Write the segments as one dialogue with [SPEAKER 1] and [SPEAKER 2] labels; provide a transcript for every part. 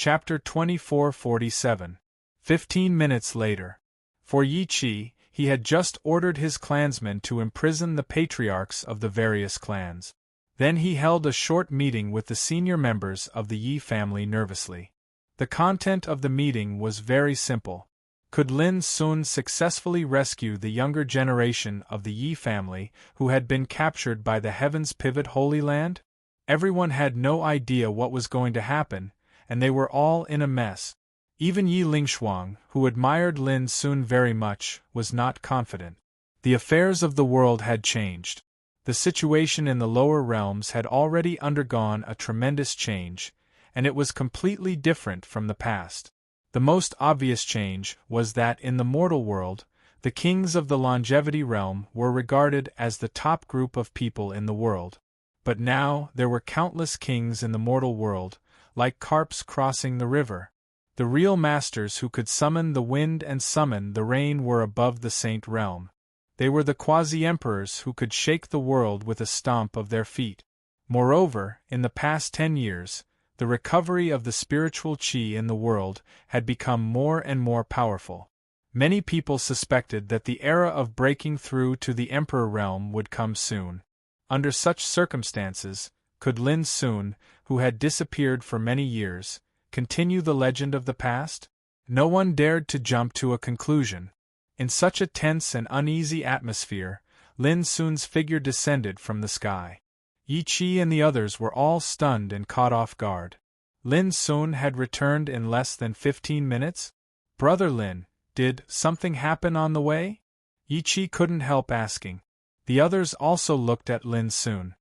[SPEAKER 1] Chapter 2447. 15 minutes later. For Yi Qi, he had just ordered his clansmen to imprison the patriarchs of the various clans. Then he held a short meeting with the senior members of the Yi family nervously. The content of the meeting was very simple. Could Lin Sun successfully rescue the younger generation of the Yi family who had been captured by the Heavens Pivot Holy Land? Everyone had no idea what was going to happen, and they were all in a mess. Even Yi Lingshuang, who admired Lin Sun very much, was not confident. The affairs of the world had changed. The situation in the lower realms had already undergone a tremendous change, and it was completely different from the past. The most obvious change was that in the mortal world, the kings of the longevity realm were regarded as the top group of people in the world. But now there were countless kings in the mortal world, like carps crossing the river. The real masters who could summon the wind and summon the rain were above the saint realm. They were the quasi-emperors who could shake the world with a stomp of their feet. Moreover, in the past 10 years, the recovery of the spiritual qi in the world had become more and more powerful. Many people suspected that the era of breaking through to the emperor realm would come soon. Under such circumstances, could Lin Sun, who had disappeared for many years, continue the legend of the past? No one dared to jump to a conclusion. In such a tense and uneasy atmosphere, Lin Sun's figure descended from the sky. Yi Qi and the others were all stunned and caught off guard. Lin Sun had returned in less than 15 minutes? Brother Lin, did something happen on the way? Yi Qi couldn't help asking. The others also looked at Lin Sun.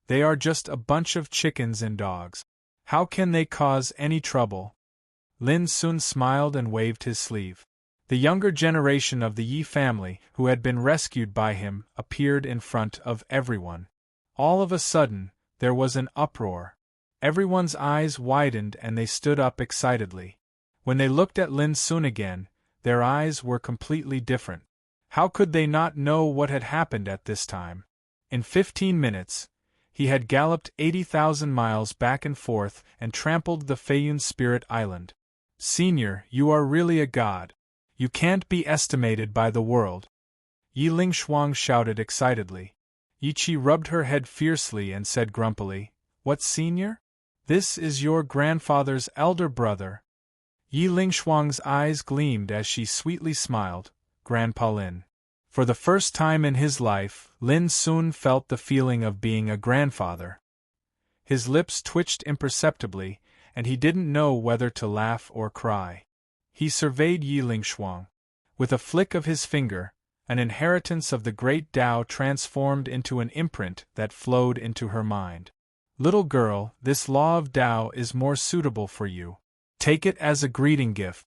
[SPEAKER 1] They are just a bunch of chickens and dogs. How can they cause any trouble? Lin Sun smiled and waved his sleeve. The younger generation of the Yi family, who had been rescued by him, appeared in front of everyone. All of a sudden, there was an uproar. Everyone's eyes widened and they stood up excitedly. When they looked at Lin Sun again, their eyes were completely different. How could they not know what had happened at this time? In 15 minutes, he had galloped 80,000 miles back and forth and trampled the Feiyun Spirit Island. Senior, you are really a god. You can't be estimated by the world. Yi Lingshuang shouted excitedly. Yi Qi rubbed her head fiercely and said grumpily, "What, senior? This is your grandfather's elder brother." Yi Lingshuang's eyes gleamed as she sweetly smiled. Grandpa Lin. For the first time in his life, Lin Sun felt the feeling of being a grandfather. His lips twitched imperceptibly, and he didn't know whether to laugh or cry. He surveyed Yi Lingshuang. With a flick of his finger, an inheritance of the great Tao transformed into an imprint that flowed into her mind. Little girl, this law of Tao is more suitable for you. Take it as a greeting gift.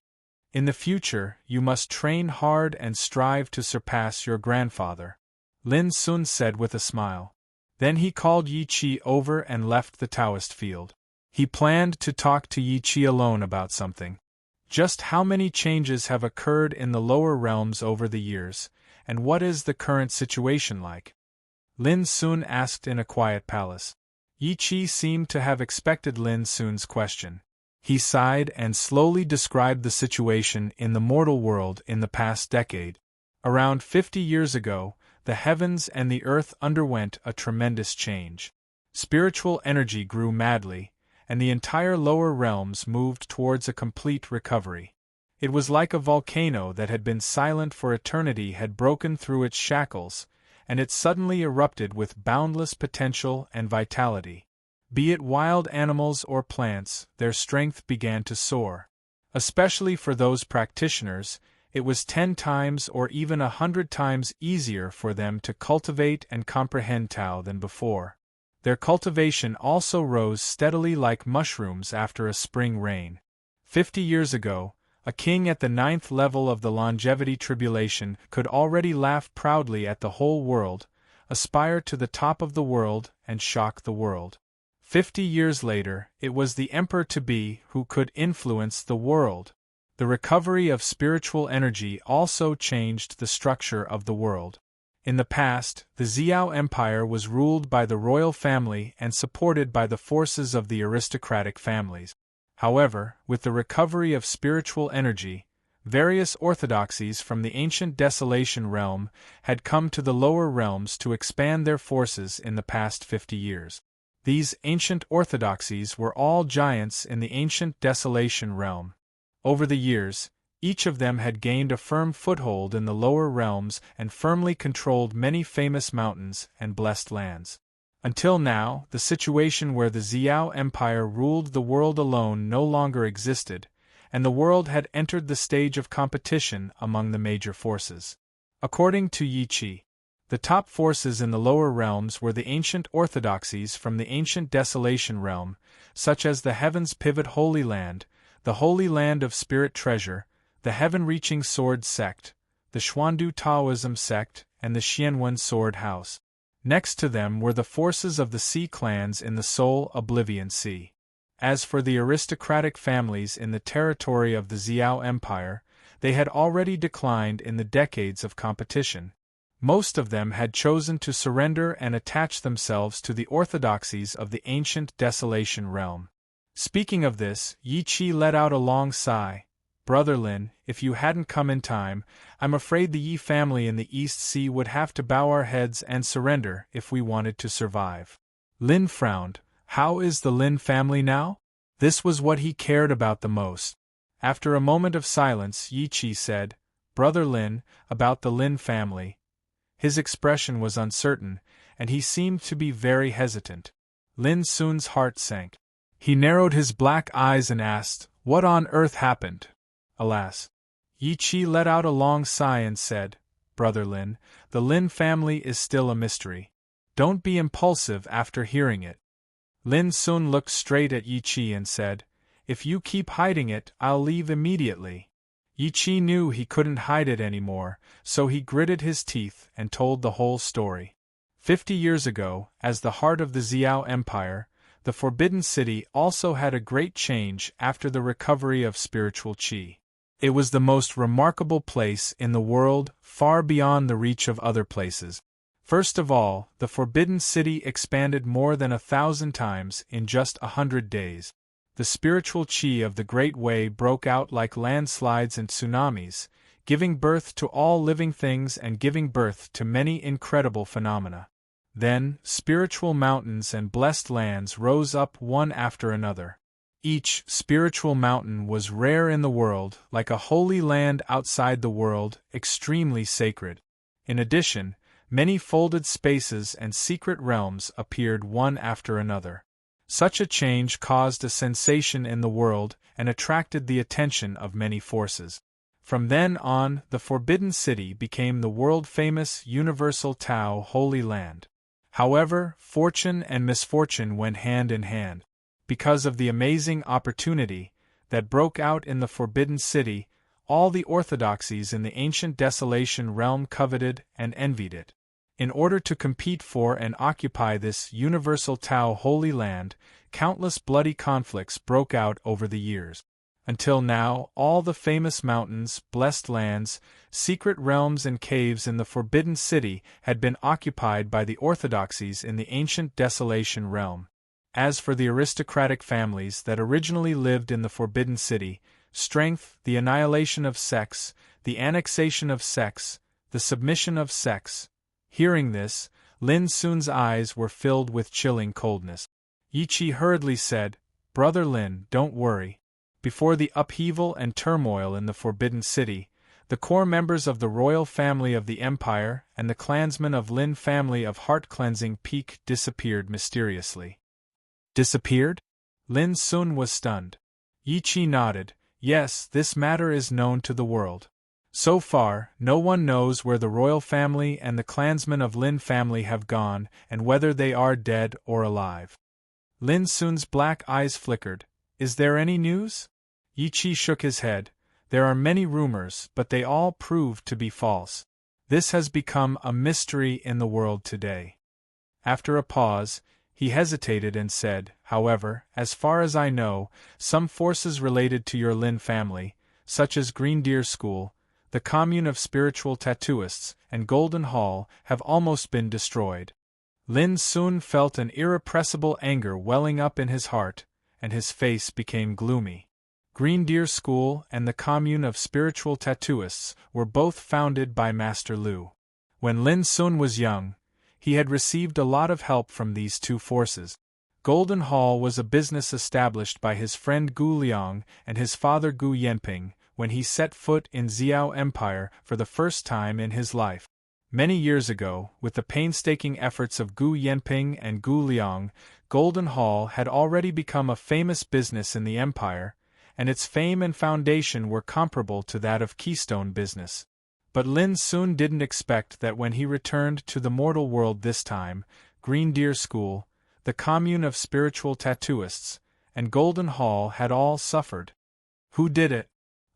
[SPEAKER 1] In the future, you must train hard and strive to surpass your grandfather, Lin Sun said with a smile. Then he called Yi Qi over and left the Taoist field. He planned to talk to Yi Qi alone about something. Just how many changes have occurred in the lower realms over the years, and what is the current situation like? Lin Sun asked in a quiet palace. Yi Qi seemed to have expected Lin Sun's question. He sighed and slowly described the situation in the mortal world in the past decade. Around 50 years ago, the heavens and the earth underwent a tremendous change. Spiritual energy grew madly, and the entire lower realms moved towards a complete recovery. It was like a volcano that had been silent for eternity had broken through its shackles, and it suddenly erupted with boundless potential and vitality. Be it wild animals or plants, their strength began to soar. Especially for those practitioners, it was 10 times or even 100 times easier for them to cultivate and comprehend Tao than before. Their cultivation also rose steadily like mushrooms after a spring rain. 50 years ago, a king at the 9th level of the longevity tribulation could already laugh proudly at the whole world, aspire to the top of the world, and shock the world. 50 years later, it was the emperor-to-be who could influence the world. The recovery of spiritual energy also changed the structure of the world. In the past, the Xiao Empire was ruled by the royal family and supported by the forces of the aristocratic families. However, with the recovery of spiritual energy, various orthodoxies from the ancient desolation realm had come to the lower realms to expand their forces in the past 50 years. These ancient orthodoxies were all giants in the ancient desolation realm. Over the years, each of them had gained a firm foothold in the lower realms and firmly controlled many famous mountains and blessed lands. Until now, the situation where the Xiao Empire ruled the world alone no longer existed, and the world had entered the stage of competition among the major forces. According to Yi Qi, the top forces in the lower realms were the ancient orthodoxies from the ancient desolation realm, such as the Heaven's Pivot Holy Land, the Holy Land of Spirit Treasure, the Heaven-Reaching Sword Sect, the Xuandu Taoism Sect, and the Xianwen Sword House. Next to them were the forces of the Sea clans in the Soul Oblivion Sea. As for the aristocratic families in the territory of the Xiao Empire, they had already declined in the decades of competition. Most of them had chosen to surrender and attach themselves to the orthodoxies of the ancient desolation realm. Speaking of this, Yi Qi let out a long sigh. Brother Lin, if you hadn't come in time, I'm afraid the Yi family in the East Sea would have to bow our heads and surrender if we wanted to survive. Lin frowned. How is the Lin family now? This was what he cared about the most. After a moment of silence, Yi Qi said, Brother Lin, about the Lin family. His expression was uncertain, and he seemed to be very hesitant. Lin Sun's heart sank. He narrowed his black eyes and asked, What on earth happened? Alas. Yi Qi let out a long sigh and said, Brother Lin, the Lin family is still a mystery. Don't be impulsive after hearing it. Lin Sun looked straight at Yi Qi and said, If you keep hiding it, I'll leave immediately. Yi Qi knew he couldn't hide it anymore, so he gritted his teeth and told the whole story. 50 years ago, as the heart of the Xiao Empire, the Forbidden City also had a great change after the recovery of spiritual qi. It was the most remarkable place in the world, far beyond the reach of other places. First of all, the Forbidden City expanded more than 1,000 times in just 100 days. The spiritual qi of the Great Way broke out like landslides and tsunamis, giving birth to all living things and giving birth to many incredible phenomena. Then, spiritual mountains and blessed lands rose up one after another. Each spiritual mountain was rare in the world, like a holy land outside the world, extremely sacred. In addition, many folded spaces and secret realms appeared one after another. Such a change caused a sensation in the world and attracted the attention of many forces. From then on, the Forbidden City became the world-famous Universal Tao Holy Land. However, fortune and misfortune went hand in hand. Because of the amazing opportunity that broke out in the Forbidden City, all the orthodoxies in the ancient desolation realm coveted and envied it. In order to compete for and occupy this universal Tao Holy Land, countless bloody conflicts broke out over the years. Until now, all the famous mountains, blessed lands, secret realms and caves in the Forbidden City had been occupied by the orthodoxies in the ancient desolation realm. As for the aristocratic families that originally lived in the Forbidden City, strength, the annihilation of sex, the annexation of sex, the submission of sex. Hearing this, Lin Sun's eyes were filled with chilling coldness. Yi Qi hurriedly said, Brother Lin, don't worry. Before the upheaval and turmoil in the Forbidden City, the core members of the royal family of the Empire and the clansmen of Lin family of Heart-Cleansing Peak disappeared mysteriously. Disappeared? Lin Sun was stunned. Yi Qi nodded. Yes, this matter is known to the world. So far, no one knows where the royal family and the clansmen of Lin family have gone and whether they are dead or alive. Lin Sun's black eyes flickered. Is there any news? Yi Qi shook his head. There are many rumors, but they all proved to be false. This has become a mystery in the world today. After a pause, he hesitated and said, However, as far as I know, some forces related to your Lin family, such as Green Deer School, the Commune of Spiritual Tattooists, and Golden Hall, have almost been destroyed. Lin Sun felt an irrepressible anger welling up in his heart, and his face became gloomy. Green Deer School and the Commune of Spiritual Tattooists were both founded by Master Lu. When Lin Sun was young, he had received a lot of help from these two forces. Golden Hall was a business established by his friend Gu Liang and his father Gu Yanping when he set foot in Xiao Empire for the first time in his life. Many years ago, with the painstaking efforts of Gu Yanping and Gu Liang, Golden Hall had already become a famous business in the empire, and its fame and foundation were comparable to that of Keystone business. But Lin Sun didn't expect that when he returned to the mortal world this time, Green Deer School, the Commune of Spiritual Tattooists, and Golden Hall had all suffered. Who did it?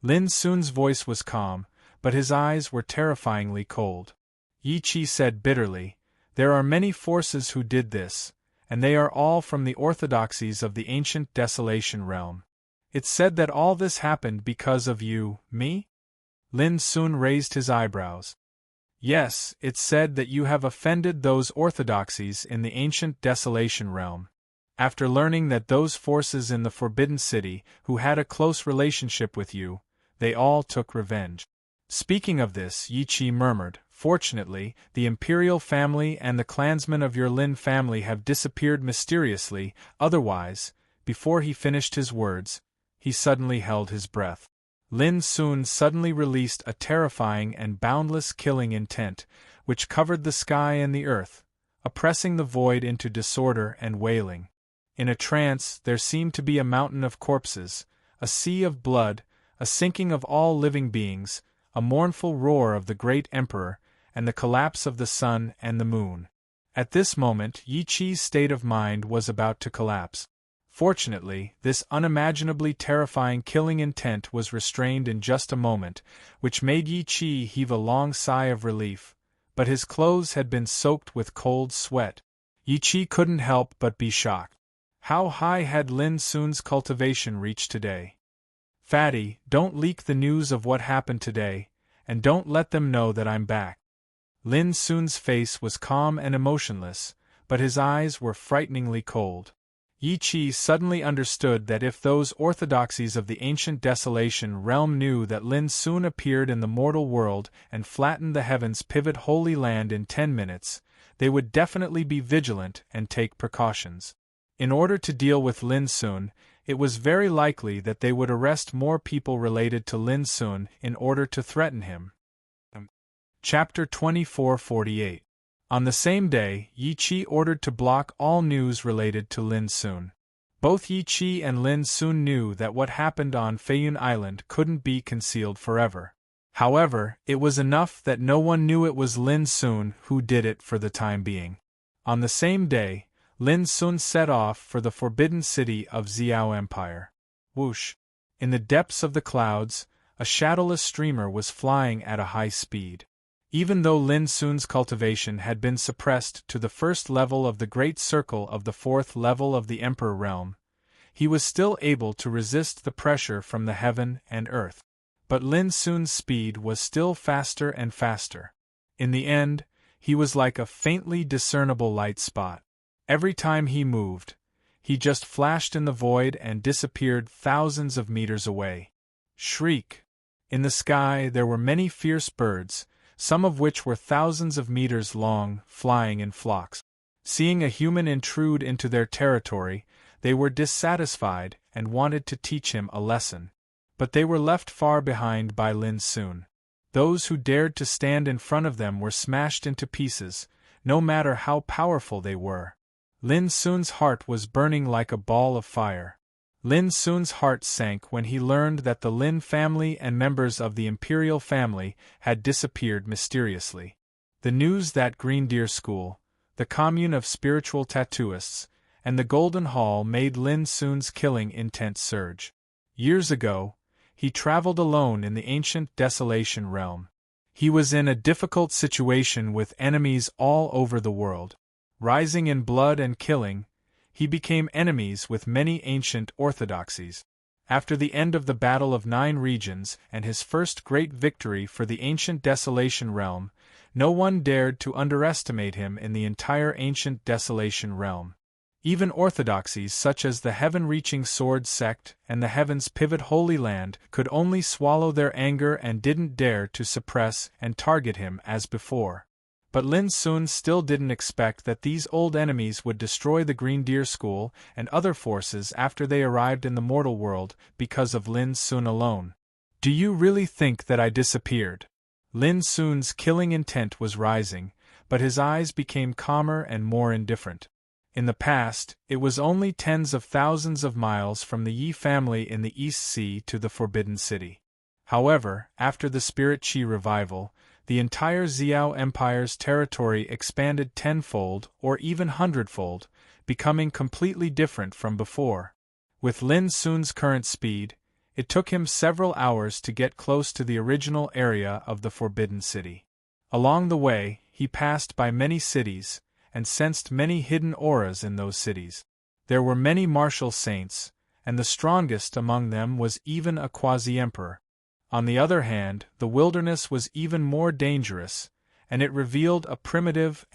[SPEAKER 1] Lin Sun's voice was calm, but his eyes were terrifyingly cold. Yi Qi said bitterly, "There are many forces who did this, and they are all from the orthodoxies of the ancient Desolation realm. It's said that all this happened because of you, me?" Lin Sun raised his eyebrows. "Yes, it's said that you have offended those orthodoxies in the ancient Desolation realm. After learning that those forces in the Forbidden City who had a close relationship with you, they all took revenge." Speaking of this, Yi Qi murmured, "Fortunately, the imperial family and the clansmen of your Lin family have disappeared mysteriously, otherwise," before he finished his words, he suddenly held his breath. Lin Sun suddenly released a terrifying and boundless killing intent, which covered the sky and the earth, oppressing the void into disorder and wailing. In a trance, there seemed to be a mountain of corpses, a sea of blood, a sinking of all living beings, a mournful roar of the great emperor, and the collapse of the sun and the moon. At this moment, Yi Qi's state of mind was about to collapse. Fortunately, this unimaginably terrifying killing intent was restrained in just a moment, which made Yi Qi heave a long sigh of relief, but his clothes had been soaked with cold sweat. Yi Qi couldn't help but be shocked. How high had Lin Sun's cultivation reached today? "Fatty, don't leak the news of what happened today, and don't let them know that I'm back." Lin Sun's face was calm and emotionless, but his eyes were frighteningly cold. Yi Qi suddenly understood that if those orthodoxies of the ancient Desolation realm knew that Lin Sun appeared in the mortal world and flattened the heavens' pivot Holy Land in 10 minutes, they would definitely be vigilant and take precautions. In order to deal with Lin Sun, it was very likely that they would arrest more people related to Lin Sun in order to threaten him. Chapter 2448. On the same day, Yi Qi ordered to block all news related to Lin Sun. Both Yi Qi and Lin Sun knew that what happened on Feiyun Island couldn't be concealed forever. However, it was enough that no one knew it was Lin Sun who did it for the time being. On the same day, Lin Sun set off for the Forbidden City of Xiao Empire. Whoosh! In the depths of the clouds, a shadowless streamer was flying at a high speed. Even though Lin Sun's cultivation had been suppressed to the first level of the Great Circle of the fourth level of the Emperor realm, he was still able to resist the pressure from the heaven and earth. But Lin Sun's speed was still faster and faster. In the end, he was like a faintly discernible light spot. Every time he moved, he just flashed in the void and disappeared thousands of meters away. Shriek! In the sky there were many fierce birds, some of which were thousands of meters long, flying in flocks. Seeing a human intrude into their territory, they were dissatisfied and wanted to teach him a lesson. But they were left far behind by Lin Sun. Those who dared to stand in front of them were smashed into pieces, no matter how powerful they were. Lin Sun's heart was burning like a ball of fire. Lin Sun's heart sank when he learned that the Lin family and members of the imperial family had disappeared mysteriously. The news that Green Deer School, the Commune of Spiritual Tattooists, and the Golden Hall made Lin Sun's killing intent surge. Years ago, he traveled alone in the ancient Desolation realm. He was in a difficult situation with enemies all over the world. Rising in blood and killing, he became enemies with many ancient orthodoxies. After the end of the Battle of 9 Regions and his first great victory for the ancient Desolation realm, no one dared to underestimate him in the entire ancient Desolation realm. Even orthodoxies such as the heaven-reaching sword sect and the heavens pivot Holy Land could only swallow their anger and didn't dare to suppress and target him as before. But Lin Sun still didn't expect that these old enemies would destroy the Green Deer School and other forces after they arrived in the mortal world because of Lin Sun alone. Do you really think that I disappeared? Lin Sun's killing intent was rising, but his eyes became calmer and more indifferent. In the past, it was only tens of thousands of miles from the Yi family in the East Sea to the Forbidden City. However, after the Spirit Qi revival, the entire Xiao Empire's territory expanded tenfold or even hundredfold, becoming completely different from before. With Lin Sun's current speed, it took him several hours to get close to the original area of the Forbidden City. Along the way, he passed by many cities, and sensed many hidden auras in those cities. There were many martial saints, and the strongest among them was even a quasi-emperor. On the other hand, the wilderness was even more dangerous, and it revealed a primitive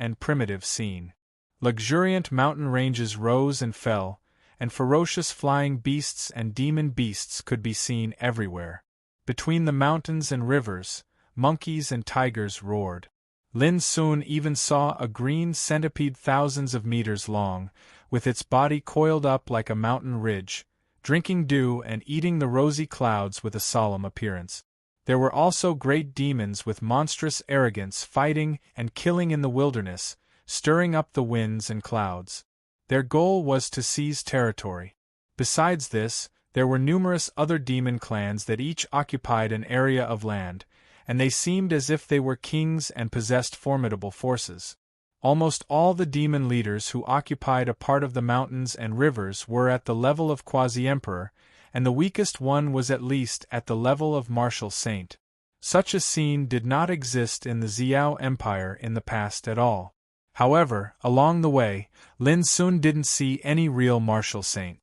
[SPEAKER 1] scene. Luxuriant mountain ranges rose and fell, and ferocious flying beasts and demon beasts could be seen everywhere. Between the mountains and rivers, monkeys and tigers roared. Lin Sun even saw a green centipede thousands of meters long, with its body coiled up like a mountain ridge, drinking dew and eating the rosy clouds with a solemn appearance. There were also great demons with monstrous arrogance fighting and killing in the wilderness, stirring up the winds and clouds. Their goal was to seize territory. Besides this, there were numerous other demon clans that each occupied an area of land, and they seemed as if they were kings and possessed formidable forces. Almost all the demon leaders who occupied a part of the mountains and rivers were at the level of quasi-emperor, and the weakest one was at least at the level of martial saint. Such a scene did not exist in the Xiao Empire in the past at all. However, along the way, Lin Sun didn't see any real martial saint.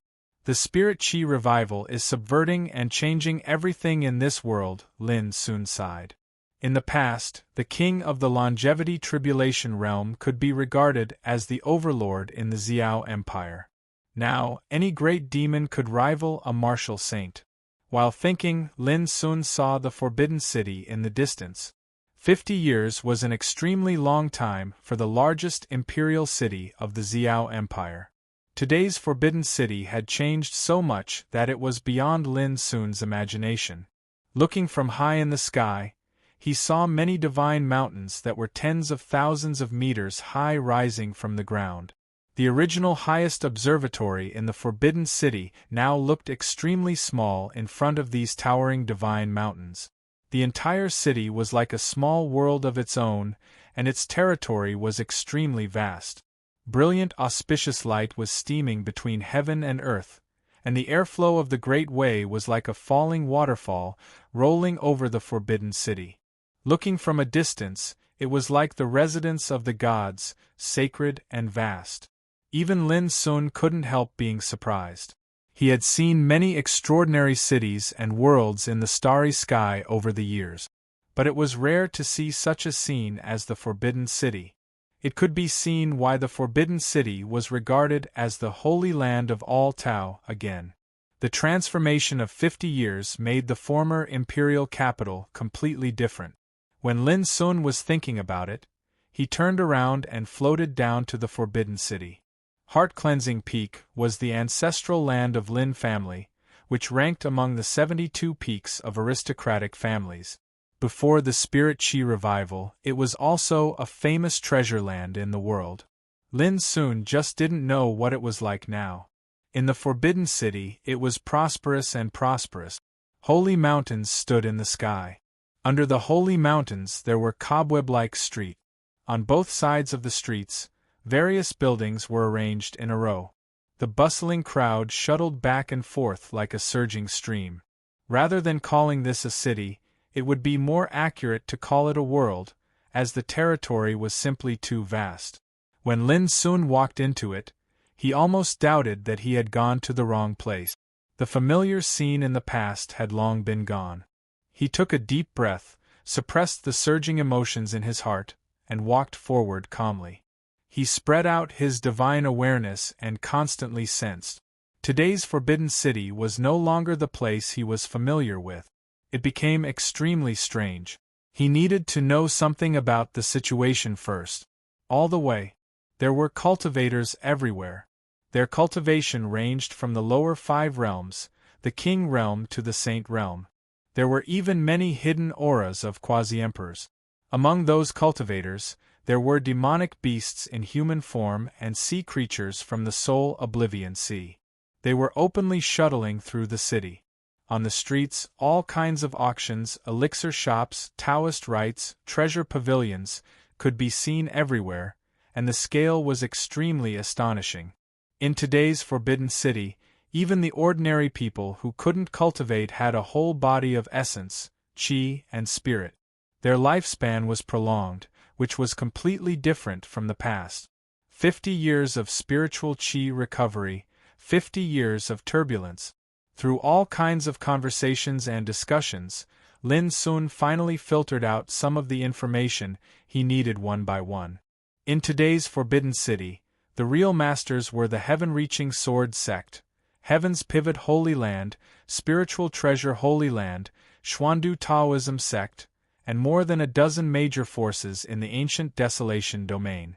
[SPEAKER 1] The Spirit Qi revival is subverting and changing everything in this world, Lin Sun sighed. In the past, the king of the longevity tribulation realm could be regarded as the overlord in the Xiao Empire. Now, any great demon could rival a martial saint. While thinking, Lin Sun saw the Forbidden City in the distance. 50 years was an extremely long time for the largest imperial city of the Xiao Empire. Today's Forbidden City had changed so much that it was beyond Lin Sun's imagination. Looking from high in the sky, he saw many divine mountains that were tens of thousands of meters high rising from the ground. The original highest observatory in the Forbidden City now looked extremely small in front of these towering divine mountains. The entire city was like a small world of its own, and its territory was extremely vast. Brilliant auspicious light was steaming between heaven and earth, and the airflow of the Great Way was like a falling waterfall rolling over the Forbidden City. Looking from a distance, it was like the residence of the gods, sacred and vast. Even Lin Sun couldn't help being surprised. He had seen many extraordinary cities and worlds in the starry sky over the years, but it was rare to see such a scene as the Forbidden City. It could be seen why the Forbidden City was regarded as the Holy Land of all Tao again. The transformation of 50 years made the former imperial capital completely different. When Lin Sun was thinking about it, he turned around and floated down to the Forbidden City. Heart-Cleansing Peak was the ancestral land of Lin family, which ranked among the 72 peaks of aristocratic families. Before the Spirit Qi revival, it was also a famous treasure land in the world. Lin Sun just didn't know what it was like now. In the Forbidden City, it was prosperous and prosperous. Holy mountains stood in the sky. Under the holy mountains there were cobweb-like streets. On both sides of the streets, various buildings were arranged in a row. The bustling crowd shuttled back and forth like a surging stream. Rather than calling this a city, it would be more accurate to call it a world, as the territory was simply too vast. When Lin Sun walked into it, he almost doubted that he had gone to the wrong place. The familiar scene in the past had long been gone. He took a deep breath, suppressed the surging emotions in his heart, and walked forward calmly. He spread out his divine awareness and constantly sensed. Today's forbidden city was no longer the place he was familiar with. It became extremely strange. He needed to know something about the situation first. All the way, there were cultivators everywhere. Their cultivation ranged from the lower 5 realms, the king realm to the saint realm. There were even many hidden auras of quasi-emperors. Among those cultivators, there were demonic beasts in human form and sea creatures from the soul Oblivion Sea. They were openly shuttling through the city. On the streets, all kinds of auctions, elixir shops, Taoist rites, treasure pavilions, could be seen everywhere, and the scale was extremely astonishing. In today's forbidden city, even the ordinary people who couldn't cultivate had a whole body of essence, qi, and spirit. Their lifespan was prolonged, which was completely different from the past. 50 years of spiritual qi recovery, 50 years of turbulence. Through all kinds of conversations and discussions, Lin Sun finally filtered out some of the information he needed one by one. In today's Forbidden City, the real masters were the Heaven-Reaching Sword Sect, Heaven's Pivot Holy Land, Spiritual Treasure Holy Land, Xuandu Taoism Sect, and more than a dozen major forces in the ancient Desolation domain.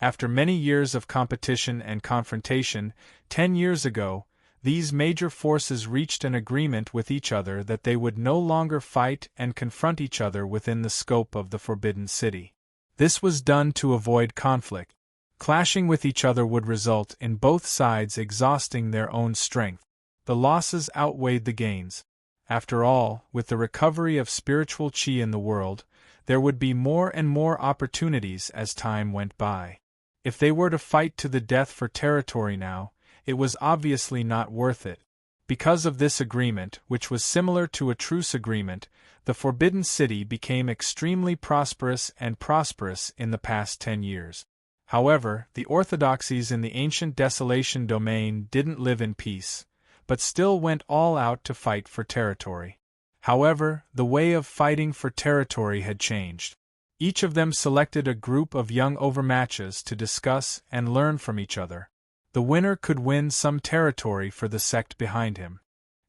[SPEAKER 1] After many years of competition and confrontation, 10 years ago, these major forces reached an agreement with each other that they would no longer fight and confront each other within the scope of the Forbidden City. This was done to avoid conflict. Clashing with each other would result in both sides exhausting their own strength. The losses outweighed the gains. After all, with the recovery of spiritual qi in the world, there would be more and more opportunities as time went by. If they were to fight to the death for territory now, it was obviously not worth it. Because of this agreement, which was similar to a truce agreement, the Forbidden City became extremely prosperous in the past 10 years. However, the orthodoxies in the ancient Desolation domain didn't live in peace, but still went all out to fight for territory. However, the way of fighting for territory had changed. Each of them selected a group of young overmatches to discuss and learn from each other. The winner could win some territory for the sect behind him.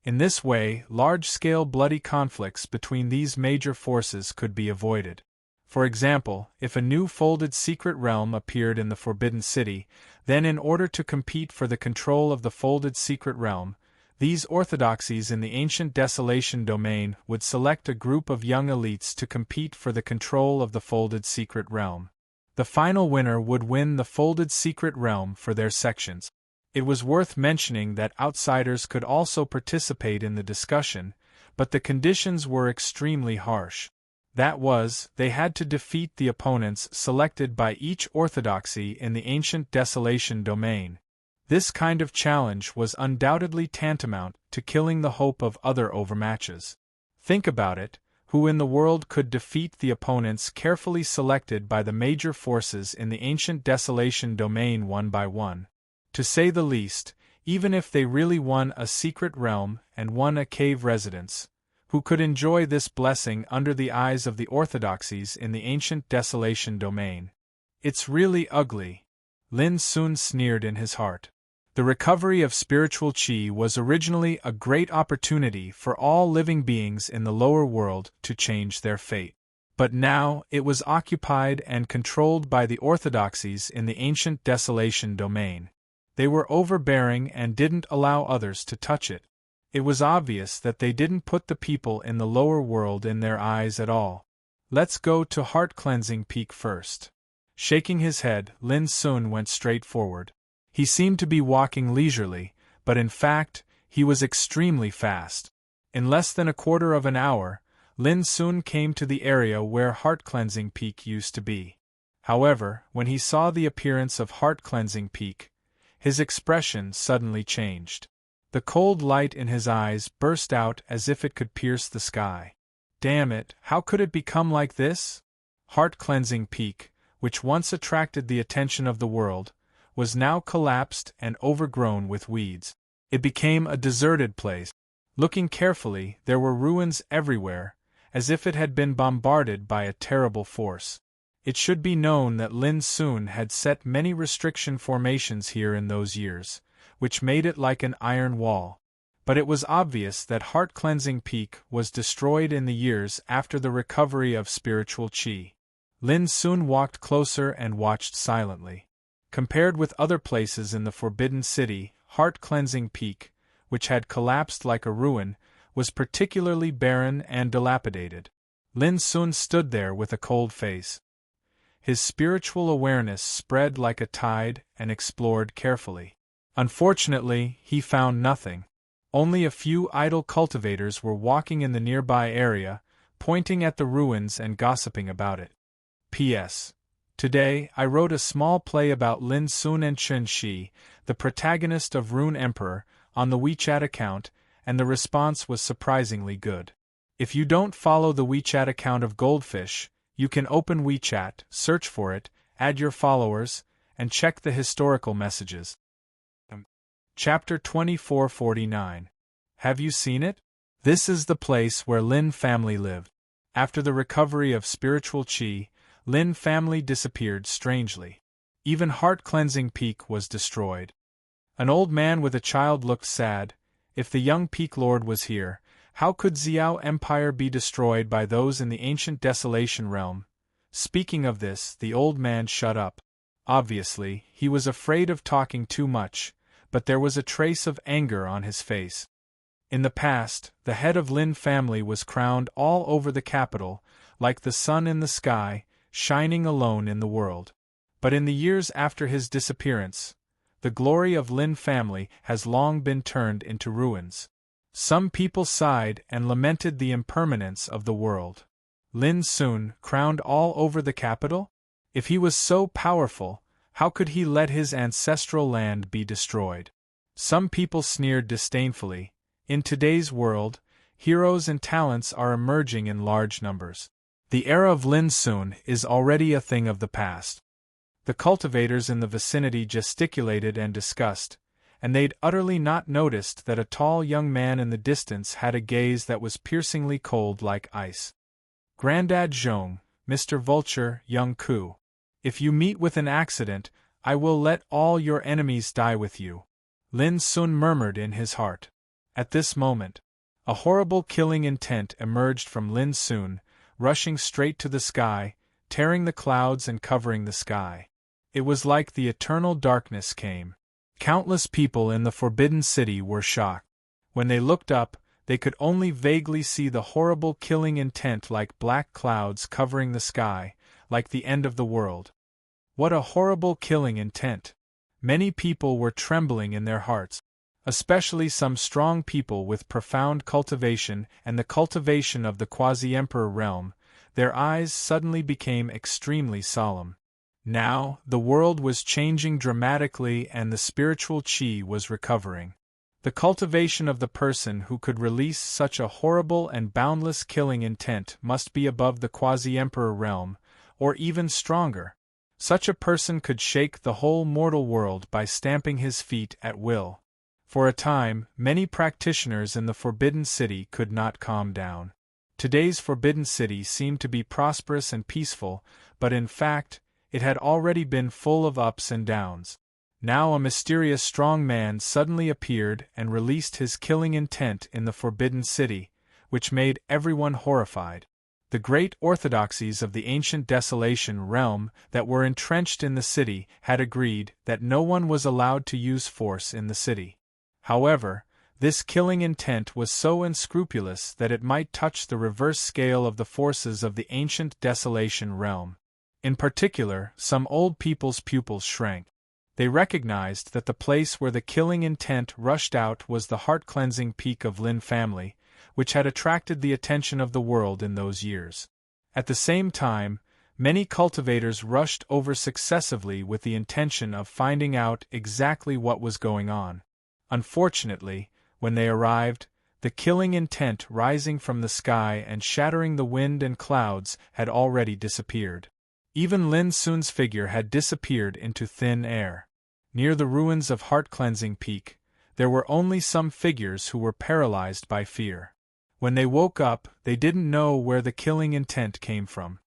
[SPEAKER 1] In this way, large-scale bloody conflicts between these major forces could be avoided. For example, if a new folded secret realm appeared in the Forbidden City, then in order to compete for the control of the folded secret realm, these orthodoxies in the ancient Desolation domain would select a group of young elites to compete for the control of the folded secret realm. The final winner would win the folded secret realm for their sections. It was worth mentioning that outsiders could also participate in the discussion, but the conditions were extremely harsh. That was, they had to defeat the opponents selected by each orthodoxy in the ancient Desolation domain. This kind of challenge was undoubtedly tantamount to killing the hope of other overmatches. Think about it, who in the world could defeat the opponents carefully selected by the major forces in the ancient Desolation domain one by one? To say the least, even if they really won a secret realm and won a cave residence, who could enjoy this blessing under the eyes of the orthodoxies in the ancient Desolation domain? It's really ugly. Lin Sun sneered in his heart. The recovery of spiritual qi was originally a great opportunity for all living beings in the lower world to change their fate. But now it was occupied and controlled by the orthodoxies in the ancient Desolation domain. They were overbearing and didn't allow others to touch it. It was obvious that they didn't put the people in the lower world in their eyes at all. Let's go to Heart Cleansing Peak first. Shaking his head, Lin Sun went straight forward. He seemed to be walking leisurely, but in fact, he was extremely fast. In less than a quarter of an hour, Lin Sun came to the area where Heart Cleansing Peak used to be. However, when he saw the appearance of Heart Cleansing Peak, his expression suddenly changed. The cold light in his eyes burst out as if it could pierce the sky. Damn it, how could it become like this? Heart Cleansing Peak, which once attracted the attention of the world, was now collapsed and overgrown with weeds. It became a deserted place. Looking carefully, there were ruins everywhere, as if it had been bombarded by a terrible force. It should be known that Lin Sun had set many restriction formations here in those years, which made it like an iron wall. But it was obvious that Heart-Cleansing Peak was destroyed in the years after the recovery of spiritual qi. Lin Sun walked closer and watched silently. Compared with other places in the Forbidden City, Heart-Cleansing Peak, which had collapsed like a ruin, was particularly barren and dilapidated. Lin Sun stood there with a cold face. His spiritual awareness spread like a tide and explored carefully. Unfortunately, he found nothing. Only a few idle cultivators were walking in the nearby area, pointing at the ruins and gossiping about it. P.S. Today, I wrote a small play about Lin Sun and Chen Shi, the protagonist of Rune Emperor, on the WeChat account, and the response was surprisingly good. If you don't follow the WeChat account of Goldfish, you can open WeChat, search for it, add your followers, and check the historical messages. Chapter 2449. Have you seen it? This is the place where Lin family lived. After the recovery of spiritual qi, Lin family disappeared strangely. Even Heart-Cleansing Peak was destroyed. An old man with a child looked sad. If the young Peak Lord was here, how could Xiao Empire be destroyed by those in the ancient Desolation Realm? Speaking of this, the old man shut up. Obviously, he was afraid of talking too much, but there was a trace of anger on his face. In the past, the head of Lin family was crowned all over the capital, like the sun in the sky, shining alone in the world. But in the years after his disappearance, the glory of Lin family has long been turned into ruins. Some people sighed and lamented the impermanence of the world. Lin Sun, crowned all over the capital? If he was so powerful, how could he let his ancestral land be destroyed? Some people sneered disdainfully. In today's world, heroes and talents are emerging in large numbers. The era of Lin Sun is already a thing of the past. The cultivators in the vicinity gesticulated and discussed, and they'd utterly not noticed that a tall young man in the distance had a gaze that was piercingly cold like ice. Grandad Zhong, Mr. Vulture, young Ku. If you meet with an accident, I will let all your enemies die with you. Lin Sun murmured in his heart. At this moment, a horrible killing intent emerged from Lin Sun, rushing straight to the sky, tearing the clouds and covering the sky. It was like the eternal darkness came. Countless people in the Forbidden City were shocked. When they looked up, they could only vaguely see the horrible killing intent like black clouds covering the sky, like the end of the world. What a horrible killing intent! Many people were trembling in their hearts, especially some strong people with profound cultivation and the cultivation of the quasi-emperor realm. Their eyes suddenly became extremely solemn. Now, the world was changing dramatically and the spiritual qi was recovering. The cultivation of the person who could release such a horrible and boundless killing intent must be above the quasi-emperor realm, or even stronger. Such a person could shake the whole mortal world by stamping his feet at will. For a time, many practitioners in the Forbidden City could not calm down. Today's Forbidden City seemed to be prosperous and peaceful, but in fact, it had already been full of ups and downs. Now a mysterious strong man suddenly appeared and released his killing intent in the Forbidden City, which made everyone horrified. The great orthodoxies of the ancient Desolation realm that were entrenched in the city had agreed that no one was allowed to use force in the city. However, this killing intent was so unscrupulous that it might touch the reverse scale of the forces of the ancient Desolation realm. In particular, some old people's pupils shrank. They recognized that the place where the killing intent rushed out was the heart-cleansing peak of Lin family, which had attracted the attention of the world in those years. At the same time, many cultivators rushed over successively with the intention of finding out exactly what was going on. Unfortunately, when they arrived, the killing intent rising from the sky and shattering the wind and clouds had already disappeared. Even Lin Sun's figure had disappeared into thin air. Near the ruins of Heart-Cleansing Peak, there were only some figures who were paralyzed by fear. When they woke up, they didn't know where the killing intent came from.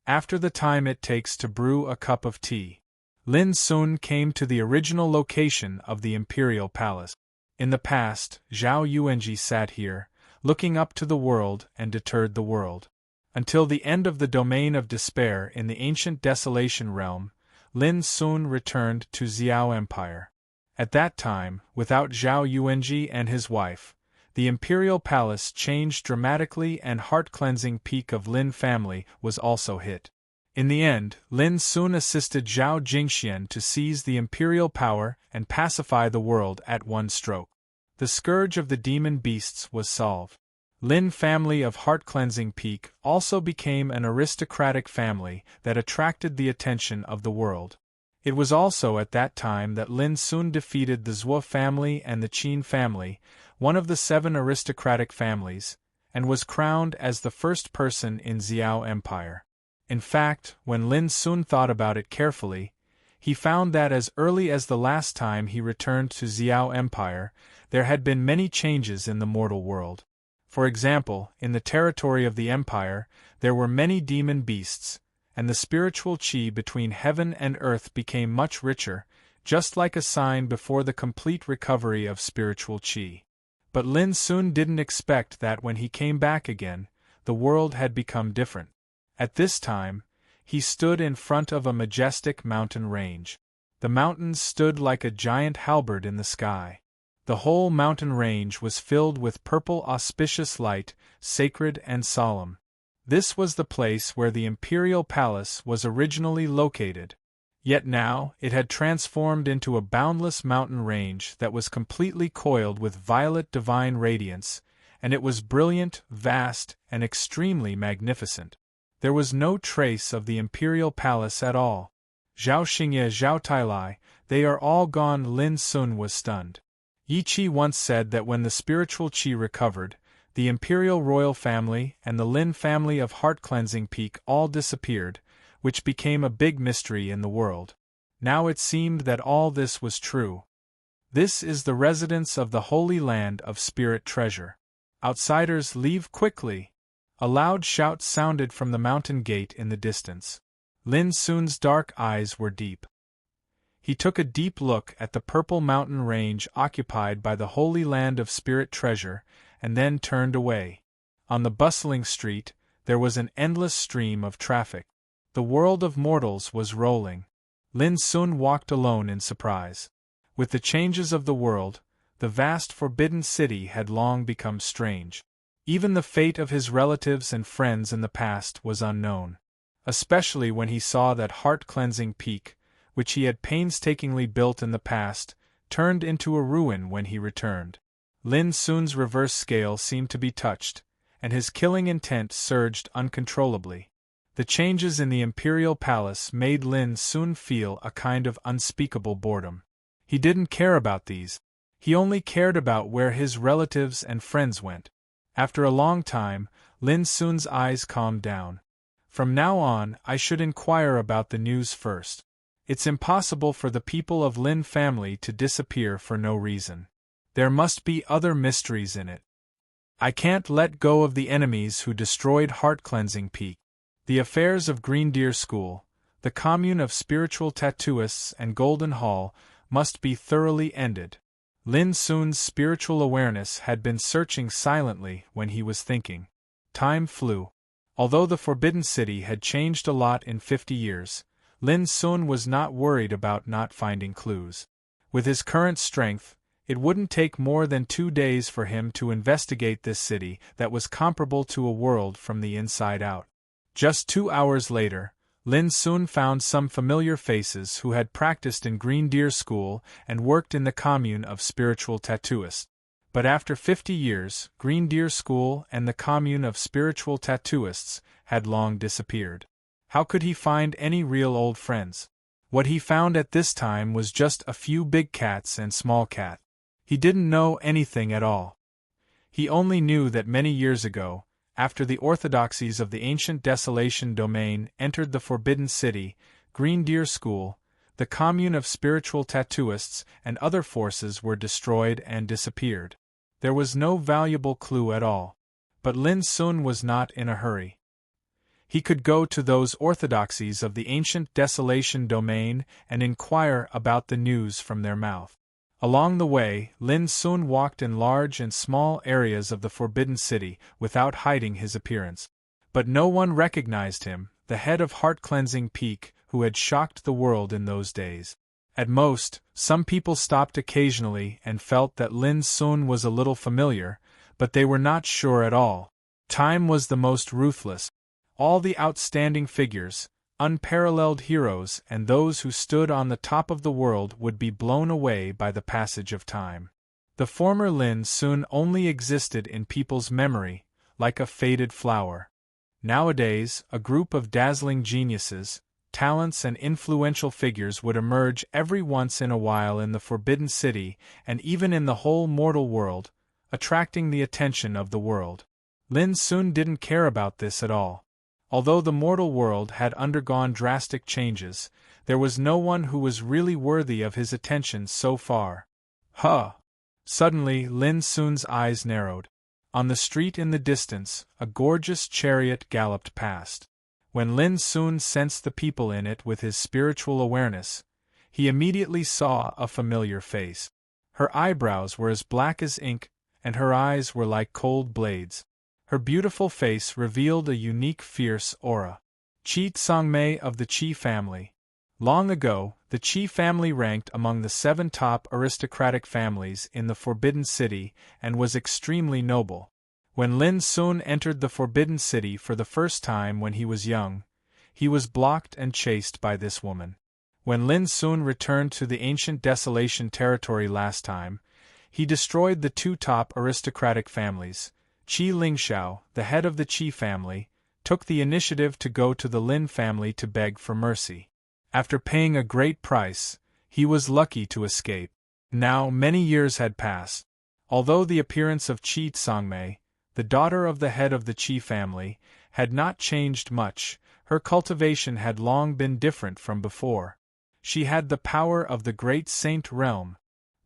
[SPEAKER 1] after the time it takes to brew a cup of tea. Lin Sun came to the original location of the imperial palace. In the past, Zhao Yuanji sat here, looking up to the world and deterred the world. Until the end of the domain of despair in the ancient desolation realm, Lin Sun returned to Xiao Empire. At that time, without Zhao Yuanji and his wife, the imperial palace changed dramatically and heart-cleansing peak of Lin family was also hit. In the end, Lin Sun assisted Zhao Jingxian to seize the imperial power and pacify the world at one stroke. The scourge of the demon beasts was solved. Lin family of heart-cleansing peak also became an aristocratic family that attracted the attention of the world. It was also at that time that Lin Sun defeated the Zhuo family and the Qin family, one of the 7 aristocratic families, and was crowned as the first person in Xiao Empire. In fact, when Lin Sun thought about it carefully, he found that as early as the last time he returned to Xiao Empire, there had been many changes in the mortal world. For example, in the territory of the empire, there were many demon beasts, and the spiritual qi between heaven and earth became much richer, just like a sign before the complete recovery of spiritual qi. But Lin Sun didn't expect that when he came back again, the world had become different. At this time, he stood in front of a majestic mountain range. The mountains stood like a giant halberd in the sky. The whole mountain range was filled with purple auspicious light, sacred and solemn. This was the place where the imperial palace was originally located. Yet now, it had transformed into a boundless mountain range that was completely coiled with violet divine radiance, and it was brilliant, vast, and extremely magnificent. There was no trace of the imperial palace at all. Zhao Xingye, Zhao Tailai, they are all gone. Lin Sun was stunned. Yi Qi once said that when the spiritual qi recovered, the imperial royal family and the Lin family of heart-cleansing peak all disappeared, which became a big mystery in the world. Now it seemed that all this was true. This is the residence of the Holy Land of Spirit Treasure. Outsiders, leave quickly! A loud shout sounded from the mountain gate in the distance. Lin Sun's dark eyes were deep. He took a deep look at the purple mountain range occupied by the Holy Land of Spirit Treasure, and then turned away. On the bustling street, there was an endless stream of traffic. The world of mortals was rolling. Lin Sun walked alone in surprise. With the changes of the world, the vast forbidden city had long become strange. Even the fate of his relatives and friends in the past was unknown. Especially when he saw that heart-cleansing peak, which he had painstakingly built in the past, turned into a ruin when he returned. Lin Sun's reverse scale seemed to be touched, and his killing intent surged uncontrollably. The changes in the imperial palace made Lin Sun feel a kind of unspeakable boredom. He didn't care about these. He only cared about where his relatives and friends went. After a long time, Lin Sun's eyes calmed down. From now on, I should inquire about the news first. It's impossible for the people of Lin family to disappear for no reason. There must be other mysteries in it. I can't let go of the enemies who destroyed Heart-Cleansing Peak. The affairs of Green Deer School, the commune of spiritual tattooists and Golden Hall must be thoroughly ended. Lin Sun's spiritual awareness had been searching silently when he was thinking. Time flew. Although the Forbidden City had changed a lot in 50 years, Lin Sun was not worried about not finding clues. With his current strength, it wouldn't take more than 2 days for him to investigate this city that was comparable to a world from the inside out. Just 2 hours later, Lin Sun found some familiar faces who had practiced in Green Deer School and worked in the commune of spiritual tattooists. But after 50 years, Green Deer School and the commune of spiritual tattooists had long disappeared. How could he find any real old friends? What he found at this time was just a few big cats and small cat. He didn't know anything at all. He only knew that many years ago, after the orthodoxies of the ancient desolation domain entered the Forbidden City, Green Deer School, the commune of spiritual tattooists and other forces were destroyed and disappeared. There was no valuable clue at all. But Lin Sun was not in a hurry. He could go to those orthodoxies of the ancient desolation domain and inquire about the news from their mouth. Along the way, Lin soon walked in large and small areas of the Forbidden City without hiding his appearance. But no one recognized him, the head of heart-cleansing Peak, who had shocked the world in those days. At most, some people stopped occasionally and felt that Lin Sun was a little familiar, but they were not sure at all. Time was the most ruthless. All the outstanding figures, unparalleled heroes, and those who stood on the top of the world would be blown away by the passage of time. The former Lin Sun only existed in people's memory, like a faded flower. Nowadays, a group of dazzling geniuses, talents and influential figures would emerge every once in a while in the Forbidden City and even in the whole mortal world, attracting the attention of the world. Lin Sun didn't care about this at all. Although the mortal world had undergone drastic changes, there was no one who was really worthy of his attention so far. Huh! Suddenly, Lin Sun's eyes narrowed. On the street in the distance, a gorgeous chariot galloped past. When Lin Sun sensed the people in it with his spiritual awareness, he immediately saw a familiar face. Her eyebrows were as black as ink, and her eyes were like cold blades. Her beautiful face revealed a unique fierce aura. Qi Tsangmei of the Qi family. Long ago, the Qi family ranked among the 7 top aristocratic families in the Forbidden City and was extremely noble. When Lin Sun entered the Forbidden City for the first time when he was young, he was blocked and chased by this woman. When Lin Sun returned to the ancient desolation territory last time, he destroyed the 2 top aristocratic families. Qi Lingxiao, the head of the Qi family, took the initiative to go to the Lin family to beg for mercy. After paying a great price, he was lucky to escape. Now many years had passed. Although the appearance of Qi Tsangmei, the daughter of the head of the Qi family, had not changed much, her cultivation had long been different from before. She had the power of the great saint realm.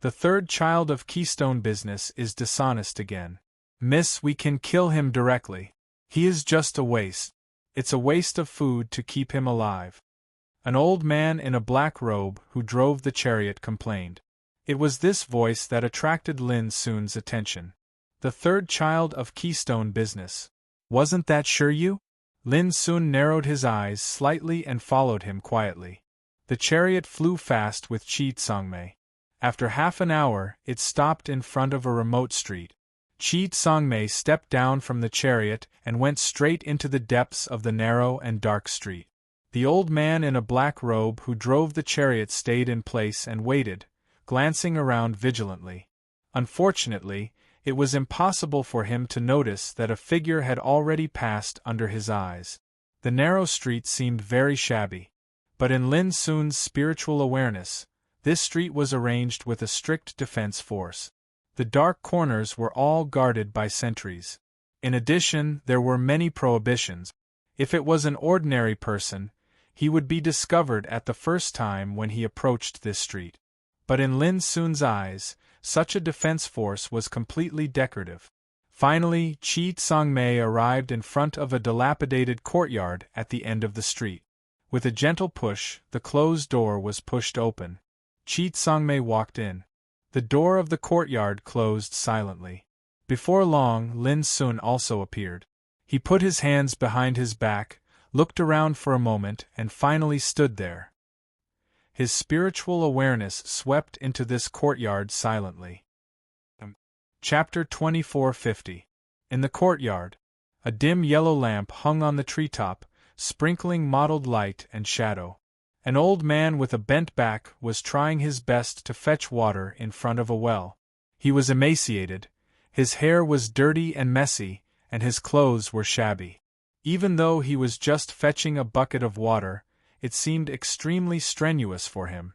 [SPEAKER 1] The 3rd child of Keystone business is dishonest again. Miss, we can kill him directly. He is just a waste. It's a waste of food to keep him alive. An old man in a black robe who drove the chariot complained. It was this voice that attracted Lin Sun's attention. The 3rd child of Keystone business. Wasn't that Shiryu? Lin Sun narrowed his eyes slightly and followed him quietly. The chariot flew fast with Qi Tsangmei. After half an hour, it stopped in front of a remote street. Qi Tsangmei stepped down from the chariot and went straight into the depths of the narrow and dark street. The old man in a black robe who drove the chariot stayed in place and waited, glancing around vigilantly. Unfortunately, it was impossible for him to notice that a figure had already passed under his eyes. The narrow street seemed very shabby. But in Lin Sun's spiritual awareness, this street was arranged with a strict defense force. The dark corners were all guarded by sentries. In addition, there were many prohibitions. If it was an ordinary person, he would be discovered at the first time when he approached this street. But in Lin Sun's eyes, such a defense force was completely decorative. Finally, Qi Tsangmei arrived in front of a dilapidated courtyard at the end of the street. With a gentle push, the closed door was pushed open. Qi Tsangmei walked in. The door of the courtyard closed silently. Before long, Lin Sun also appeared. He put his hands behind his back, looked around for a moment, and finally stood there. His spiritual awareness swept into this courtyard silently. Chapter 2450. In the courtyard, a dim yellow lamp hung on the treetop, sprinkling mottled light and shadow. An old man with a bent back was trying his best to fetch water in front of a well. He was emaciated, his hair was dirty and messy, and his clothes were shabby. Even though he was just fetching a bucket of water, it seemed extremely strenuous for him.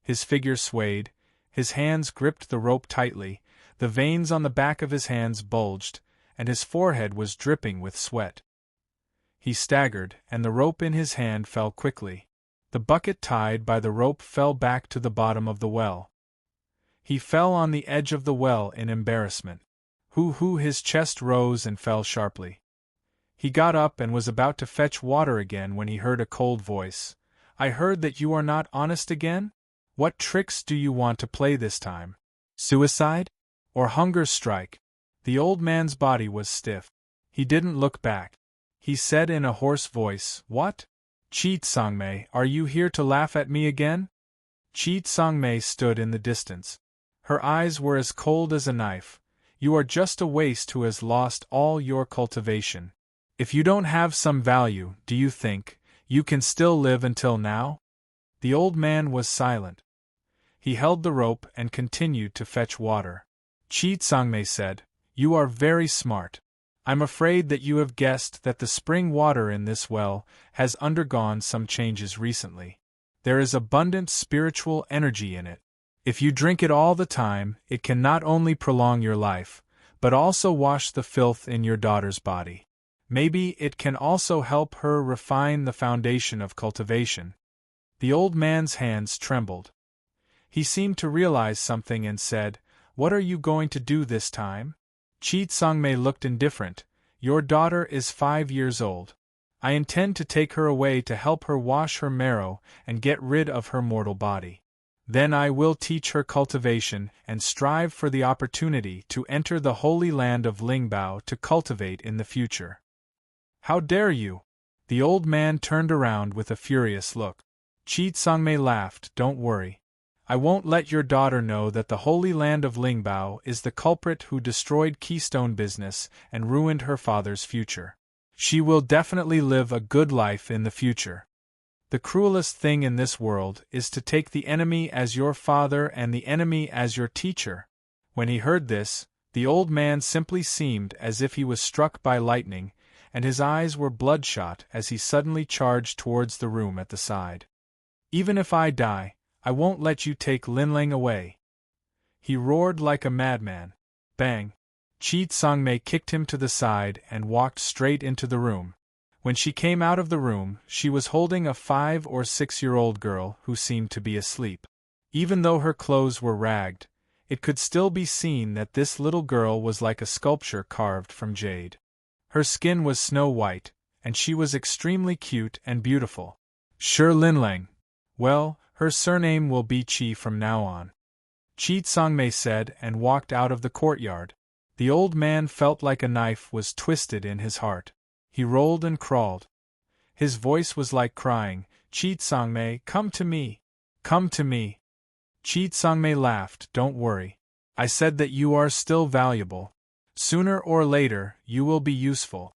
[SPEAKER 1] His figure swayed, his hands gripped the rope tightly, the veins on the back of his hands bulged, and his forehead was dripping with sweat. He staggered, and the rope in his hand fell quickly. The bucket tied by the rope fell back to the bottom of the well. He fell on the edge of the well in embarrassment. His chest rose and fell sharply. He got up and was about to fetch water again when he heard a cold voice. "I heard that you are not honest again? What tricks do you want to play this time? Suicide? Or hunger strike?" The old man's body was stiff. He didn't look back. He said in a hoarse voice, "What? Cheat Sangmei, are you here to laugh at me again?" Cheat Sangmei stood in the distance. Her eyes were as cold as a knife. "You are just a waste who has lost all your cultivation. If you don't have some value, do you think you can still live until now?" The old man was silent. He held the rope and continued to fetch water. Cheat Sangmei said, "You are very smart. I'm afraid that you have guessed that the spring water in this well has undergone some changes recently. There is abundant spiritual energy in it. If you drink it all the time, it can not only prolong your life, but also wash the filth in your daughter's body. Maybe it can also help her refine the foundation of cultivation." The old man's hands trembled. He seemed to realize something and said, "What are you going to do this time?" Cheat Sangmei looked indifferent. "Your daughter is 5 years old. I intend to take her away to help her wash her marrow and get rid of her mortal body. Then I will teach her cultivation and strive for the opportunity to enter the holy land of Lingbao to cultivate in the future." "How dare you?" The old man turned around with a furious look. Cheat Sangmei laughed. "Don't worry. I won't let your daughter know that the holy land of Lingbao is the culprit who destroyed Keystone Business and ruined her father's future. She will definitely live a good life in the future. The cruelest thing in this world is to take the enemy as your father and the enemy as your teacher." When he heard this, the old man simply seemed as if he was struck by lightning, and his eyes were bloodshot as he suddenly charged towards the room at the side. "Even if I die, I won't let you take Linlang away!" He roared like a madman. Bang! Cheat Sangmei kicked him to the side and walked straight into the room. When she came out of the room, she was holding a 5 or 6-year-old girl who seemed to be asleep. Even though her clothes were ragged, it could still be seen that this little girl was like a sculpture carved from jade. Her skin was snow white, and she was extremely cute and beautiful. "Sure Linlang. Well, her surname will be Chi from now on," Cheat Sangmei said and walked out of the courtyard. The old man felt like a knife was twisted in his heart. He rolled and crawled. His voice was like crying, "Cheat Sangmei, come to me! Come to me!" Cheat Sangmei laughed. "Don't worry. I said that you are still valuable. Sooner or later, you will be useful."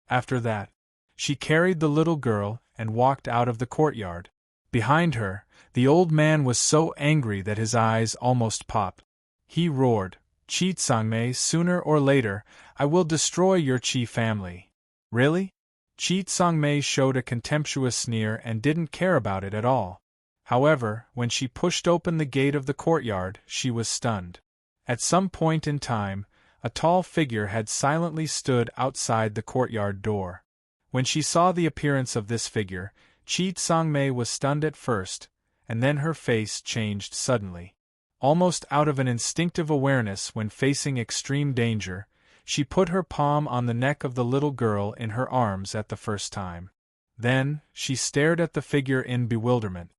[SPEAKER 1] After that, she carried the little girl and walked out of the courtyard. Behind her, the old man was so angry that his eyes almost popped. He roared, "Cheat Sangmei, sooner or later, I will destroy your Chi family." "Really?" Cheat Sangmei showed a contemptuous sneer and didn't care about it at all. However, when she pushed open the gate of the courtyard, she was stunned. At some point in time, a tall figure had silently stood outside the courtyard door. When she saw the appearance of this figure, Cheat Sangmei was stunned at first, and then her face changed suddenly. Almost out of an instinctive awareness when facing extreme danger, she put her palm on the neck of the little girl in her arms at the first time. Then, she stared at the figure in bewilderment.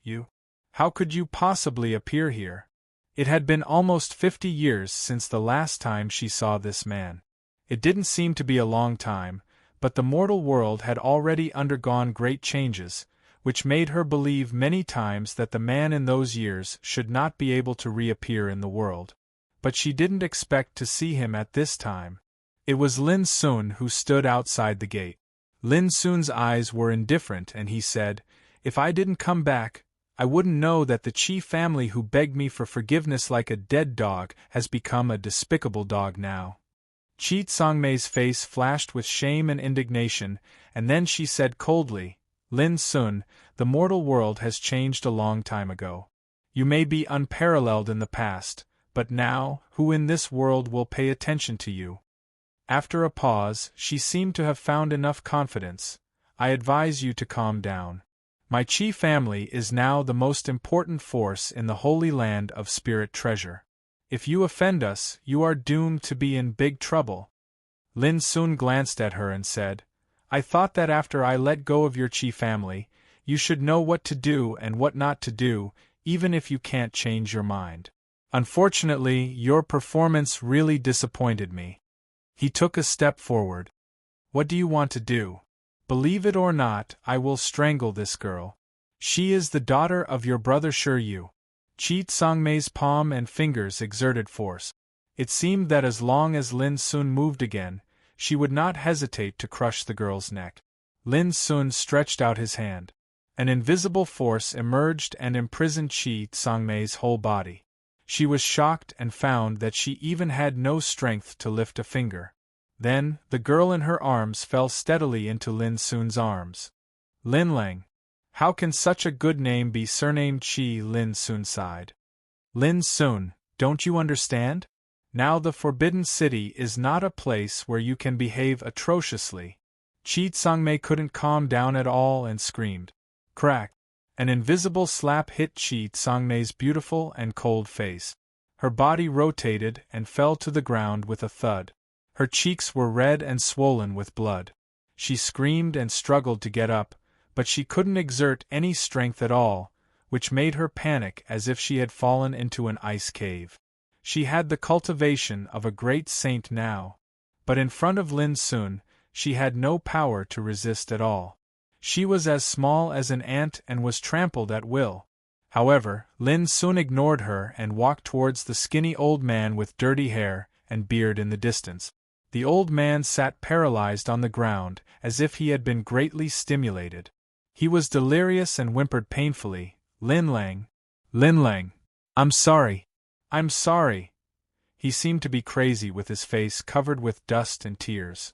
[SPEAKER 1] "You? How could you possibly appear here?" It had been almost 50 years since the last time she saw this man. It didn't seem to be a long time, but the mortal world had already undergone great changes, which made her believe many times that the man in those years should not be able to reappear in the world. But she didn't expect to see him at this time. It was Lin Sun who stood outside the gate. Lin Sun's eyes were indifferent and he said, "If I didn't come back, I wouldn't know that the Chi family who begged me for forgiveness like a dead dog has become a despicable dog now." Cheat Sangmei's face flashed with shame and indignation, and then she said coldly, "Lin Sun, the mortal world has changed a long time ago. You may be unparalleled in the past, but now, who in this world will pay attention to you?" After a pause, she seemed to have found enough confidence. "I advise you to calm down. My Chi family is now the most important force in the holy land of spirit treasure. If you offend us, you are doomed to be in big trouble." Lin Sun glanced at her and said, I thought that after I let go of your Qi family, you should know what to do and what not to do, even if you can't change your mind. Unfortunately, your performance really disappointed me. He took a step forward. What do you want to do? Believe it or not, I will strangle this girl. She is the daughter of your brother Shiryu. Qi Tsangmei's palm and fingers exerted force. It seemed that as long as Lin Sun moved again, she would not hesitate to crush the girl's neck. Lin Sun stretched out his hand. An invisible force emerged and imprisoned Qi Tsangmei's whole body. She was shocked and found that she even had no strength to lift a finger. Then, the girl in her arms fell steadily into Lin Sun's arms. Lin Lang. How can such a good name be surnamed Qi? Lin Sun sighed. Lin Sun, don't you understand? Now the Forbidden City is not a place where you can behave atrociously. Qi Tsangmei couldn't calm down at all and screamed. Crack! An invisible slap hit Qi Tsangmei's beautiful and cold face. Her body rotated and fell to the ground with a thud. Her cheeks were red and swollen with blood. She screamed and struggled to get up, but she couldn't exert any strength at all, which made her panic as if she had fallen into an ice cave. She had the cultivation of a great saint now, but in front of Lin Sun, she had no power to resist at all. She was as small as an ant and was trampled at will. However, Lin Sun ignored her and walked towards the skinny old man with dirty hair and beard in the distance. The old man sat paralyzed on the ground, as if he had been greatly stimulated. He was delirious and whimpered painfully, Lin Lang. Lin Lang. I'm sorry. I'm sorry. He seemed to be crazy with his face covered with dust and tears.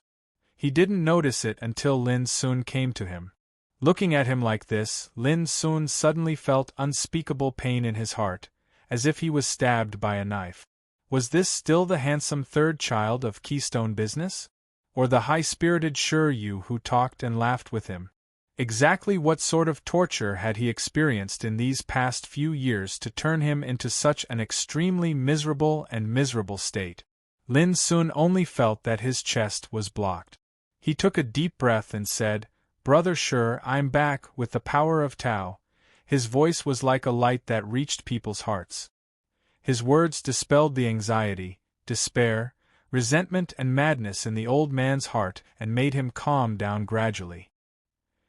[SPEAKER 1] He didn't notice it until Lin Sun came to him. Looking at him like this, Lin Sun suddenly felt unspeakable pain in his heart, as if he was stabbed by a knife. Was this still the handsome third child of Keystone Business? Or the high-spirited Shiryu who talked and laughed with him? Exactly what sort of torture had he experienced in these past few years to turn him into such an extremely miserable state? Lin Sun only felt that his chest was blocked. He took a deep breath and said, Brother Shir, I'm back with the power of Tao. His voice was like a light that reached people's hearts. His words dispelled the anxiety, despair, resentment and madness in the old man's heart and made him calm down gradually.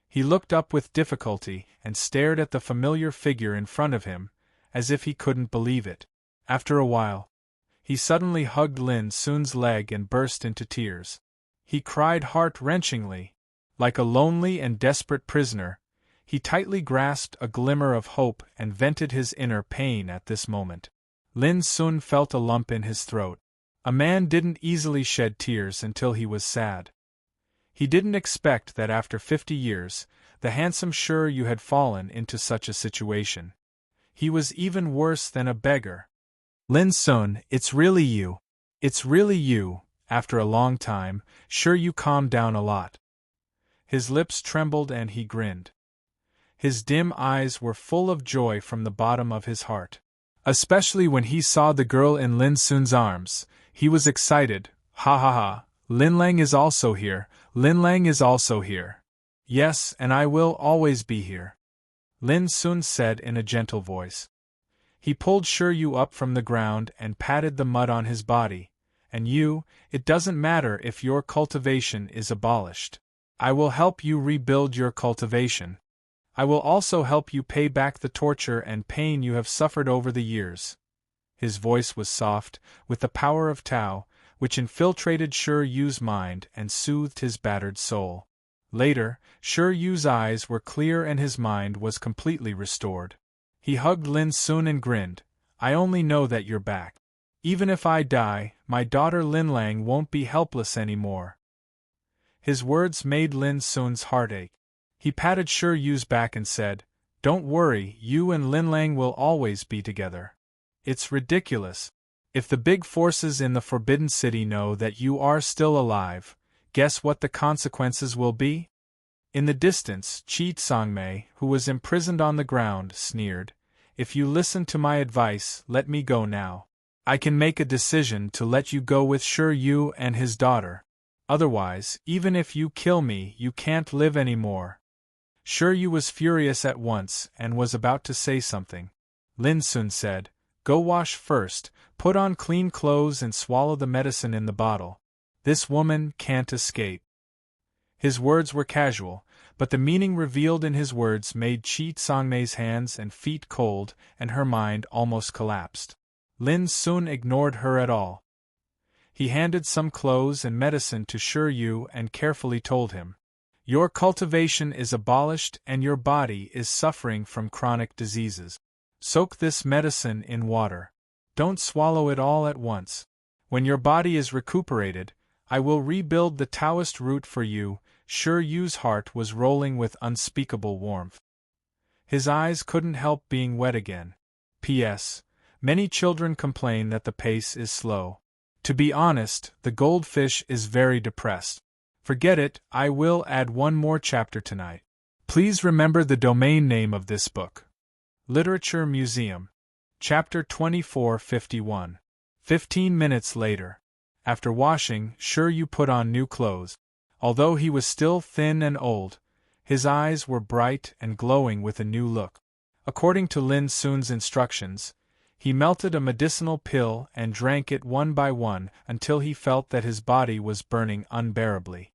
[SPEAKER 1] He looked up with difficulty and stared at the familiar figure in front of him, as if he couldn't believe it. After a while, he suddenly hugged Lin Sun's leg and burst into tears. He cried heart-wrenchingly. Like a lonely and desperate prisoner, he tightly grasped a glimmer of hope and vented his inner pain at this moment. Lin Sun felt a lump in his throat. A man didn't easily shed tears until he was sad. He didn't expect that after 50 years, the handsome Shiryu had fallen into such a situation. He was even worse than a beggar. Lin Sun, it's really you. It's really you. After a long time, Shiryu calmed down a lot. His lips trembled and he grinned. His dim eyes were full of joy from the bottom of his heart. Especially when he saw the girl in Lin Sun's arms, he was excited. Ha ha ha, Lin Lang is also here, Lin Lang is also here. Yes, and I will always be here, Lin Sun said in a gentle voice. He pulled Shiryu up from the ground and patted the mud on his body. And you, it doesn't matter if your cultivation is abolished. I will help you rebuild your cultivation. I will also help you pay back the torture and pain you have suffered over the years. His voice was soft, with the power of Tao, which infiltrated Shiryu's mind and soothed his battered soul. Later, Shiryu's eyes were clear and his mind was completely restored. He hugged Lin Sun and grinned. I only know that you're back. Even if I die, my daughter Lin Lang won't be helpless anymore. His words made Lin Sun's heart ache. He patted Shiryu's back and said, Don't worry, you and Lin Lang will always be together. It's ridiculous. If the big forces in the Forbidden City know that you are still alive, guess what the consequences will be? In the distance, Qi Tsangmei, who was imprisoned on the ground, sneered, If you listen to my advice, let me go now. I can make a decision to let you go with Shiryu and his daughter. Otherwise, even if you kill me, you can't live anymore. Shiryu was furious at once and was about to say something. Lin Sun said, "Go wash first, put on clean clothes and swallow the medicine in the bottle. This woman can't escape." His words were casual, but the meaning revealed in his words made Chi Sangmei's hands and feet cold and her mind almost collapsed. Lin Sun ignored her at all. He handed some clothes and medicine to Shiryu and carefully told him, "Your cultivation is abolished and your body is suffering from chronic diseases. Soak this medicine in water. Don't swallow it all at once. When your body is recuperated, I will rebuild the Taoist root for you." Shiryu's heart was rolling with unspeakable warmth. His eyes couldn't help being wet again. P.S. Many children complain that the pace is slow. To be honest, the goldfish is very depressed. Forget it, I will add one more chapter tonight. Please remember the domain name of this book. Literature Museum. Chapter 2451. 15 minutes later. After washing, Shiryu put on new clothes. Although he was still thin and old, his eyes were bright and glowing with a new look. According to Lin Sun's instructions, he melted a medicinal pill and drank it one by one until he felt that his body was burning unbearably.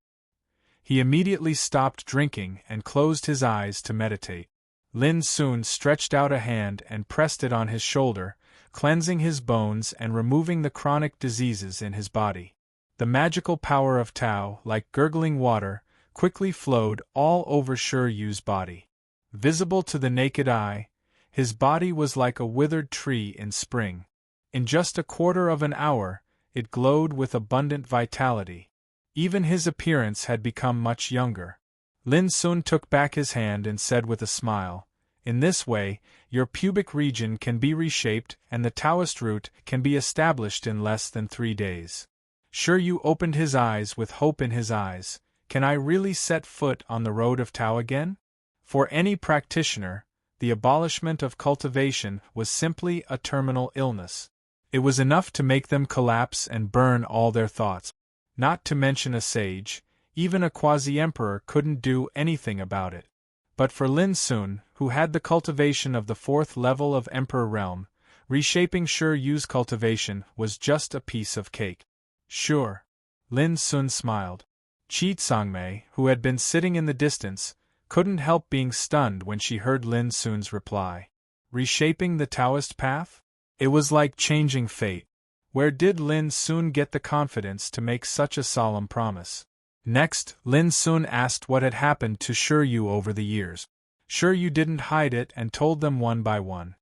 [SPEAKER 1] He immediately stopped drinking and closed his eyes to meditate. Lin Sun stretched out a hand and pressed it on his shoulder, cleansing his bones and removing the chronic diseases in his body. The magical power of Tao, like gurgling water, quickly flowed all over Shiryu's body. Visible to the naked eye, his body was like a withered tree in spring. In just a quarter of an hour, it glowed with abundant vitality. Even his appearance had become much younger. Lin Sun took back his hand and said with a smile, "In this way, your pubic region can be reshaped and the Taoist root can be established in less than 3 days." Shiryu opened his eyes with hope in his eyes. Can I really set foot on the road of Tao again? For any practitioner, the abolishment of cultivation was simply a terminal illness. It was enough to make them collapse and burn all their thoughts. Not to mention a sage, even a quasi-emperor couldn't do anything about it. But for Lin Sun, who had the cultivation of the 4th level of Emperor Realm, reshaping Shiryu's cultivation was just a piece of cake. Sure. Lin Sun smiled. Chi Sangmei, who had been sitting in the distance, couldn't help being stunned when she heard Lin Sun's reply. Reshaping the Taoist path? It was like changing fate. Where did Lin Sun get the confidence to make such a solemn promise? Next, Lin Sun asked what had happened to Shiryu over the years. Shiryu didn't hide it and told them one by one.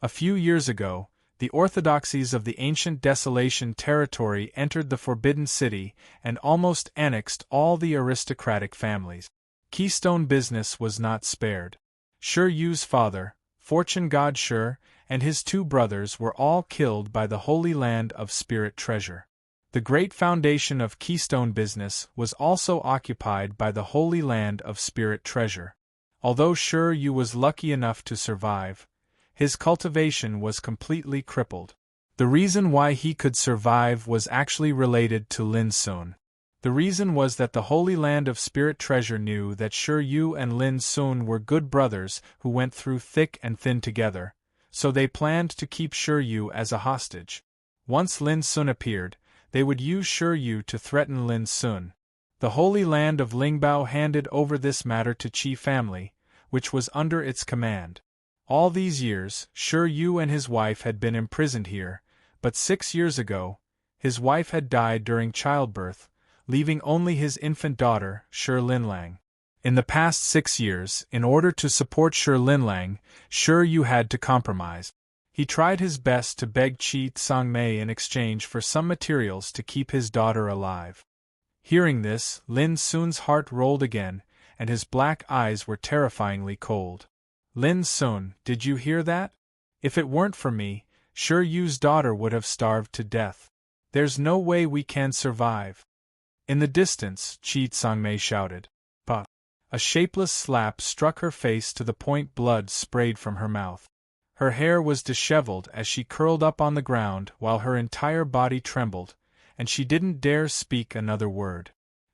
[SPEAKER 1] A few years ago, the orthodoxies of the ancient Desolation territory entered the Forbidden City and almost annexed all the aristocratic families. Keystone business was not spared. Shiryu's father, Fortune God Shur, and his 2 brothers were all killed by the Holy Land of Spirit Treasure. The great foundation of Keystone business was also occupied by the Holy Land of Spirit Treasure. Although Shiryu was lucky enough to survive, his cultivation was completely crippled. The reason why he could survive was actually related to Lin Sun. The reason was that the Holy Land of Spirit Treasure knew that Shiryu and Lin Sun were good brothers who went through thick and thin together, so they planned to keep Shiryu as a hostage. Once Lin Sun appeared, they would use Shiryu to threaten Lin Sun. The Holy Land of Lingbao handed over this matter to Qi family, which was under its command. All these years, Shiryu and his wife had been imprisoned here, but 6 years ago, his wife had died during childbirth, leaving only his infant daughter, Shi Linlang. In the past 6 years, in order to support Shi Linlang, Shiryu had to compromise. He tried his best to beg Chi Sangmei in exchange for some materials to keep his daughter alive. Hearing this, Lin Sun's heart rolled again, and his black eyes were terrifyingly cold. Lin Sun, did you hear that? If it weren't for me, Shiryu's daughter would have starved to death. There's no way we can survive. In the distance, Chi Sangmei shouted. Bah! A shapeless slap struck her face to the point blood sprayed from her mouth. Her hair was disheveled as she curled up on the ground while her entire body trembled, and she didn't dare speak another word.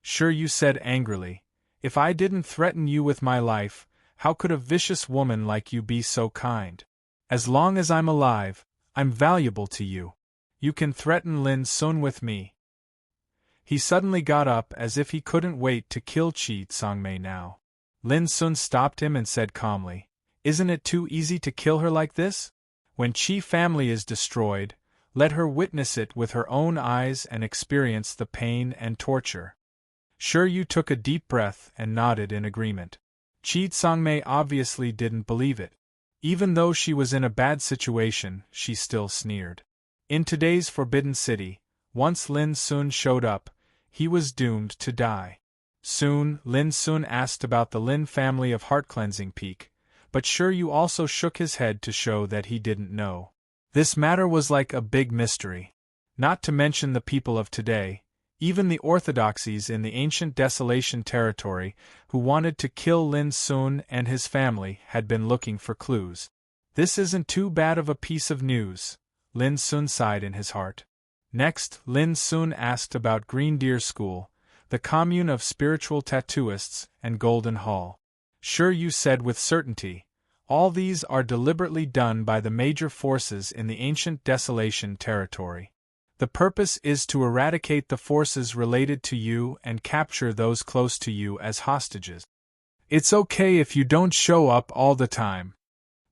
[SPEAKER 1] Sure, you said angrily. If I didn't threaten you with my life, how could a vicious woman like you be so kind? As long as I'm alive, I'm valuable to you. You can threaten Lin Sun with me. He suddenly got up as if he couldn't wait to kill Chi Sangmei now. Lin Sun stopped him and said calmly, "Isn't it too easy to kill her like this? When Chi family is destroyed, let her witness it with her own eyes and experience the pain and torture." Sure, you took a deep breath and nodded in agreement. Chi Sangmei obviously didn't believe it. Even though she was in a bad situation, she still sneered. In today's Forbidden City, once Lin Sun showed up, he was doomed to die. Soon, Lin Sun asked about the Lin family of heart-cleansing Peak, but Sure you also shook his head to show that he didn't know. This matter was like a big mystery. Not to mention the people of today, even the orthodoxies in the ancient Desolation territory who wanted to kill Lin Sun and his family had been looking for clues. This isn't too bad of a piece of news, Lin Sun sighed in his heart. Next, Lin Sun asked about Green Deer School, the commune of spiritual tattooists, and Golden Hall. Sure, you said with certainty, all these are deliberately done by the major forces in the ancient Desolation territory. The purpose is to eradicate the forces related to you and capture those close to you as hostages. It's okay if you don't show up all the time.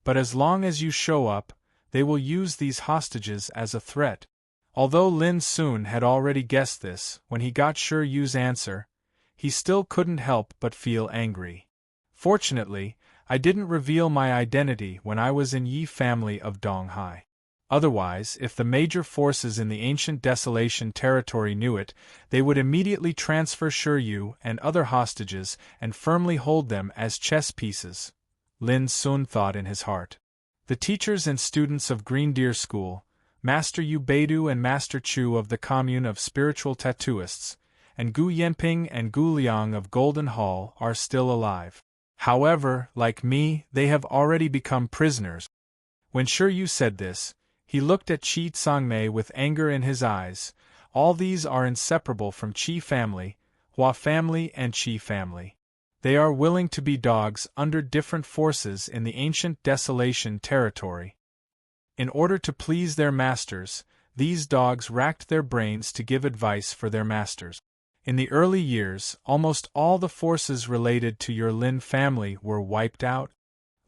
[SPEAKER 1] But as long as you show up, they will use these hostages as a threat. Although Lin Sun had already guessed this, when he got Sure Yu's answer, he still couldn't help but feel angry. Fortunately, I didn't reveal my identity when I was in Yi family of Donghai. Otherwise, if the major forces in the ancient Desolation territory knew it, they would immediately transfer Sure Yu and other hostages and firmly hold them as chess pieces, Lin Sun thought in his heart. The teachers and students of Green Deer School, Master Yu Beidu and Master Chu of the commune of spiritual tattooists, and Gu Yanping and Gu Liang of Golden Hall are still alive. However, like me, they have already become prisoners. When Sure Yu said this, he looked at Chi Sangmei with anger in his eyes. All these are inseparable from Chi family, Hua family and Chi family. They are willing to be dogs under different forces in the ancient Desolation territory. In order to please their masters, these dogs racked their brains to give advice for their masters. In the early years, almost all the forces related to your Lin family were wiped out.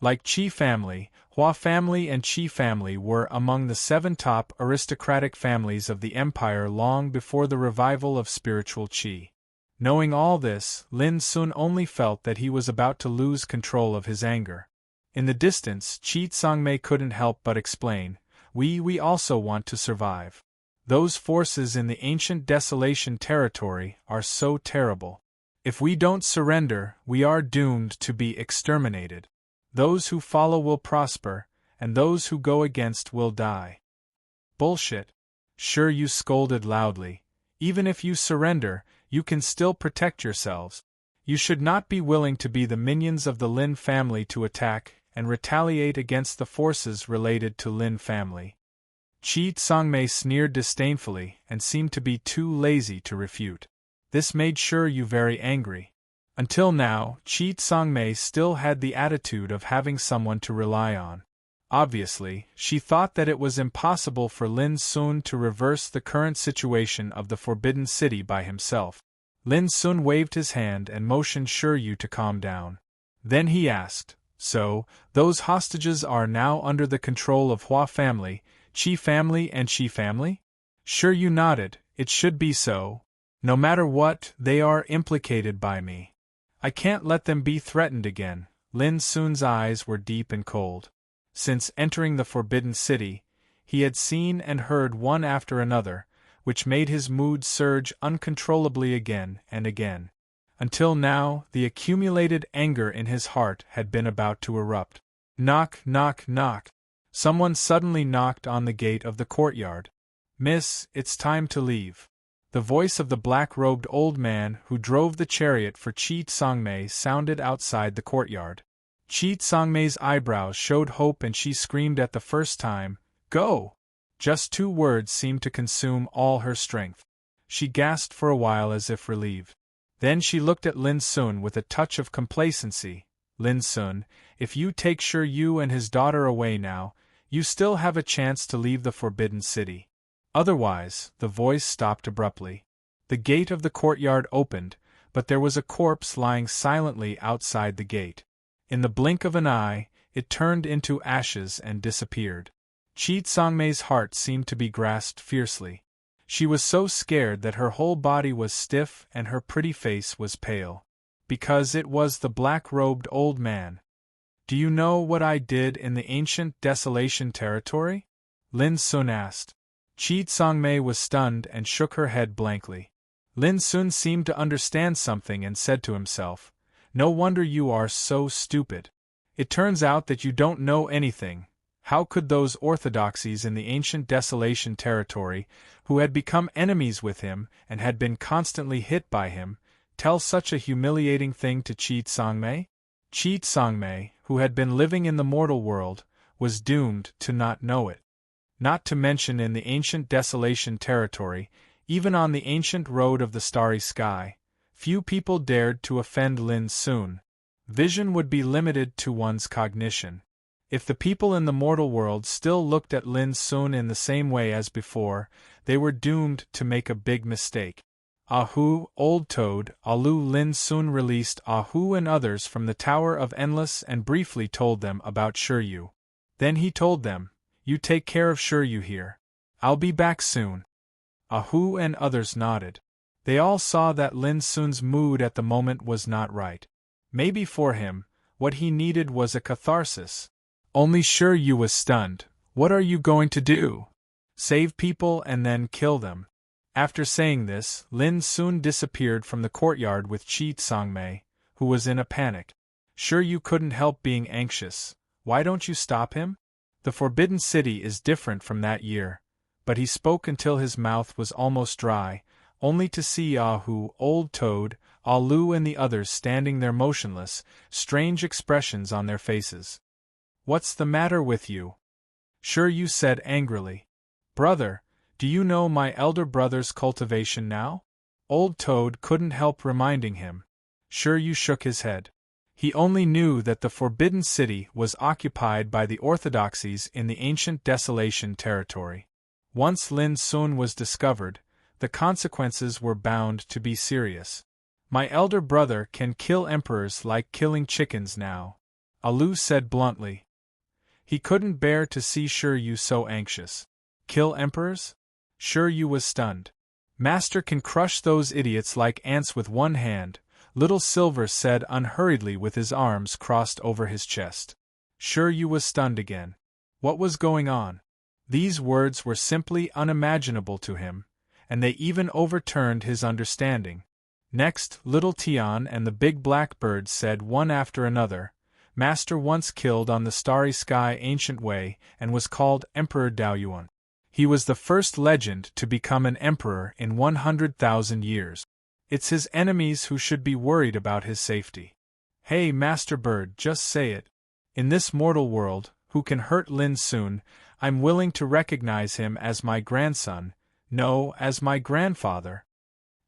[SPEAKER 1] Like Chi family, Hua family and Chi family were among the 7 top aristocratic families of the empire long before the revival of spiritual Qi. Knowing all this, Lin Sun only felt that he was about to lose control of his anger. In the distance, Chi Sangmei couldn't help but explain, We also want to survive. Those forces in the ancient Desolation territory are so terrible. If we don't surrender, we are doomed to be exterminated. Those who follow will prosper, and those who go against will die. Bullshit. Sure, you scolded loudly. Even if you surrender, you can still protect yourselves. You should not be willing to be the minions of the Lin family to attack and retaliate against the forces related to Lin family. Chi Sangmei sneered disdainfully and seemed to be too lazy to refute. This made Sure Yu very angry. Until now, Chi Sangmei still had the attitude of having someone to rely on. Obviously, she thought that it was impossible for Lin Sun to reverse the current situation of the Forbidden City by himself. Lin Sun waved his hand and motioned Sure Yu to calm down. Then he asked, So, those hostages are now under the control of Hua family, Chi family and Qi family? Sure Yu nodded. It should be so. No matter what, they are implicated by me. I can't let them be threatened again. Lin Sun's eyes were deep and cold. Since entering the Forbidden City, he had seen and heard one after another, which made his mood surge uncontrollably again and again. Until now, the accumulated anger in his heart had been about to erupt. Knock, knock, knock. Someone suddenly knocked on the gate of the courtyard. Miss, it's time to leave. The voice of the black-robed old man who drove the chariot for Chi Sangmei sounded outside the courtyard. Chi Sangmei's eyebrows showed hope and she screamed at the first time, Go! Just 2 words seemed to consume all her strength. She gasped for a while as if relieved. Then she looked at Lin Sun with a touch of complacency. Lin Sun, if you take Shi Yu and his daughter away now, you still have a chance to leave the Forbidden City. Otherwise, the voice stopped abruptly. The gate of the courtyard opened, but there was a corpse lying silently outside the gate. In the blink of an eye, it turned into ashes and disappeared. Qi Tsangmei's heart seemed to be grasped fiercely. She was so scared that her whole body was stiff and her pretty face was pale. Because it was the black-robed old man. Do you know what I did in the ancient Desolation territory? Lin Sun asked. Qi Tsangmei was stunned and shook her head blankly. Lin Sun seemed to understand something and said to himself, "No wonder you are so stupid. It turns out that you don't know anything. How could those orthodoxies in the ancient Desolation territory, who had become enemies with him and had been constantly hit by him, tell such a humiliating thing to Qi Tsangmei?" Qi Tsangmei, who had been living in the mortal world, was doomed to not know it. Not to mention in the ancient Desolation territory, even on the ancient road of the starry sky, few people dared to offend Lin Sun. Vision would be limited to one's cognition. If the people in the mortal world still looked at Lin Sun in the same way as before, they were doomed to make a big mistake. Ahu, Old Toad, Alu Lin Sun released Ahu and others from the Tower of Endless and briefly told them about Shi Yu. Then he told them, "You take care of Shi Yu here. I'll be back soon." Ahu and others nodded. They all saw that Lin Sun's mood at the moment was not right. Maybe for him, what he needed was a catharsis. Only Shi Yu was stunned. "What are you going to do? Save people and then kill them?" After saying this, Lin Sun disappeared from the courtyard with Qi Tsangmei, who was in a panic. "Shi Yu couldn't help being anxious. Why don't you stop him? The Forbidden City is different from that year." But he spoke until his mouth was almost dry, only to see Ahu, Old Toad, Alu and the others standing there motionless, strange expressions on their faces. "What's the matter with you?" Shi Yu said angrily. "Brother, do you know my elder brother's cultivation now?" Old Toad couldn't help reminding him. Shi Yu shook his head. He only knew that the Forbidden City was occupied by the orthodoxies in the ancient Desolation territory. Once Lin Sun was discovered, the consequences were bound to be serious. "My elder brother can kill emperors like killing chickens now," Alu said bluntly. He couldn't bear to see Shi Yu so anxious. "Kill emperors?" Shi Yu was stunned. "Master can crush those idiots like ants with one hand," Little Silver said unhurriedly with his arms crossed over his chest. Shi Yu was stunned again. What was going on? These words were simply unimaginable to him, and they even overturned his understanding. Next, Little Tian and the big blackbird said one after another, "Master once killed on the starry sky ancient way and was called Emperor Daoyuan. He was the first legend to become an emperor in 100,000 years. It's his enemies who should be worried about his safety." "Hey, Master Bird, just say it. In this mortal world, who can hurt Lin Sun, I'm willing to recognize him as my grandson, no, as my grandfather."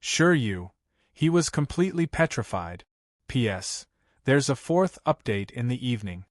[SPEAKER 1] Shi Yu. He was completely petrified. P.S. There's a fourth update in the evening.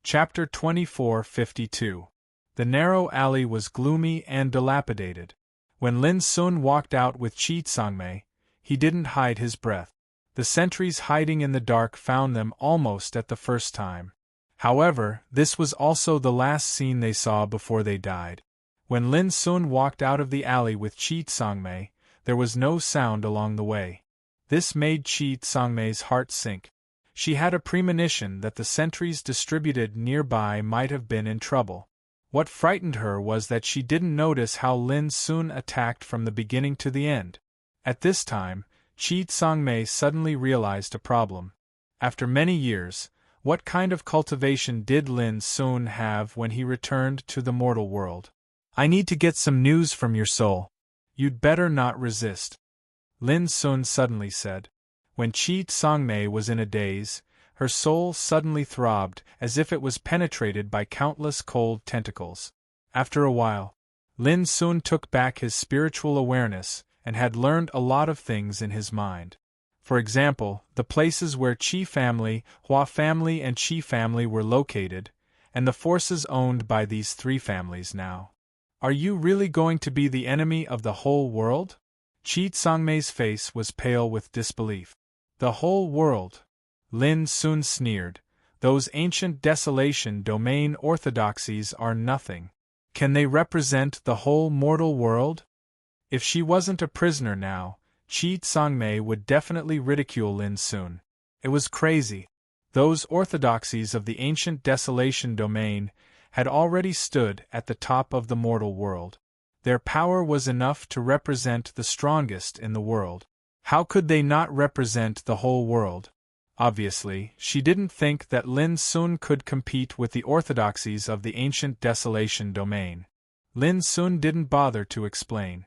[SPEAKER 1] Chapter 2452. The narrow alley was gloomy and dilapidated. When Lin Sun walked out with Qi Tsangmei, he didn't hide his breath. The sentries hiding in the dark found them almost at the first time. However, this was also the last scene they saw before they died. When Lin Sun walked out of the alley with Qi Tsangmei, there was no sound along the way. This made Qi Tsangmei's heart sink. She had a premonition that the sentries distributed nearby might have been in trouble. What frightened her was that she didn't notice how Lin Sun attacked from the beginning to the end. At this time, Qi Tsangmei suddenly realized a problem. After many years, what kind of cultivation did Lin Sun have when he returned to the mortal world? "I need to get some news from your soul. You'd better not resist," Lin Sun suddenly said. When Qi Tsangmei was in a daze, her soul suddenly throbbed as if it was penetrated by countless cold tentacles. After a while, Lin Sun took back his spiritual awareness and had learned a lot of things in his mind. For example, the places where Qi family, Hua family and Qi family were located, and the forces owned by these three families now. Are you really going to be the enemy of the whole world? Qi Tsangmei's face was pale with disbelief. The whole world? Lin Sun sneered. Those ancient desolation domain orthodoxies are nothing. Can they represent the whole mortal world? If she wasn't a prisoner now, Qi Tsangmei would definitely ridicule Lin Sun. It was crazy. Those orthodoxies of the ancient desolation domain had already stood at the top of the mortal world. Their power was enough to represent the strongest in the world. How could they not represent the whole world? Obviously, she didn't think that Lin Sun could compete with the orthodoxies of the ancient desolation domain. Lin Sun didn't bother to explain.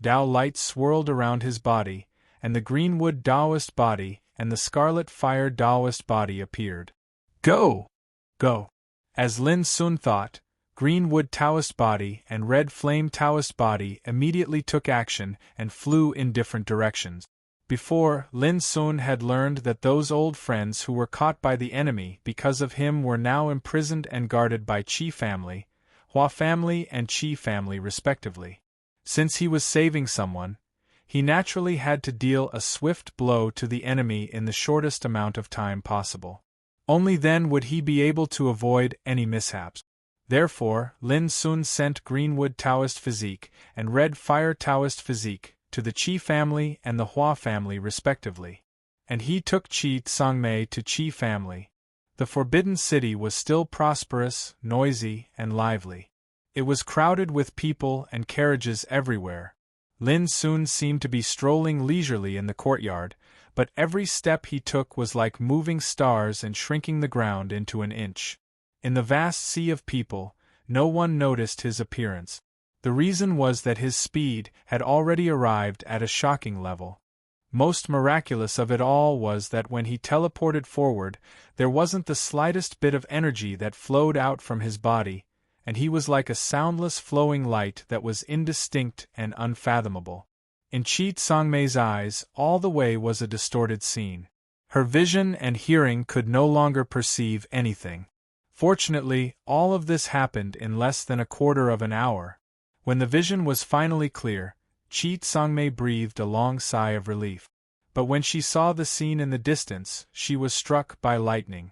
[SPEAKER 1] Tao light swirled around his body, and the greenwood Taoist body and the scarlet fire Taoist body appeared. Go! Go! As Lin Sun thought, greenwood Taoist body and red flame Taoist body immediately took action and flew in different directions. Before, Lin Sun had learned that those old friends who were caught by the enemy because of him were now imprisoned and guarded by Qi family, Hua family and Qi family respectively. Since he was saving someone, he naturally had to deal a swift blow to the enemy in the shortest amount of time possible. Only then would he be able to avoid any mishaps. Therefore, Lin Sun sent Greenwood Taoist Physique and Red Fire Taoist Physique to the Qi family and the Hua family respectively. And he took Qi Tsangmei to Qi family. The Forbidden City was still prosperous, noisy, and lively. It was crowded with people and carriages everywhere. Lin Sun seemed to be strolling leisurely in the courtyard, but every step he took was like moving stars and shrinking the ground into an inch. In the vast sea of people, no one noticed his appearance. The reason was that his speed had already arrived at a shocking level. Most miraculous of it all was that when he teleported forward, there wasn't the slightest bit of energy that flowed out from his body, and he was like a soundless flowing light that was indistinct and unfathomable. In Qi Tsangmei's eyes, all the way was a distorted scene. Her vision and hearing could no longer perceive anything. Fortunately, all of this happened in less than a quarter of an hour. When the vision was finally clear, Qi Tsangmei breathed a long sigh of relief. But when she saw the scene in the distance, she was struck by lightning.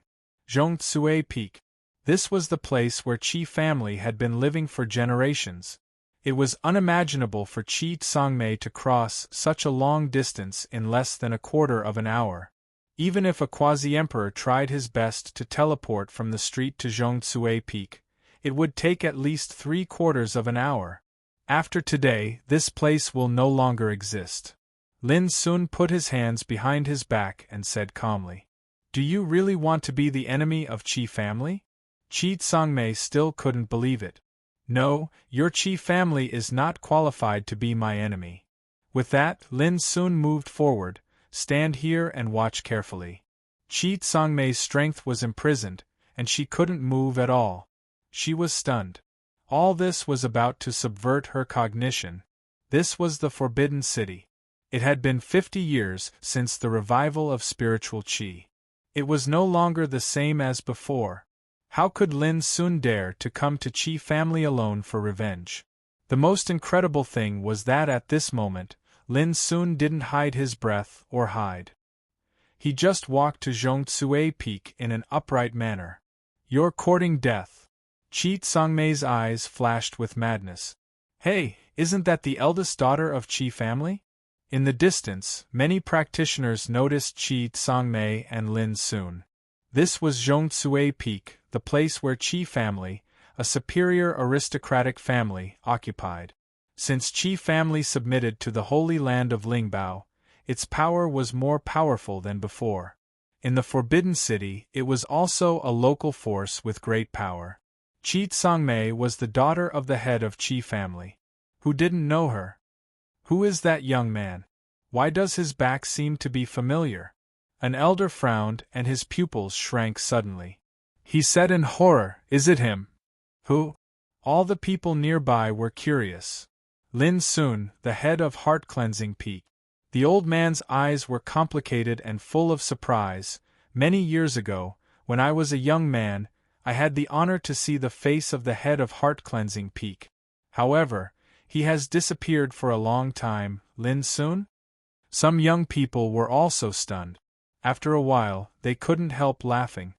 [SPEAKER 1] Zhongzue Peak. This was the place where Qi family had been living for generations. It was unimaginable for Qi Tsangmei to cross such a long distance in less than a quarter of an hour. Even if a quasi-emperor tried his best to teleport from the street to Zhongzue Peak, it would take at least 3/4 of an hour. After today, this place will no longer exist. Lin Sun put his hands behind his back and said calmly, "Do you really want to be the enemy of Qi family?" Qi Tsangmei still couldn't believe it. "No, your Qi family is not qualified to be my enemy." With that, Lin Sun moved forward. "Stand here and watch carefully." Qi Tsangmei's strength was imprisoned, and she couldn't move at all. She was stunned. All this was about to subvert her cognition. This was the Forbidden City. It had been 50 years since the revival of spiritual Qi. It was no longer the same as before. How could Lin Sun dare to come to Qi family alone for revenge? The most incredible thing was that at this moment, Lin Sun didn't hide his breath or hide. He just walked to Zhongzue Peak in an upright manner. "You're courting death." Qi Tsangmei's eyes flashed with madness. "Hey, isn't that the eldest daughter of Qi family?" In the distance, many practitioners noticed Qi Tsangmei and Lin Sun. This was Zhongzue Peak, the place where Qi family, a superior aristocratic family, occupied. Since Qi family submitted to the holy land of Lingbao, its power was more powerful than before. In the Forbidden City, it was also a local force with great power. Qi Tsangmei was the daughter of the head of Qi family. Who didn't know her? Who is that young man? Why does his back seem to be familiar? An elder frowned and his pupils shrank suddenly. He said in horror, "Is it him?" "Who?" All the people nearby were curious. "Lin Sun, the head of Heart Cleansing Peak." The old man's eyes were complicated and full of surprise. Many years ago, when I was a young man, I had the honor to see the face of the head of heart-cleansing Peak. However, he has disappeared for a long time. Lin Sun? Some young people were also stunned. After a while, they couldn't help laughing.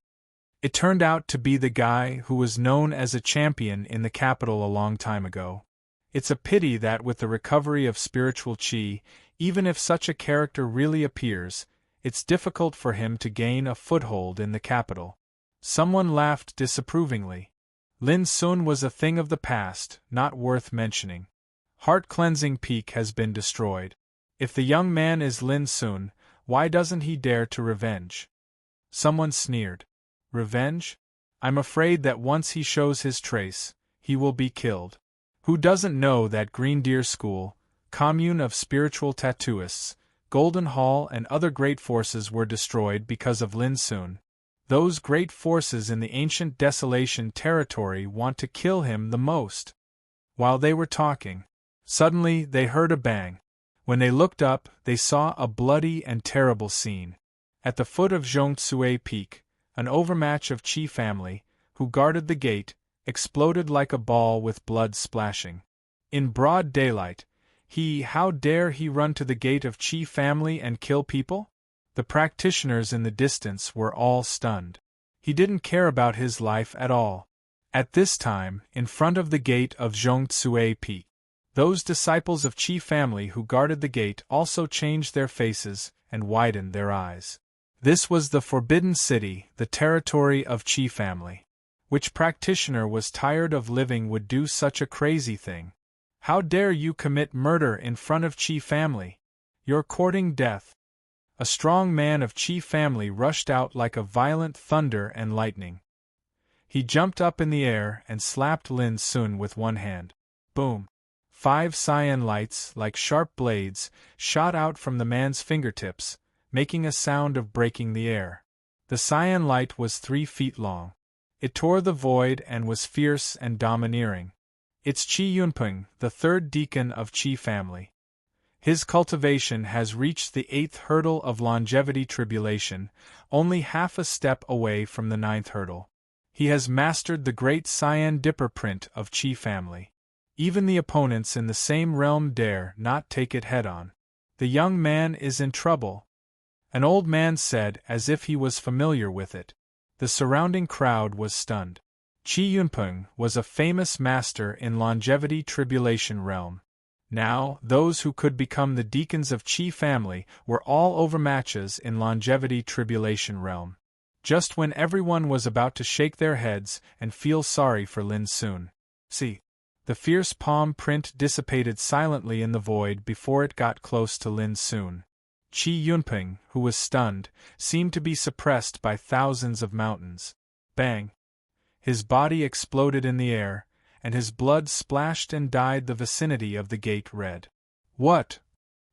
[SPEAKER 1] It turned out to be the guy who was known as a champion in the capital a long time ago. It's a pity that with the recovery of spiritual qi, even if such a character really appears, it's difficult for him to gain a foothold in the capital. Someone laughed disapprovingly. Lin Sun was a thing of the past, not worth mentioning. Heart-cleansing Peak has been destroyed. If the young man is Lin Sun, why doesn't he dare to revenge? Someone sneered. Revenge? I'm afraid that once he shows his trace, he will be killed. Who doesn't know that Green Deer School, commune of spiritual tattooists, Golden Hall and other great forces were destroyed because of Lin Sun? Those great forces in the ancient Desolation territory want to kill him the most. While they were talking, suddenly they heard a bang. When they looked up, they saw a bloody and terrible scene. At the foot of Zhongsue Peak, an overmatch of Qi family, who guarded the gate, exploded like a ball with blood splashing. In broad daylight, how dare he run to the gate of Qi family and kill people? The practitioners in the distance were all stunned. He didn't care about his life at all. At this time, in front of the gate of Zhongsue Peak, those disciples of Qi family who guarded the gate also changed their faces and widened their eyes. This was the Forbidden City, the territory of Qi family. Which practitioner was tired of living would do such a crazy thing? How dare you commit murder in front of Qi family? You're courting death. A strong man of Qi family rushed out like a violent thunder and lightning. He jumped up in the air and slapped Lin Sun with one hand. Boom! 5 cyan lights, like sharp blades, shot out from the man's fingertips, making a sound of breaking the air. The cyan light was 3 feet long. It tore the void and was fierce and domineering. It's Qi Yunpeng, the 3rd deacon of Qi family. His cultivation has reached the 8th hurdle of longevity tribulation, only half a step away from the 9th hurdle. He has mastered the great cyan dipper print of Qi family. Even the opponents in the same realm dare not take it head-on. The young man is in trouble. An old man said as if he was familiar with it. The surrounding crowd was stunned. Qi Yunpeng was a famous master in longevity tribulation realm. Now, those who could become the deacons of Qi family were all overmatches in longevity tribulation realm. Just when everyone was about to shake their heads and feel sorry for Lin Sun. See, the fierce palm print dissipated silently in the void before it got close to Lin Sun. Qi Yunpeng, who was stunned, seemed to be suppressed by thousands of mountains. Bang! His body exploded in the air, and his blood splashed and dyed the vicinity of the gate red. What?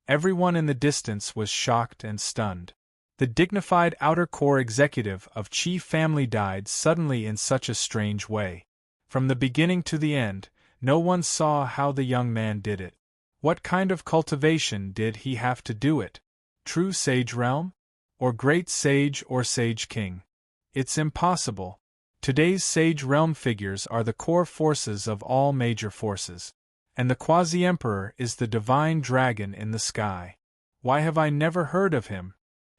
[SPEAKER 1] Everyone in the distance was shocked and stunned. The dignified outer core executive of Qi family died suddenly in such a strange way. From the beginning to the end, no one saw how the young man did it. What kind of cultivation did he have to do it? True sage realm? Or great sage or sage king? It's impossible. Today's sage realm figures are the core forces of all major forces. And the quasi-emperor is the divine dragon in the sky. Why have I never heard of him?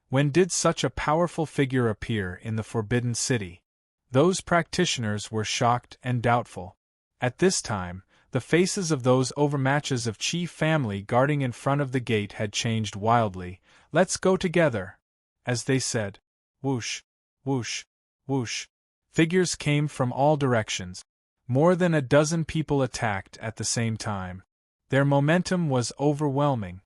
[SPEAKER 1] When did such a powerful figure appear in the Forbidden City? Those practitioners were shocked and doubtful. At this time, the faces of those overmatches of Qi family guarding in front of the gate had changed wildly. Let's go together. As they said, whoosh, whoosh, whoosh. Figures came from all directions. More than a dozen people attacked at the same time. Their momentum was overwhelming.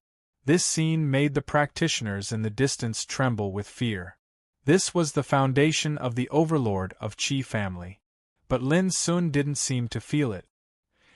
[SPEAKER 1] This scene made the practitioners in the distance tremble with fear. This was the foundation of the overlord of Qi family. But Lin Sun didn't seem to feel it.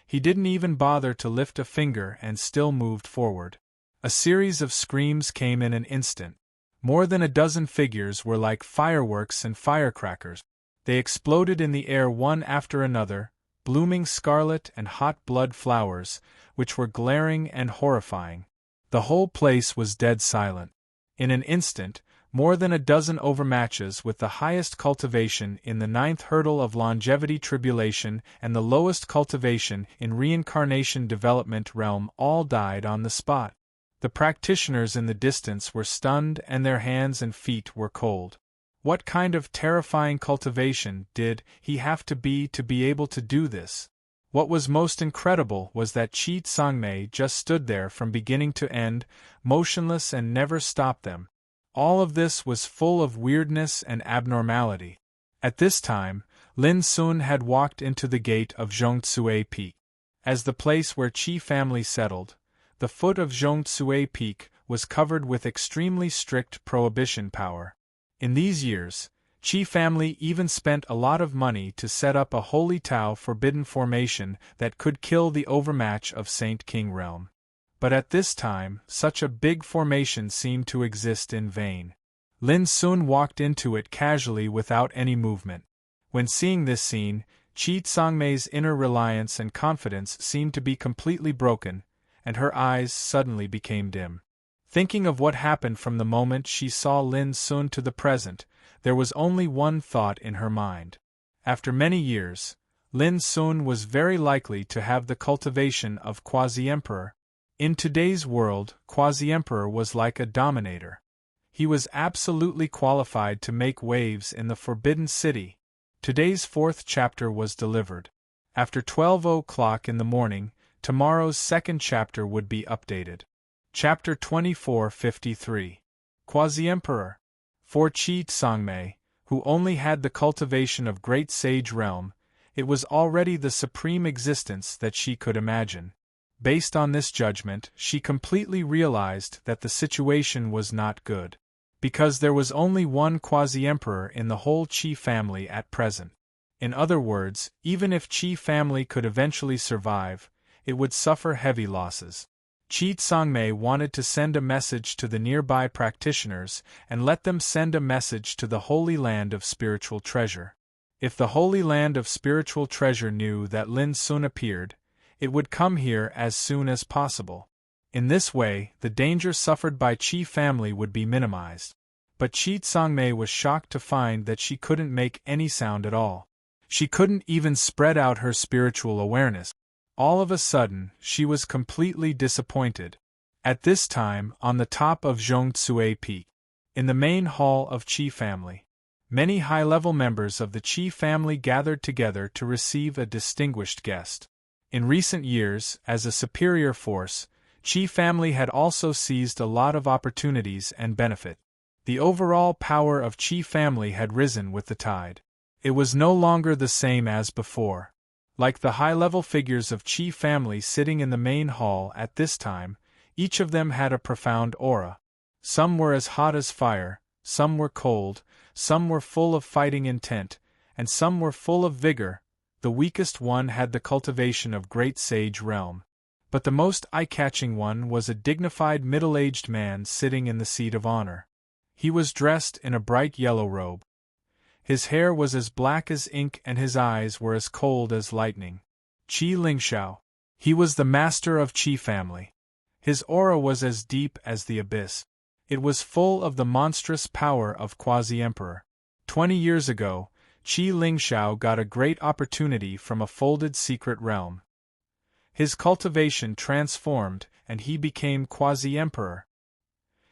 [SPEAKER 1] He didn't even bother to lift a finger and still moved forward. A series of screams came in an instant. More than a dozen figures were like fireworks and firecrackers. They exploded in the air one after another, blooming scarlet and hot blood flowers, which were glaring and horrifying. The whole place was dead silent. In an instant, more than a dozen overmatches with the highest cultivation in the 9th hurdle of longevity tribulation and the lowest cultivation in reincarnation development realm all died on the spot. The practitioners in the distance were stunned and their hands and feet were cold. What kind of terrifying cultivation did he have to be able to do this? What was most incredible was that Chi Tsangmei just stood there from beginning to end, motionless and never stopped them. All of this was full of weirdness and abnormality. At this time, Lin Sun had walked into the gate of Zhongtsue Peak. As the place where Qi family settled, the foot of Zhongtsue Peak was covered with extremely strict prohibition power. In these years, Qi family even spent a lot of money to set up a holy Tao forbidden formation that could kill the overmatch of Saint King realm. But at this time, such a big formation seemed to exist in vain. Lin Sun walked into it casually without any movement. When seeing this scene, Qi Tsangmei's inner reliance and confidence seemed to be completely broken, and her eyes suddenly became dim. Thinking of what happened from the moment she saw Lin Sun to the present, there was only one thought in her mind. After many years, Lin Sun was very likely to have the cultivation of quasi-emperor. In today's world, quasi-emperor was like a dominator. He was absolutely qualified to make waves in the Forbidden City. Today's 4th chapter was delivered. After 12 o'clock in the morning, tomorrow's 2nd chapter would be updated. Chapter 2453. Quasi-Emperor. For Qi Tsangmei, who only had the cultivation of Great Sage Realm, it was already the supreme existence that she could imagine. Based on this judgment, she completely realized that the situation was not good. Because there was only one quasi-emperor in the whole Qi family at present. In other words, even if Qi family could eventually survive, it would suffer heavy losses. Qi Tsangmei wanted to send a message to the nearby practitioners and let them send a message to the Holy Land of Spiritual Treasure. If the Holy Land of Spiritual Treasure knew that Lin Sun appeared, it would come here as soon as possible. In this way, the danger suffered by Qi family would be minimized. But Qi Tsangmei was shocked to find that she couldn't make any sound at all. She couldn't even spread out her spiritual awareness. All of a sudden, she was completely disappointed. At this time, on the top of Zhongtsue Peak, in the main hall of Qi family, many high-level members of the Qi family gathered together to receive a distinguished guest. In recent years, as a superior force, Qi family had also seized a lot of opportunities and benefit. The overall power of Qi family had risen with the tide. It was no longer the same as before. Like the high-level figures of Qi family sitting in the main hall at this time, each of them had a profound aura. Some were as hot as fire, some were cold, some were full of fighting intent, and some were full of vigor. The weakest one had the cultivation of Great Sage Realm. But the most eye-catching one was a dignified middle-aged man sitting in the seat of honor. He was dressed in a bright yellow robe. His hair was as black as ink and his eyes were as cold as lightning. Qi Lingxiao. He was the master of Qi family. His aura was as deep as the abyss. It was full of the monstrous power of quasi-emperor. 20 years ago, Qi Lingxiao got a great opportunity from a folded secret realm. His cultivation transformed, and he became quasi-emperor.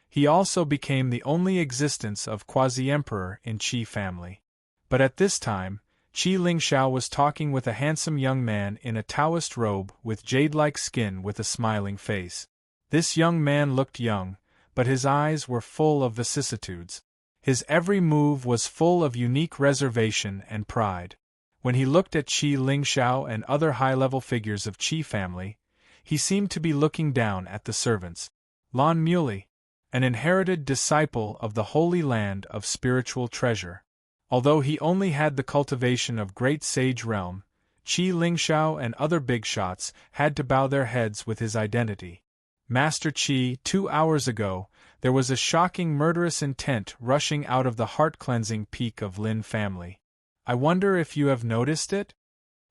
[SPEAKER 1] He also became the only existence of quasi-emperor in Qi family. But at this time, Qi Lingxiao was talking with a handsome young man in a Taoist robe with jade-like skin with a smiling face. This young man looked young, but his eyes were full of vicissitudes. His every move was full of unique reservation and pride. When he looked at Qi Lingxiao and other high-level figures of Qi family, he seemed to be looking down at the servants. Lan Muley, an inherited disciple of the Holy Land of Spiritual Treasure. Although he only had the cultivation of Great Sage Realm, Qi Lingxiao and other big shots had to bow their heads with his identity. Master Qi, 2 hours ago, there was a shocking murderous intent rushing out of the heart-cleansing peak of Lin family. I wonder if you have noticed it?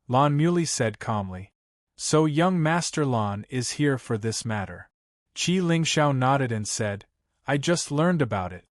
[SPEAKER 1] Lan Muley said calmly. So young Master Lan is here for this matter. Qi Lingxiao nodded and said, I just learned about it.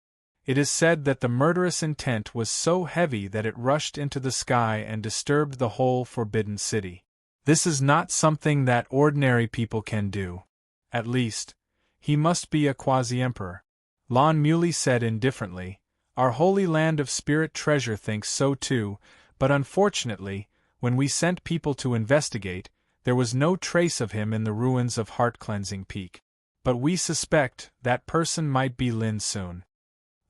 [SPEAKER 1] It is said that the murderous intent was so heavy that it rushed into the sky and disturbed the whole forbidden city. This is not something that ordinary people can do. At least, he must be a quasi-emperor. Lan Muley said indifferently, Our holy land of spirit treasure thinks so too, but unfortunately, when we sent people to investigate, there was no trace of him in the ruins of Heart-Cleansing Peak. But we suspect that person might be Lin Sun.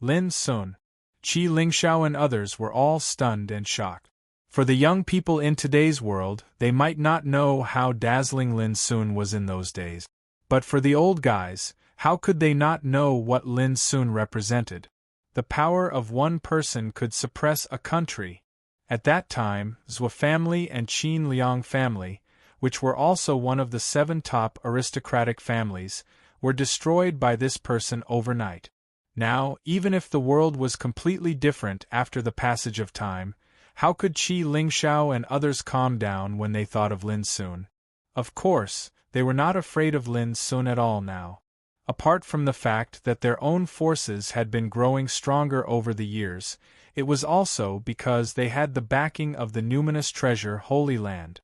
[SPEAKER 1] Lin Sun. Qi Lingxiao and others were all stunned and shocked. For the young people in today's world, they might not know how dazzling Lin Sun was in those days. But for the old guys, how could they not know what Lin Sun represented? The power of one person could suppress a country. At that time, Zhou family and Qin Liang family, which were also one of the 7 top aristocratic families, were destroyed by this person overnight. Now, even if the world was completely different after the passage of time, how could Qi Lingxiao and others calm down when they thought of Lin Sun? Of course, they were not afraid of Lin Sun at all now. Apart from the fact that their own forces had been growing stronger over the years, it was also because they had the backing of the numinous treasure Holy Land.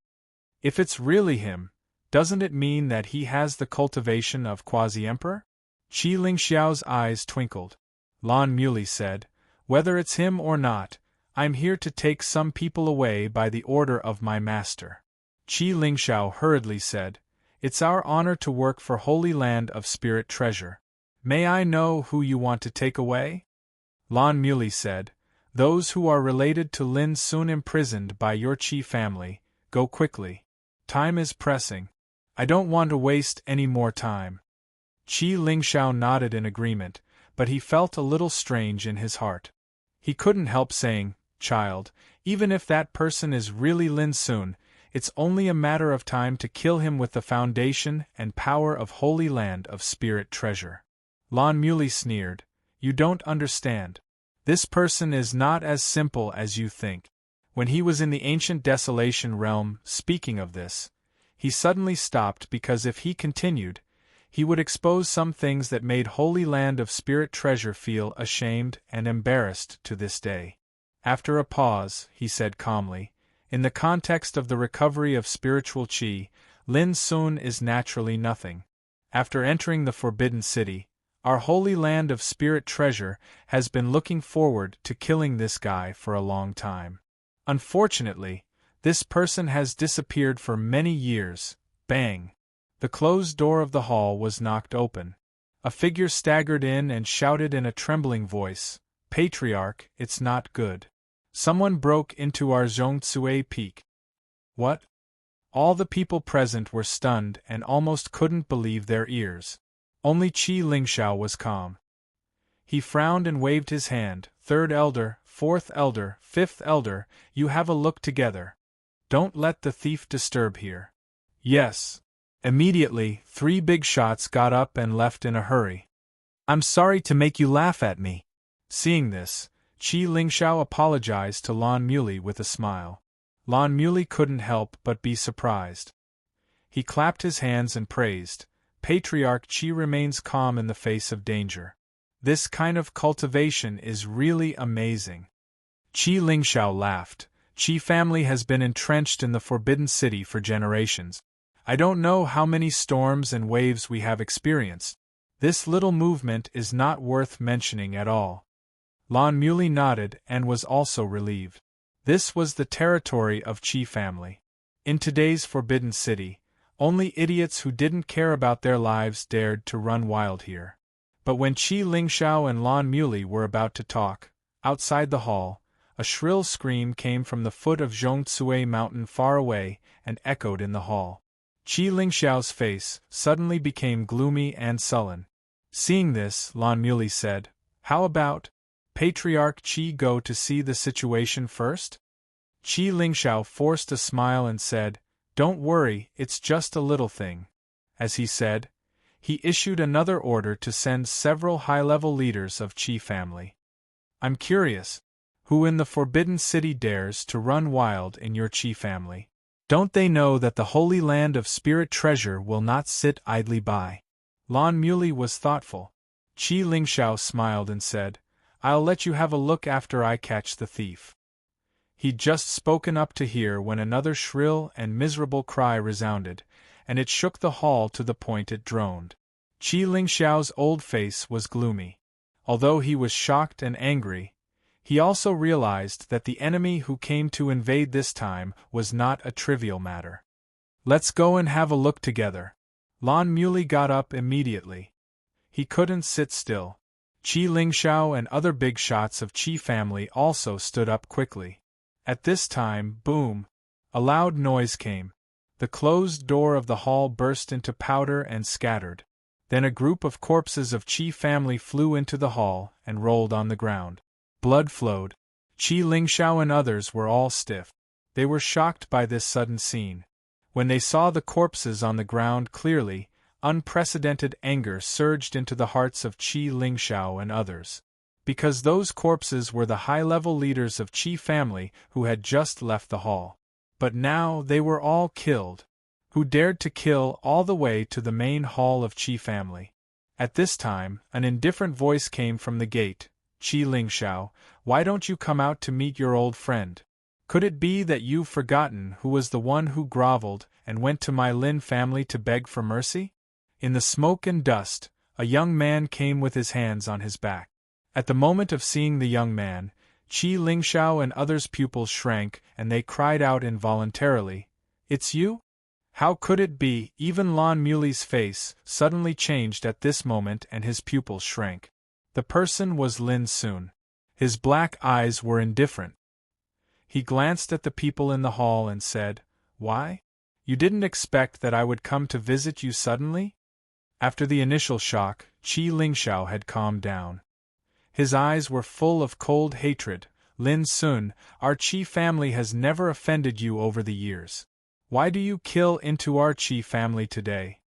[SPEAKER 1] If it's really him, doesn't it mean that he has the cultivation of quasi-emperor? Qi Lingxiao's eyes twinkled. Lan Muley said, Whether it's him or not, I'm here to take some people away by the order of my master. Qi Lingxiao hurriedly said, It's our honor to work for Holy Land of Spirit Treasure. May I know who you want to take away? Lan Muley said, Those who are related to Lin Sun imprisoned by your Qi family, go quickly. Time is pressing. I don't want to waste any more time. Qi Lingxiao nodded in agreement, but he felt a little strange in his heart. He couldn't help saying, Child, even if that person is really Lin Sun, it's only a matter of time to kill him with the foundation and power of Holy Land of Spirit Treasure. Lan Muley sneered, You don't understand. This person is not as simple as you think. When he was in the ancient desolation realm, speaking of this, he suddenly stopped because if he continued, he would expose some things that made Holy Land of Spirit Treasure feel ashamed and embarrassed to this day. After a pause, he said calmly, In the context of the recovery of spiritual qi, Lin Sun is naturally nothing. After entering the Forbidden City, our Holy Land of Spirit Treasure has been looking forward to killing this guy for a long time. Unfortunately, this person has disappeared for many years. Bang! The closed door of the hall was knocked open. A figure staggered in and shouted in a trembling voice, Patriarch, it's not good. Someone broke into our Zhongzue Peak. What? All the people present were stunned and almost couldn't believe their ears. Only Qi Lingxiao was calm. He frowned and waved his hand, 3rd elder, 4th elder, 5th elder, you have a look together. Don't let the thief disturb here. Yes. Immediately, 3 big shots got up and left in a hurry. I'm sorry to make you laugh at me. Seeing this, Qi Lingxiao apologized to Lan Muley with a smile. Lan Muley couldn't help but be surprised. He clapped his hands and praised, Patriarch Qi remains calm in the face of danger. This kind of cultivation is really amazing. Qi Lingxiao laughed. Qi family has been entrenched in the Forbidden City for generations. I don't know how many storms and waves we have experienced. This little movement is not worth mentioning at all. Lan Muley nodded and was also relieved. This was the territory of Qi family. In today's Forbidden City, only idiots who didn't care about their lives dared to run wild here. But when Qi Lingxiao and Lan Muley were about to talk, outside the hall, a shrill scream came from the foot of Zhongzue Mountain far away and echoed in the hall. Qi Lingxiao's face suddenly became gloomy and sullen. Seeing this, Lan Muley said, How about Patriarch Qi go to see the situation first? Qi Lingxiao forced a smile and said, Don't worry, it's just a little thing. As he said, he issued another order to send several high-level leaders of Qi family. I'm curious, who in the Forbidden City dares to run wild in your Qi family? Don't they know that the Holy Land of Spirit Treasure will not sit idly by? Lan Muley was thoughtful. Qi Lingxiao smiled and said, "I'll let you have a look after I catch the thief." He'd just spoken up to hear when another shrill and miserable cry resounded, and it shook the hall to the point it droned. Qi Lingxiao's old face was gloomy. Although he was shocked and angry, he also realized that the enemy who came to invade this time was not a trivial matter. "Let's go and have a look together." Lan Muley got up immediately. He couldn't sit still. Qi Lingxiao and other big shots of Qi family also stood up quickly. At this time, boom! A loud noise came. The closed door of the hall burst into powder and scattered. Then a group of corpses of Qi family flew into the hall and rolled on the ground. Blood flowed. Qi Lingxiao and others were all stiff. They were shocked by this sudden scene. When they saw the corpses on the ground clearly, unprecedented anger surged into the hearts of Qi Lingxiao and others. Because those corpses were the high-level leaders of Qi family who had just left the hall. But now they were all killed. Who dared to kill all the way to the main hall of Qi family? At this time, an indifferent voice came from the gate. "Qi Lingxiao, why don't you come out to meet your old friend? Could it be that you've forgotten who was the one who groveled and went to my Lin family to beg for mercy?" In the smoke and dust, a young man came with his hands on his back. At the moment of seeing the young man, Qi Lingxiao and others' pupils shrank and they cried out involuntarily, "It's you?" How could it be? Even Lan Muley's face suddenly changed at this moment and his pupils shrank. The person was Lin Sun. His black eyes were indifferent. He glanced at the people in the hall and said, "Why? You didn't expect that I would come to visit you suddenly?" After the initial shock, Qi Lingxiao had calmed down. His eyes were full of cold hatred. "Lin Sun, our Qi family has never offended you over the years. Why do you kill into our Qi family today?"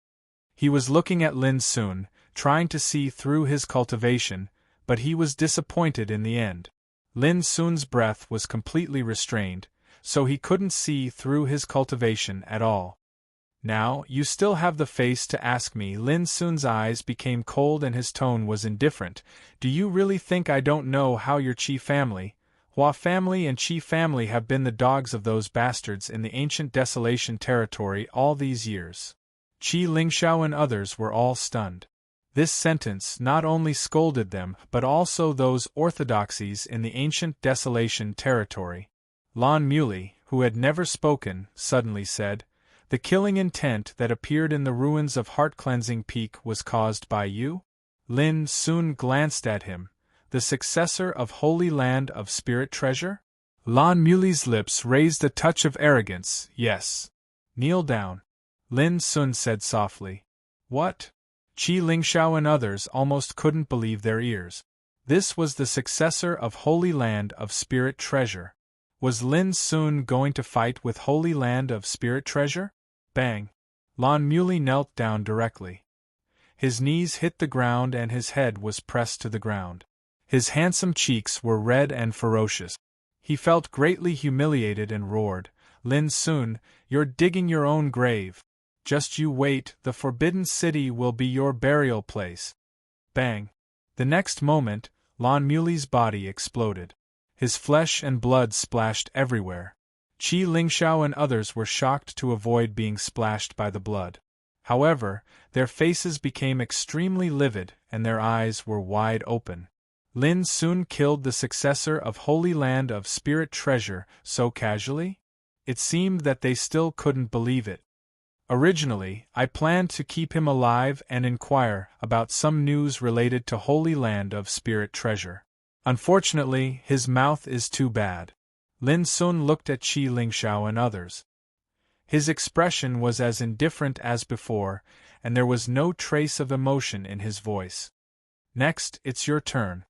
[SPEAKER 1] He was looking at Lin Sun, trying to see through his cultivation, but he was disappointed in the end. Lin Sun's breath was completely restrained, so he couldn't see through his cultivation at all. "Now, you still have the face to ask me." Lin Sun's eyes became cold and his tone was indifferent. "Do you really think I don't know how your Qi family, Hua family and Qi family have been the dogs of those bastards in the ancient desolation territory all these years?" Qi Lingxiao and others were all stunned. This sentence not only scolded them but also those orthodoxies in the ancient desolation territory. Lan Muley, who had never spoken, suddenly said, "The killing intent that appeared in the ruins of Heart-Cleansing Peak was caused by you?" Lin Sun glanced at him. "The successor of Holy Land of Spirit Treasure?" Lan Muley's lips raised a touch of arrogance. "Yes." "Kneel down," Lin Sun said softly. "What?" Qi Lingxiao and others almost couldn't believe their ears. This was the successor of Holy Land of Spirit Treasure. Was Lin Sun going to fight with Holy Land of Spirit Treasure? Bang! Lan Muley knelt down directly. His knees hit the ground and his head was pressed to the ground. His handsome cheeks were red and ferocious. He felt greatly humiliated and roared, "Lin Sun, you're digging your own grave. Just you wait, the Forbidden City will be your burial place." Bang! The next moment, Lan Muley's body exploded. His flesh and blood splashed everywhere. Qi Lingxiao and others were shocked to avoid being splashed by the blood. However, their faces became extremely livid and their eyes were wide open. Lin Sun killed the successor of Holy Land of Spirit Treasure so casually? It seemed that they still couldn't believe it. "Originally, I planned to keep him alive and inquire about some news related to Holy Land of Spirit Treasure. Unfortunately, his mouth is too bad." Lin Sun looked at Qi Lingxiao and others. His expression was as indifferent as before, and there was no trace of emotion in his voice. "Next, it's your turn."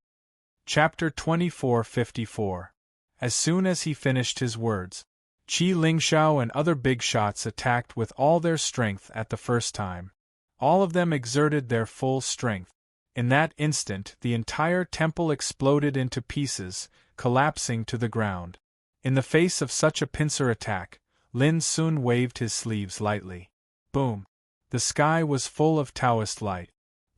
[SPEAKER 1] Chapter 2454. As soon as he finished his words, Qi Lingxiao and other big shots attacked with all their strength at the first time. All of them exerted their full strength. In that instant, the entire temple exploded into pieces, collapsing to the ground. In the face of such a pincer attack, Lin Sun waved his sleeves lightly. Boom! The sky was full of Taoist light.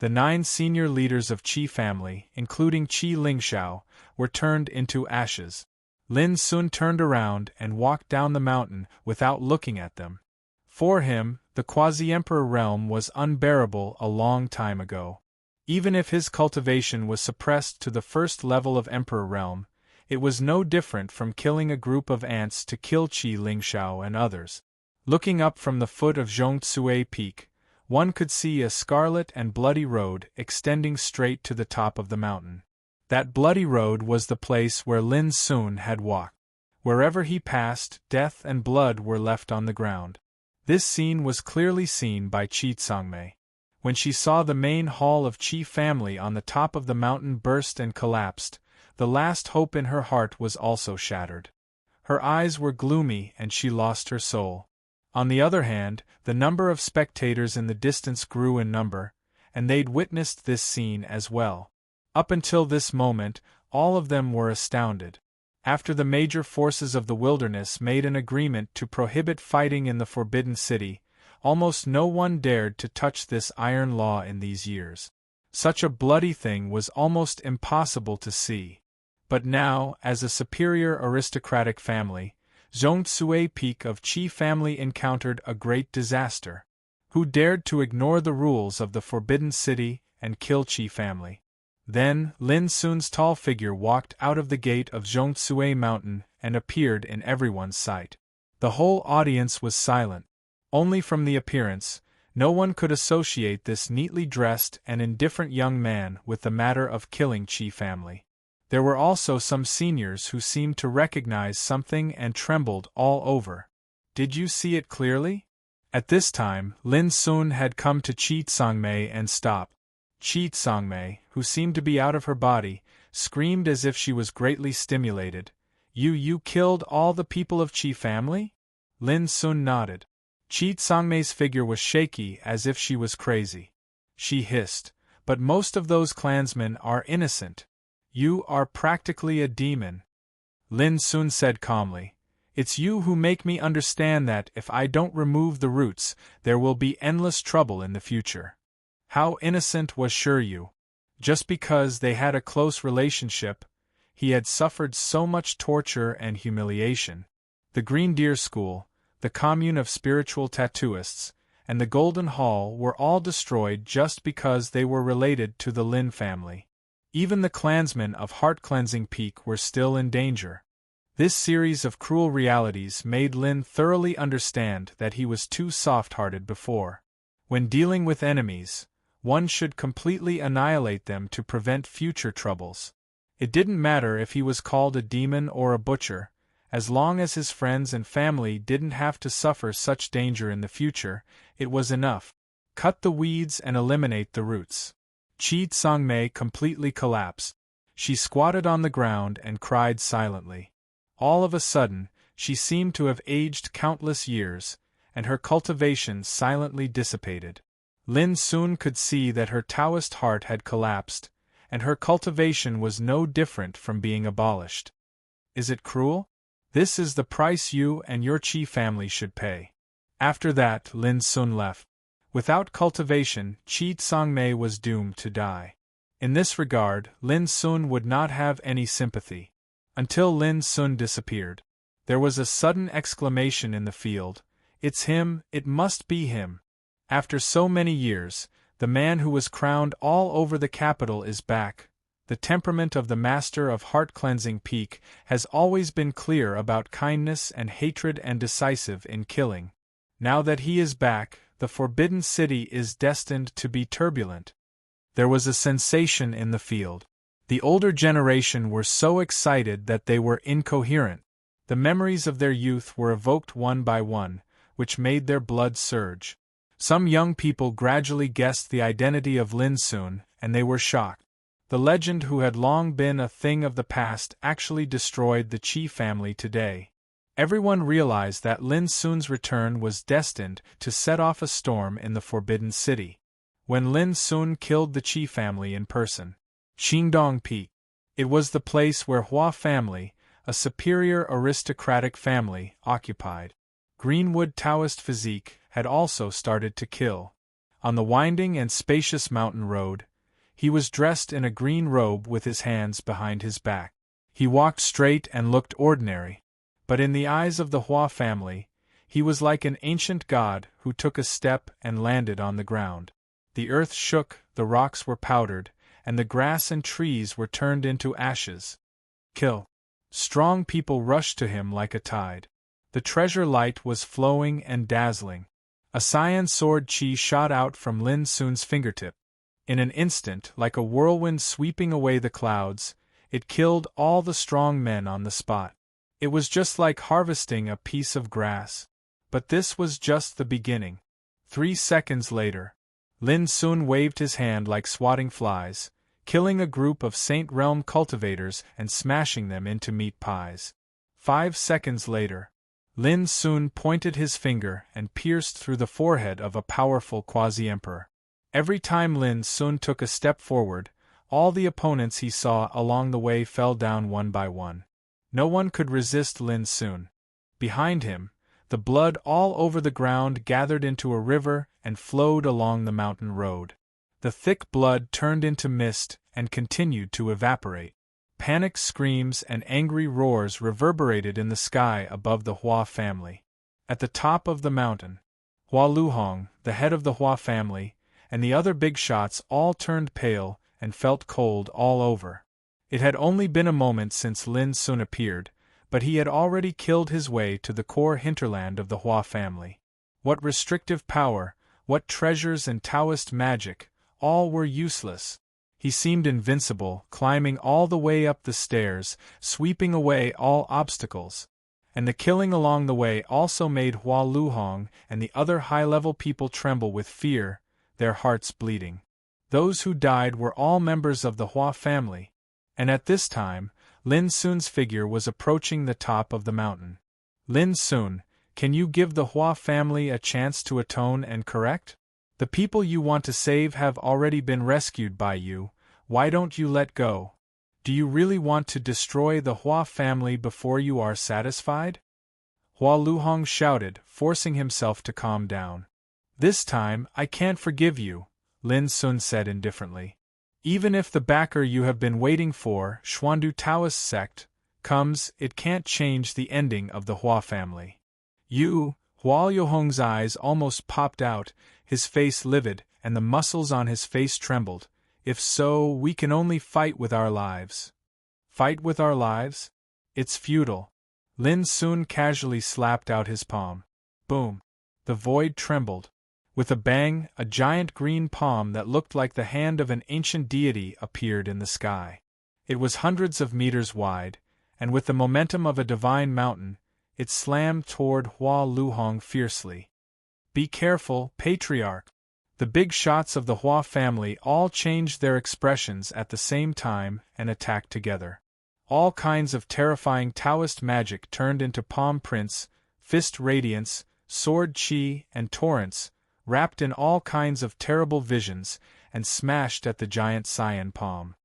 [SPEAKER 1] The 9 senior leaders of Qi family, including Qi Lingxiao, were turned into ashes. Lin Sun turned around and walked down the mountain without looking at them. For him, the quasi-emperor realm was unbearable a long time ago. Even if his cultivation was suppressed to the first level of emperor realm, it was no different from killing a group of ants to kill Qi Lingxiao and others. Looking up from the foot of Zhongsui Peak, one could see a scarlet and bloody road extending straight to the top of the mountain. That bloody road was the place where Lin Sun had walked. Wherever he passed, death and blood were left on the ground. This scene was clearly seen by Qi Tsangmei. When she saw the main hall of Qi family on the top of the mountain burst and collapsed, the last hope in her heart was also shattered. Her eyes were gloomy and she lost her soul. On the other hand, the number of spectators in the distance grew in number, and they'd witnessed this scene as well. Up until this moment, all of them were astounded. After the major forces of the wilderness made an agreement to prohibit fighting in the Forbidden City, almost no one dared to touch this iron law in these years. Such a bloody thing was almost impossible to see. But now, as a superior aristocratic family, Zhongsui Peak of Qi family encountered a great disaster. Who dared to ignore the rules of the Forbidden City and kill Qi family? Then, Lin Sun's tall figure walked out of the gate of Zhongsui Mountain and appeared in everyone's sight. The whole audience was silent. Only from the appearance, no one could associate this neatly dressed and indifferent young man with the matter of killing Qi family. There were also some seniors who seemed to recognize something and trembled all over. Did you see it clearly? At this time, Lin Sun had come to Qi Tsangmei and stopped. Qi Tsangmei, who seemed to be out of her body, screamed as if she was greatly stimulated. You killed all the people of Qi family? Lin Sun nodded. Qi Tsangmei's figure was shaky as if she was crazy. She hissed, but most of those clansmen are innocent. You are practically a demon. Lin Sun said calmly. It's you who make me understand that if I don't remove the roots, there will be endless trouble in the future. How innocent was Shiryu? Just because they had a close relationship, he had suffered so much torture and humiliation. The Green Deer School, the commune of spiritual tattooists, and the Golden Hall were all destroyed just because they were related to the Lin family. Even the clansmen of Heart Cleansing Peak were still in danger. This series of cruel realities made Lin thoroughly understand that he was too soft-hearted before. When dealing with enemies, one should completely annihilate them to prevent future troubles. It didn't matter if he was called a demon or a butcher, as long as his friends and family didn't have to suffer such danger in the future, it was enough. Cut the weeds and eliminate the roots. Qi Tsangmei completely collapsed. She squatted on the ground and cried silently. All of a sudden, she seemed to have aged countless years, and her cultivation silently dissipated. Lin Sun could see that her Taoist heart had collapsed, and her cultivation was no different from being abolished. Is it cruel? This is the price you and your Qi family should pay. After that, Lin Sun left. Without cultivation, Qi Tsangmei was doomed to die. In this regard, Lin Sun would not have any sympathy. Until Lin Sun disappeared. There was a sudden exclamation in the field. It's him, it must be him. After so many years, the man who was crowned all over the capital is back. The temperament of the master of Heart Cleansing Peak has always been clear about kindness and hatred and decisive in killing. Now that he is back, the Forbidden City is destined to be turbulent. There was a sensation in the field. The older generation were so excited that they were incoherent. The memories of their youth were evoked one by one, which made their blood surge. Some young people gradually guessed the identity of Lin Sun, and they were shocked. The legend who had long been a thing of the past actually destroyed the Qi family today. Everyone realized that Lin Sun's return was destined to set off a storm in the Forbidden City. When Lin Sun killed the Qi family in person, Qingdong Peak. It was the place where Hua family, a superior aristocratic family, occupied. Greenwood Taoist physique had also started to kill. On the winding and spacious mountain road, he was dressed in a green robe with his hands behind his back. He walked straight and looked ordinary, but in the eyes of the Hua family, he was like an ancient god who took a step and landed on the ground. The earth shook, the rocks were powdered, and the grass and trees were turned into ashes. Kill. Strong people rushed to him like a tide. The treasure light was flowing and dazzling. A cyan sword chi shot out from Lin Sun's fingertip. In an instant, like a whirlwind sweeping away the clouds, it killed all the strong men on the spot. It was just like harvesting a piece of grass. But this was just the beginning. 3 seconds later, Lin Sun waved his hand like swatting flies, killing a group of Saint Realm cultivators and smashing them into meat pies. 5 seconds later, Lin Sun pointed his finger and pierced through the forehead of a powerful quasi-emperor. Every time Lin Sun took a step forward, all the opponents he saw along the way fell down one by one. No one could resist Lin Sun. Behind him, the blood all over the ground gathered into a river and flowed along the mountain road. The thick blood turned into mist and continued to evaporate. Panic screams and angry roars reverberated in the sky above the Hua family. At the top of the mountain, Hua Luhong, the head of the Hua family, and the other big shots all turned pale and felt cold all over. It had only been a moment since Lin Sun appeared, but he had already killed his way to the core hinterland of the Hua family. What restrictive power, what treasures and Taoist magic, all were useless. He seemed invincible, climbing all the way up the stairs, sweeping away all obstacles. And the killing along the way also made Hua Luhong and the other high-level people tremble with fear, their hearts bleeding. Those who died were all members of the Hua family, and at this time, Lin Sun's figure was approaching the top of the mountain. Lin Sun, can you give the Hua family a chance to atone and correct? The people you want to save have already been rescued by you, why don't you let go? Do you really want to destroy the Hua family before you are satisfied? Hua Luhong shouted, forcing himself to calm down. This time, I can't forgive you, Lin Sun said indifferently. Even if the backer you have been waiting for, Xuandu Taoist sect, comes, it can't change the ending of the Hua family. You, Hua Luhong's eyes almost popped out, his face livid, and the muscles on his face trembled. If so, we can only fight with our lives. Fight with our lives? It's futile. Lin Sun casually slapped out his palm. Boom. The void trembled. With a bang, a giant green palm that looked like the hand of an ancient deity appeared in the sky. It was hundreds of meters wide, and with the momentum of a divine mountain, it slammed toward Hua Luhong fiercely. Be careful, Patriarch! The big shots of the Hua family all changed their expressions at the same time and attacked together. All kinds of terrifying Taoist magic turned into palm prints, fist radiance, sword chi, and torrents, wrapped in all kinds of terrible visions, and smashed at the giant cyan palm.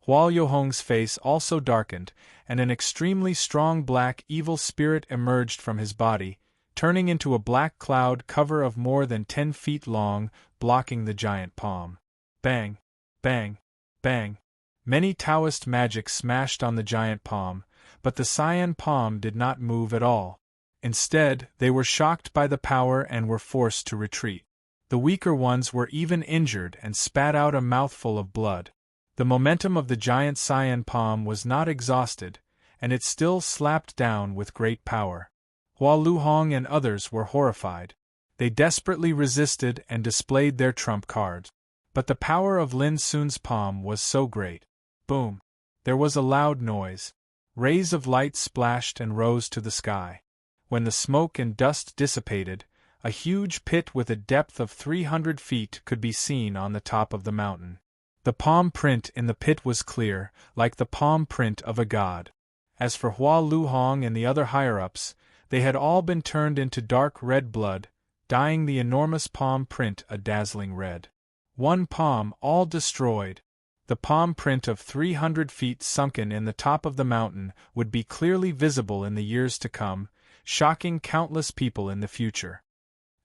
[SPEAKER 1] Hua Luhong's face also darkened, and an extremely strong black evil spirit emerged from his body, turning into a black cloud cover of more than 10 feet long, blocking the giant palm. Bang! Bang! Bang! Many Taoist magic smashed on the giant palm, but the cyan palm did not move at all. Instead, they were shocked by the power and were forced to retreat. The weaker ones were even injured and spat out a mouthful of blood. The momentum of the giant cyan palm was not exhausted, and it still slapped down with great power. Hua Luhong and others were horrified. They desperately resisted and displayed their trump cards. But the power of Lin Sun's palm was so great. Boom! There was a loud noise. Rays of light splashed and rose to the sky. When the smoke and dust dissipated, a huge pit with a depth of 300 feet could be seen on the top of the mountain. The palm print in the pit was clear, like the palm print of a god. As for Hua Luhong and the other higher-ups, they had all been turned into dark red blood, dyeing the enormous palm print a dazzling red. One palm all destroyed. The palm print of 300 feet sunken in the top of the mountain would be clearly visible in the years to come, shocking countless people in the future.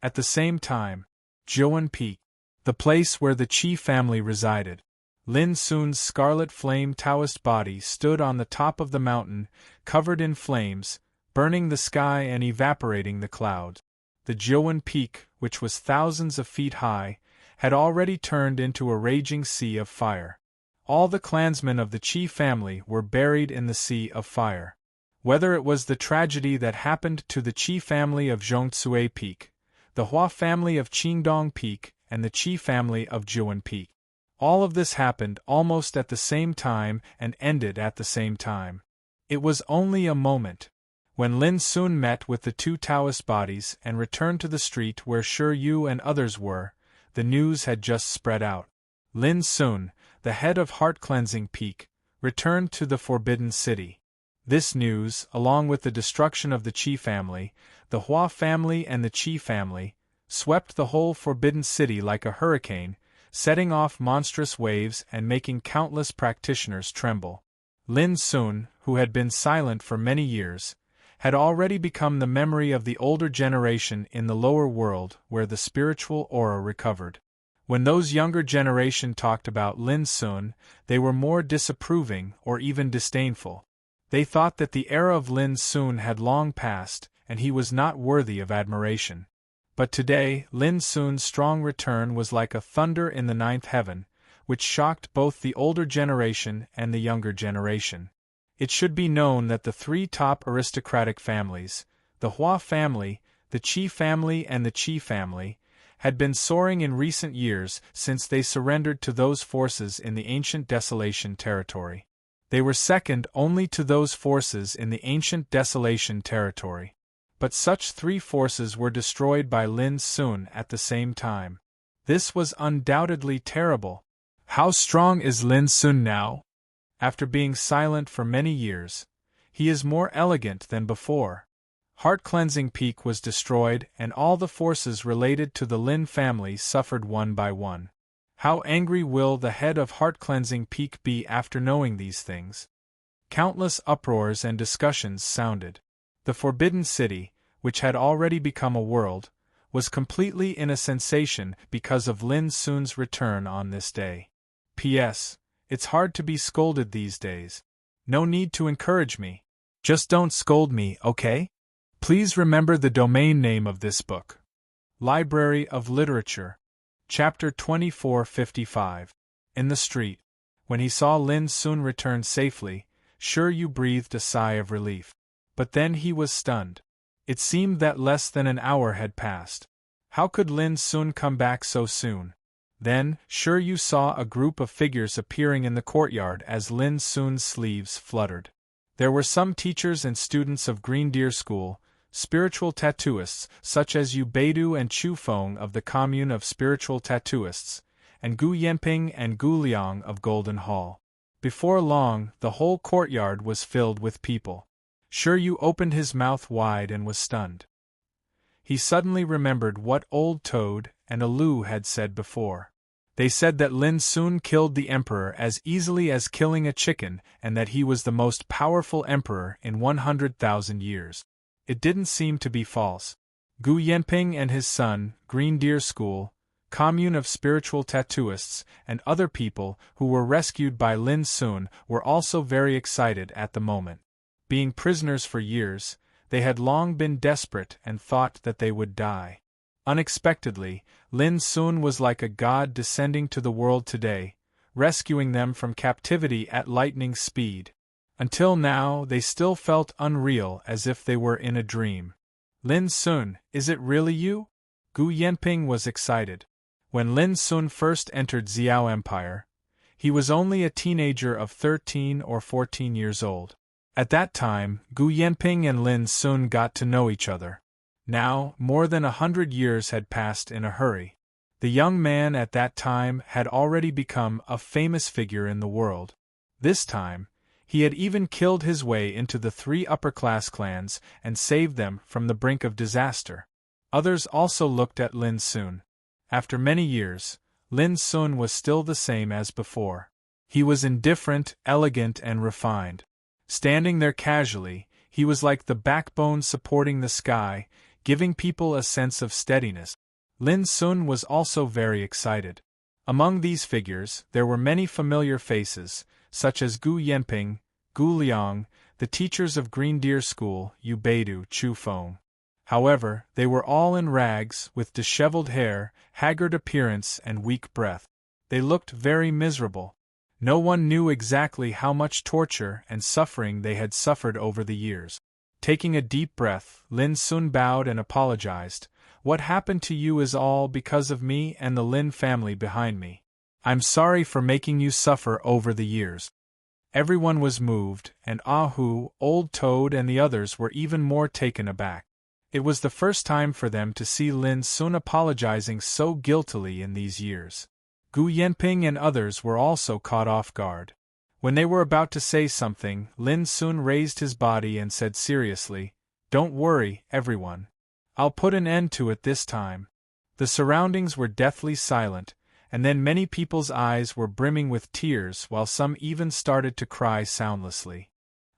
[SPEAKER 1] At the same time, Zhoan Peak. the place where the Qi family resided. Lin Sun's scarlet flame Taoist body stood on the top of the mountain, covered in flames, burning the sky and evaporating the clouds. The Jiuwen Peak, which was thousands of feet high, had already turned into a raging sea of fire. All the clansmen of the Qi family were buried in the sea of fire. Whether it was the tragedy that happened to the Qi family of Zhongcue Peak, the Hua family of Qingdong Peak, and the Qi family of Jiuwen Peak. All of this happened almost at the same time and ended at the same time. It was only a moment. When Lin Sun met with the two Taoist bodies and returned to the street where Shi Yu and others were, the news had just spread out. Lin Sun, the head of Heart-Cleansing Peak, returned to the Forbidden City. This news, along with the destruction of the Qi family, the Hua family and the Qi family, swept the whole Forbidden City like a hurricane, setting off monstrous waves and making countless practitioners tremble. Lin Sun, who had been silent for many years, had already become the memory of the older generation in the lower world where the spiritual aura recovered. When those younger generation talked about Lin Sun, they were more disapproving or even disdainful. They thought that the era of Lin Sun had long passed, and he was not worthy of admiration. But today, Lin Sun's strong return was like a thunder in the ninth heaven, which shocked both the older generation and the younger generation. It should be known that the three top aristocratic families, the Hua family, the Qi family and the Qi family, had been soaring in recent years since they surrendered to those forces in the ancient Desolation territory. They were second only to those forces in the ancient Desolation territory. But such three forces were destroyed by Lin Sun at the same time. This was undoubtedly terrible. How strong is Lin Sun now? After being silent for many years, he is more elegant than before. Heart-Cleansing Peak was destroyed and all the forces related to the Lin family suffered one by one. How angry will the head of Heart-Cleansing Peak be after knowing these things? Countless uproars and discussions sounded. The Forbidden City, which had already become a world, was completely in a sensation because of Lin Sun's return on this day. P.S. It's hard to be scolded these days. No need to encourage me. Just don't scold me, okay? Please remember the domain name of this book. Library of Literature. Chapter 2455. In the street. When he saw Lin Sun return safely, Shi Yu breathed a sigh of relief. But then he was stunned. It seemed that less than an hour had passed. How could Lin Sun come back so soon? Then, Shi Yu saw a group of figures appearing in the courtyard as Lin Sun's sleeves fluttered. There were some teachers and students of Green Deer School, spiritual tattooists such as Yu Beidu and Chu Feng of the Commune of Spiritual Tattooists, and Gu Yanping and Gu Liang of Golden Hall. Before long, the whole courtyard was filled with people. Shi Yu opened his mouth wide and was stunned. He suddenly remembered what Old Toad and Alu had said before. They said that Lin Sun killed the emperor as easily as killing a chicken and that he was the most powerful emperor in 100,000 years. It didn't seem to be false. Gu Yanping and his son, Green Deer School, Commune of Spiritual Tattooists, and other people who were rescued by Lin Sun were also very excited at the moment. Being prisoners for years, they had long been desperate and thought that they would die. Unexpectedly, Lin Sun was like a god descending to the world today, rescuing them from captivity at lightning speed. Until now, they still felt unreal as if they were in a dream. Lin Sun, is it really you? Gu Yanping was excited. When Lin Sun first entered Xiao Empire, he was only a teenager of 13 or 14 years old. At that time, Gu Yanping and Lin Sun got to know each other. Now, more than 100 years had passed in a hurry. The young man at that time had already become a famous figure in the world. This time, he had even killed his way into the three upper-class clans and saved them from the brink of disaster. Others also looked at Lin Sun. After many years, Lin Sun was still the same as before. He was indifferent, elegant, and refined. Standing there casually, he was like the backbone supporting the sky, giving people a sense of steadiness. Lin Sun was also very excited. Among these figures, there were many familiar faces, such as Gu Yanping, Gu Liang, the teachers of Green Deer School, Yu Beidu, Chu Feng. However, they were all in rags, with disheveled hair, haggard appearance and weak breath. They looked very miserable. No one knew exactly how much torture and suffering they had suffered over the years. Taking a deep breath, Lin Sun bowed and apologized. "What happened to you is all because of me and the Lin family behind me. I'm sorry for making you suffer over the years." Everyone was moved, and Ah Hu, Old Toad and the others were even more taken aback. It was the first time for them to see Lin Sun apologizing so guiltily in these years. Gu Yanping and others were also caught off guard. When they were about to say something, Lin Sun raised his body and said seriously, "Don't worry, everyone. I'll put an end to it this time." The surroundings were deathly silent, and then many people's eyes were brimming with tears while some even started to cry soundlessly.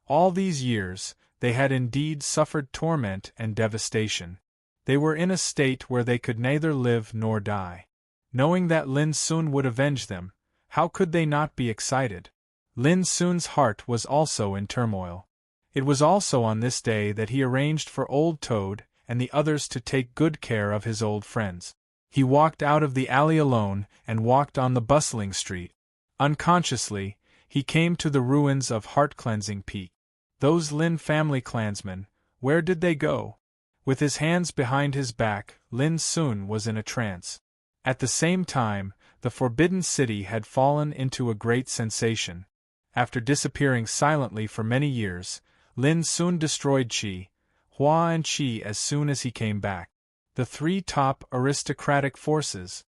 [SPEAKER 1] All these years, they had indeed suffered torment and devastation. They were in a state where they could neither live nor die. Knowing that Lin Sun would avenge them, how could they not be excited? Lin Sun's heart was also in turmoil. It was also on this day that he arranged for Old Toad and the others to take good care of his old friends. He walked out of the alley alone and walked on the bustling street. Unconsciously, he came to the ruins of Heart-Cleansing Peak. Those Lin family clansmen, where did they go? With his hands behind his back, Lin Sun was in a trance. At the same time, the Forbidden City had fallen into a great sensation. After disappearing silently for many years, Lin Sun destroyed Qi, Hua and Qi as soon as he came back. The three top aristocratic forces.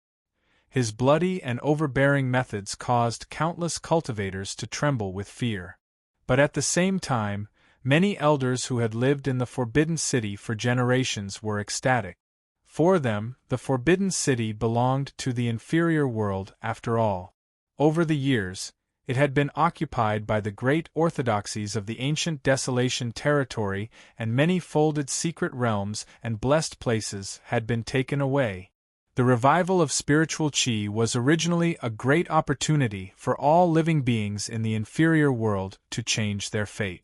[SPEAKER 1] His bloody and overbearing methods caused countless cultivators to tremble with fear. But at the same time, many elders who had lived in the Forbidden City for generations were ecstatic. For them, the Forbidden City belonged to the inferior world after all. Over the years, it had been occupied by the great orthodoxies of the ancient Desolation territory, and many folded secret realms and blessed places had been taken away. The revival of spiritual Qi was originally a great opportunity for all living beings in the inferior world to change their fate.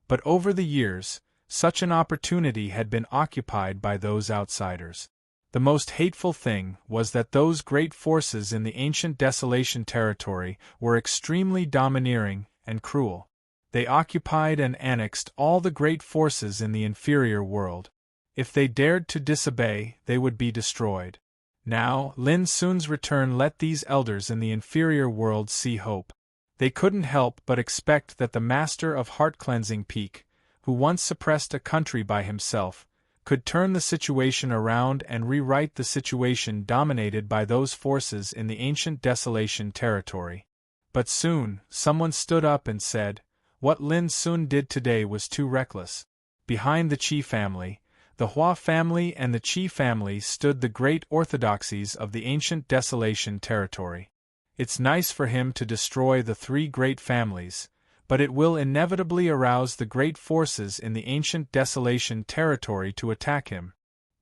[SPEAKER 1] But over the years, such an opportunity had been occupied by those outsiders. The most hateful thing was that those great forces in the ancient Desolation territory were extremely domineering and cruel. They occupied and annexed all the great forces in the inferior world. If they dared to disobey, they would be destroyed. Now, Lin Sun's return let these elders in the inferior world see hope. They couldn't help but expect that the master of Heart-Cleansing Peak, who once suppressed a country by himself, could turn the situation around and rewrite the situation dominated by those forces in the ancient Desolation territory. But soon, someone stood up and said, "What Lin Sun did today was too reckless." Behind the Qi family, the Hua family and the Qi family stood the great orthodoxies of the ancient Desolation territory. It's nice for him to destroy the three great families, but it will inevitably arouse the great forces in the ancient Desolation territory to attack him.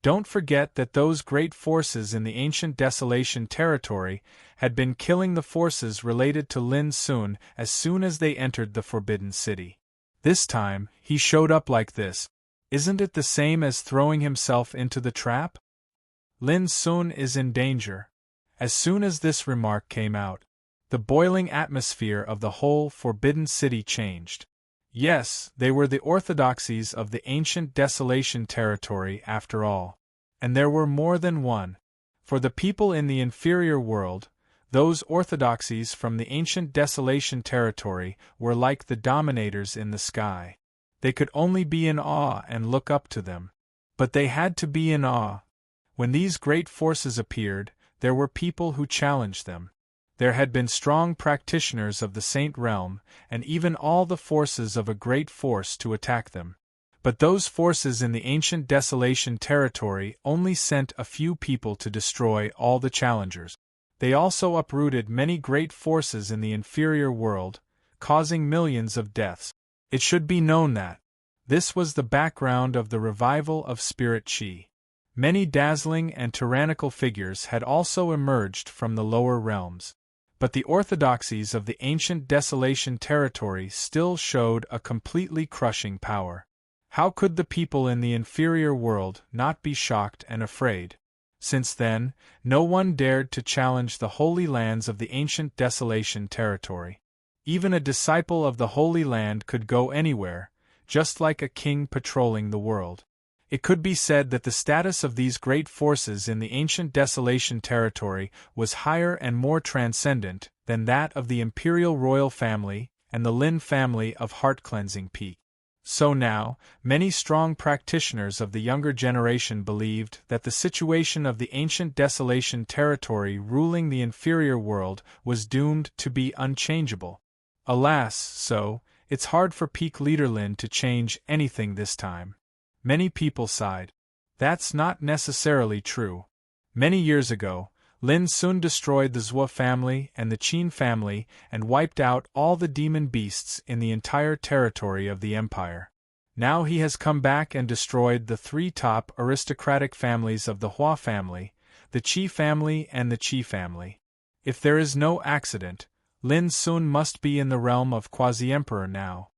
[SPEAKER 1] Don't forget that those great forces in the ancient Desolation territory had been killing the forces related to Lin Sun as soon as they entered the Forbidden City. This time, he showed up like this. Isn't it the same as throwing himself into the trap? Lin Sun is in danger. As soon as this remark came out, the boiling atmosphere of the whole Forbidden City changed. Yes, they were the orthodoxies of the ancient Desolation territory after all. And there were more than one. For the people in the inferior world, those orthodoxies from the ancient Desolation territory were like the dominators in the sky. They could only be in awe and look up to them. But they had to be in awe. When these great forces appeared, there were people who challenged them. There had been strong practitioners of the Saint Realm, and even all the forces of a great force to attack them. But those forces in the ancient Desolation territory only sent a few people to destroy all the challengers. They also uprooted many great forces in the inferior world, causing millions of deaths. It should be known that this was the background of the revival of Spirit Qi. Many dazzling and tyrannical figures had also emerged from the lower realms. But the orthodoxies of the ancient desolation territory still showed a completely crushing power. How could the people in the inferior world not be shocked and afraid? Since then, no one dared to challenge the holy lands of the ancient desolation territory. Even a disciple of the Holy Land could go anywhere, just like a king patrolling the world. It could be said that the status of these great forces in the ancient desolation territory was higher and more transcendent than that of the imperial royal family and the Lin family of heart-cleansing Peak. So now, many strong practitioners of the younger generation believed that the situation of the ancient desolation territory ruling the inferior world was doomed to be unchangeable. Alas, so, it's hard for Peak Leader Lin to change anything this time. Many people sighed. That's not necessarily true. Many years ago, Lin Sun destroyed the Zhou family and the Qin family and wiped out all the demon beasts in the entire territory of the empire. Now he has come back and destroyed the three top aristocratic families of the Hua family, the Qi family and the Qi family. If there is no accident, Lin Sun must be in the realm of quasi-emperor now.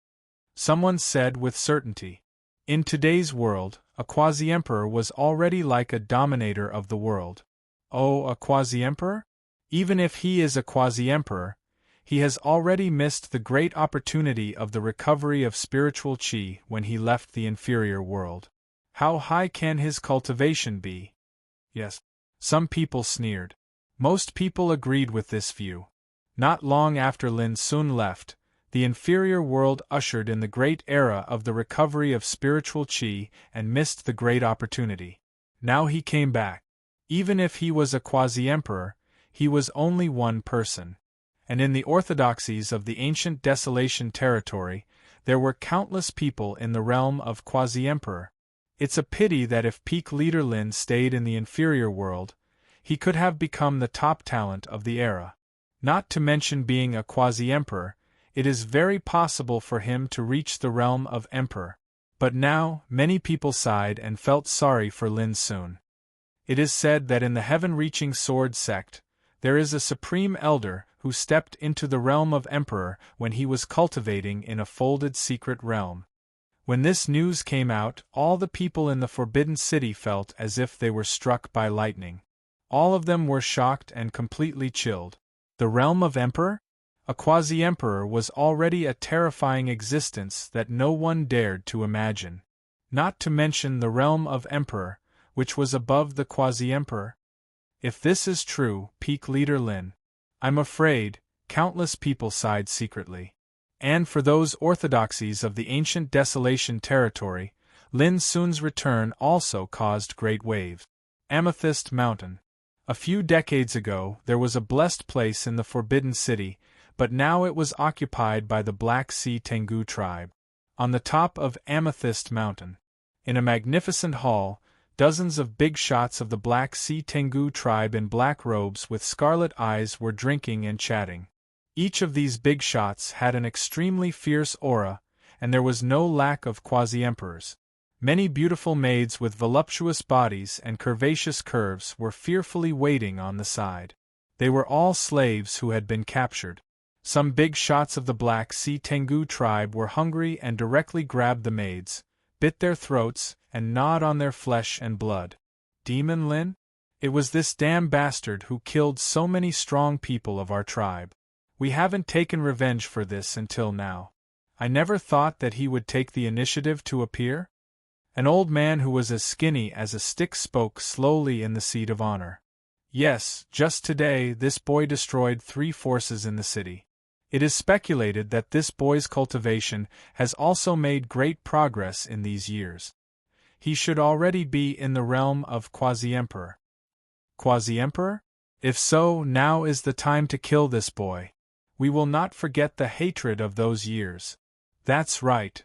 [SPEAKER 1] Someone said with certainty. In today's world, a quasi-emperor was already like a dominator of the world. Oh, a quasi-emperor? Even if he is a quasi-emperor, he has already missed the great opportunity of the recovery of spiritual qi when he left the inferior world. How high can his cultivation be? Yes. Some people sneered. Most people agreed with this view. Not long after Lin Sun left, the inferior world ushered in the great era of the recovery of spiritual qi and missed the great opportunity. Now he came back. Even if he was a quasi-emperor, he was only one person. And in the orthodoxies of the ancient desolation territory, there were countless people in the realm of quasi-emperor. It's a pity that if Peak Leader Lin stayed in the inferior world, he could have become the top talent of the era. Not to mention being a quasi-emperor, it is very possible for him to reach the realm of emperor. But now, many people sighed and felt sorry for Lin Sun. It is said that in the heaven-reaching sword sect, there is a supreme elder who stepped into the realm of emperor when he was cultivating in a folded secret realm. When this news came out, all the people in the Forbidden City felt as if they were struck by lightning. All of them were shocked and completely chilled. The realm of emperor? A quasi-emperor was already a terrifying existence that no one dared to imagine. Not to mention the realm of emperor, which was above the quasi-emperor. If this is true, Peak Leader Lin, I'm afraid, countless people sighed secretly. And for those orthodoxies of the ancient desolation territory, Lin Sun's return also caused great waves. Amethyst Mountain. A few decades ago, there was a blessed place in the Forbidden City, but now it was occupied by the Black Sea Tengu tribe. On the top of Amethyst Mountain, in a magnificent hall, dozens of big shots of the Black Sea Tengu tribe in black robes with scarlet eyes were drinking and chatting. Each of these big shots had an extremely fierce aura, and there was no lack of quasi-emperors. Many beautiful maids with voluptuous bodies and curvaceous curves were fearfully waiting on the side. They were all slaves who had been captured. Some big shots of the Black Sea Tengu tribe were hungry and directly grabbed the maids, bit their throats, and gnawed on their flesh and blood. Demon Lin? It was this damn bastard who killed so many strong people of our tribe. We haven't taken revenge for this until now. I never thought that he would take the initiative to appear. An old man who was as skinny as a stick spoke slowly in the seat of honor. Yes, just today this boy destroyed 3 forces in the city. It is speculated that this boy's cultivation has also made great progress in these years. He should already be in the realm of quasi-emperor. Quasi-emperor? If so, now is the time to kill this boy. We will not forget the hatred of those years. That's right.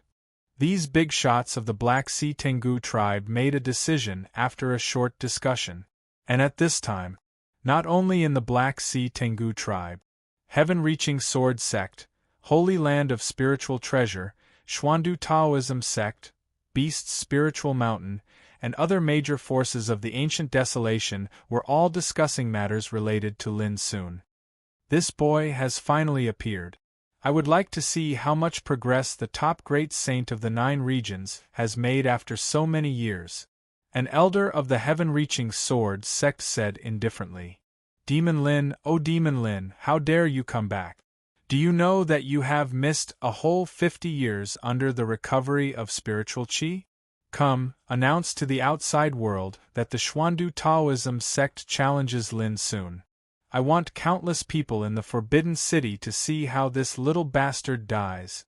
[SPEAKER 1] These big shots of the Black Sea Tengu tribe made a decision after a short discussion. And at this time, not only in the Black Sea Tengu tribe, Heaven-Reaching Sword Sect, Holy Land of Spiritual Treasure, Xuandu Taoism Sect, Beast's Spiritual Mountain, and other major forces of the ancient desolation were all discussing matters related to Lin Sun. This boy has finally appeared. I would like to see how much progress the top great saint of the 9 regions has made after so many years. An elder of the heaven-reaching sword sect said indifferently. Demon Lin, oh Demon Lin, how dare you come back? Do you know that you have missed a whole 50 years under the recovery of spiritual qi? Come, announce to the outside world that the Xuandu Taoism sect challenges Lin Sun. I want countless people in the Forbidden City to see how this little bastard dies.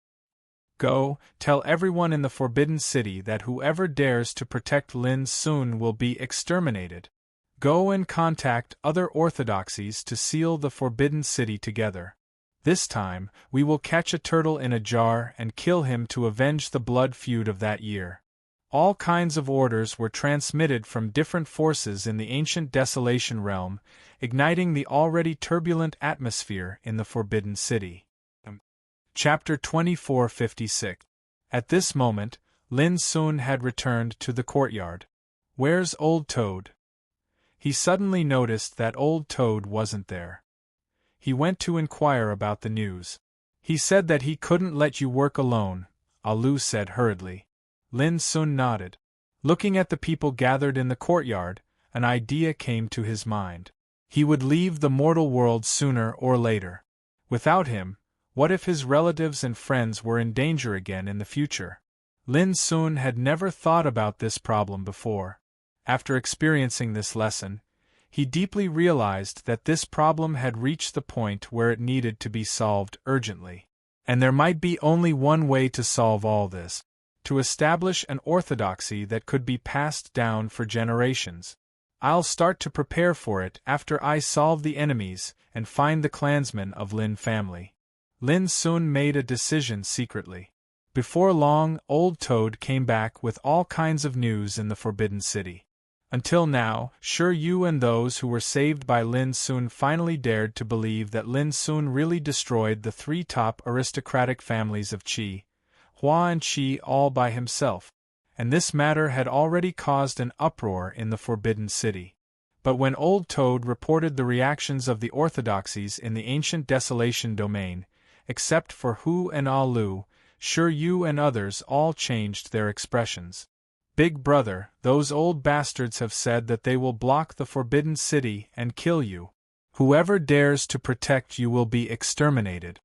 [SPEAKER 1] Go, tell everyone in the Forbidden City that whoever dares to protect Lin Sun will be exterminated. Go and contact other orthodoxies to seal the Forbidden City together. This time, we will catch a turtle in a jar and kill him to avenge the blood feud of that year. All kinds of orders were transmitted from different forces in the ancient desolation realm, igniting the already turbulent atmosphere in the Forbidden City. Chapter 2456. At this moment, Lin Sun had returned to the courtyard. Where's Old Toad? He suddenly noticed that Old Toad wasn't there. He went to inquire about the news. He said that he couldn't let you work alone, Alu said hurriedly. Lin Sun nodded. Looking at the people gathered in the courtyard, an idea came to his mind. He would leave the mortal world sooner or later. Without him, what if his relatives and friends were in danger again in the future? Lin Sun had never thought about this problem before. After experiencing this lesson, he deeply realized that this problem had reached the point where it needed to be solved urgently. And there might be only one way to solve all this: to establish an orthodoxy that could be passed down for generations. I'll start to prepare for it after I solve the enemies and find the clansmen of Lin family. Lin Sun made a decision secretly. Before long, Old Toad came back with all kinds of news in the Forbidden City. Until now, sure, you and those who were saved by Lin Sun finally dared to believe that Lin Sun really destroyed the 3 top aristocratic families of Qi, Hua and Qi, all by himself, and this matter had already caused an uproar in the Forbidden City. But when Old Toad reported the reactions of the orthodoxies in the ancient desolation domain, except for Hu and Alu, sure, you and others all changed their expressions. Big brother, those old bastards have said that they will block the Forbidden City and kill you. Whoever dares to protect you will be exterminated.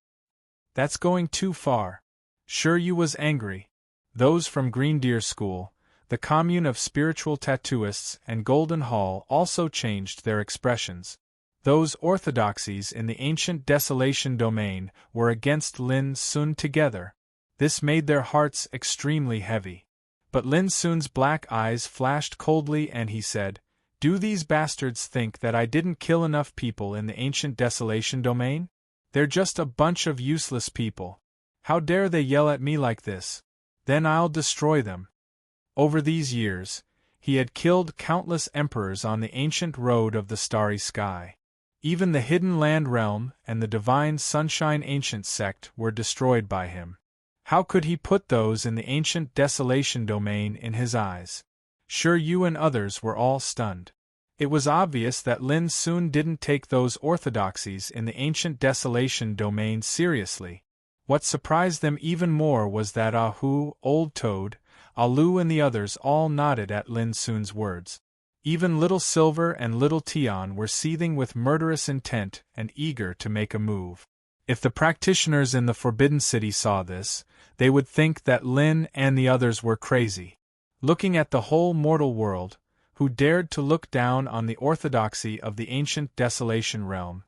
[SPEAKER 1] That's going too far. Sure, you was angry. Those from Green Deer School, the commune of spiritual tattooists, and Golden Hall also changed their expressions. Those orthodoxies in the ancient desolation domain were against Lin Sun together. This made their hearts extremely heavy. But Lin Sun's black eyes flashed coldly and he said, "Do these bastards think that I didn't kill enough people in the ancient desolation domain? They're just a bunch of useless people. How dare they yell at me like this? Then I'll destroy them." Over these years, he had killed countless emperors on the ancient road of the starry sky. Even the Hidden Land Realm and the Divine Sunshine Ancient sect were destroyed by him. How could he put those in the ancient desolation domain in his eyes? Sure, you and others were all stunned. It was obvious that Lin Sun didn't take those orthodoxies in the ancient desolation domain seriously. What surprised them even more was that Ahu, Old Toad, Alu and the others all nodded at Lin Sun's words. Even Little Silver and Little Tian were seething with murderous intent and eager to make a move. If the practitioners in the Forbidden City saw this, they would think that Lin and the others were crazy. Looking at the whole mortal world, who dared to look down on the orthodoxy of the ancient desolation realm?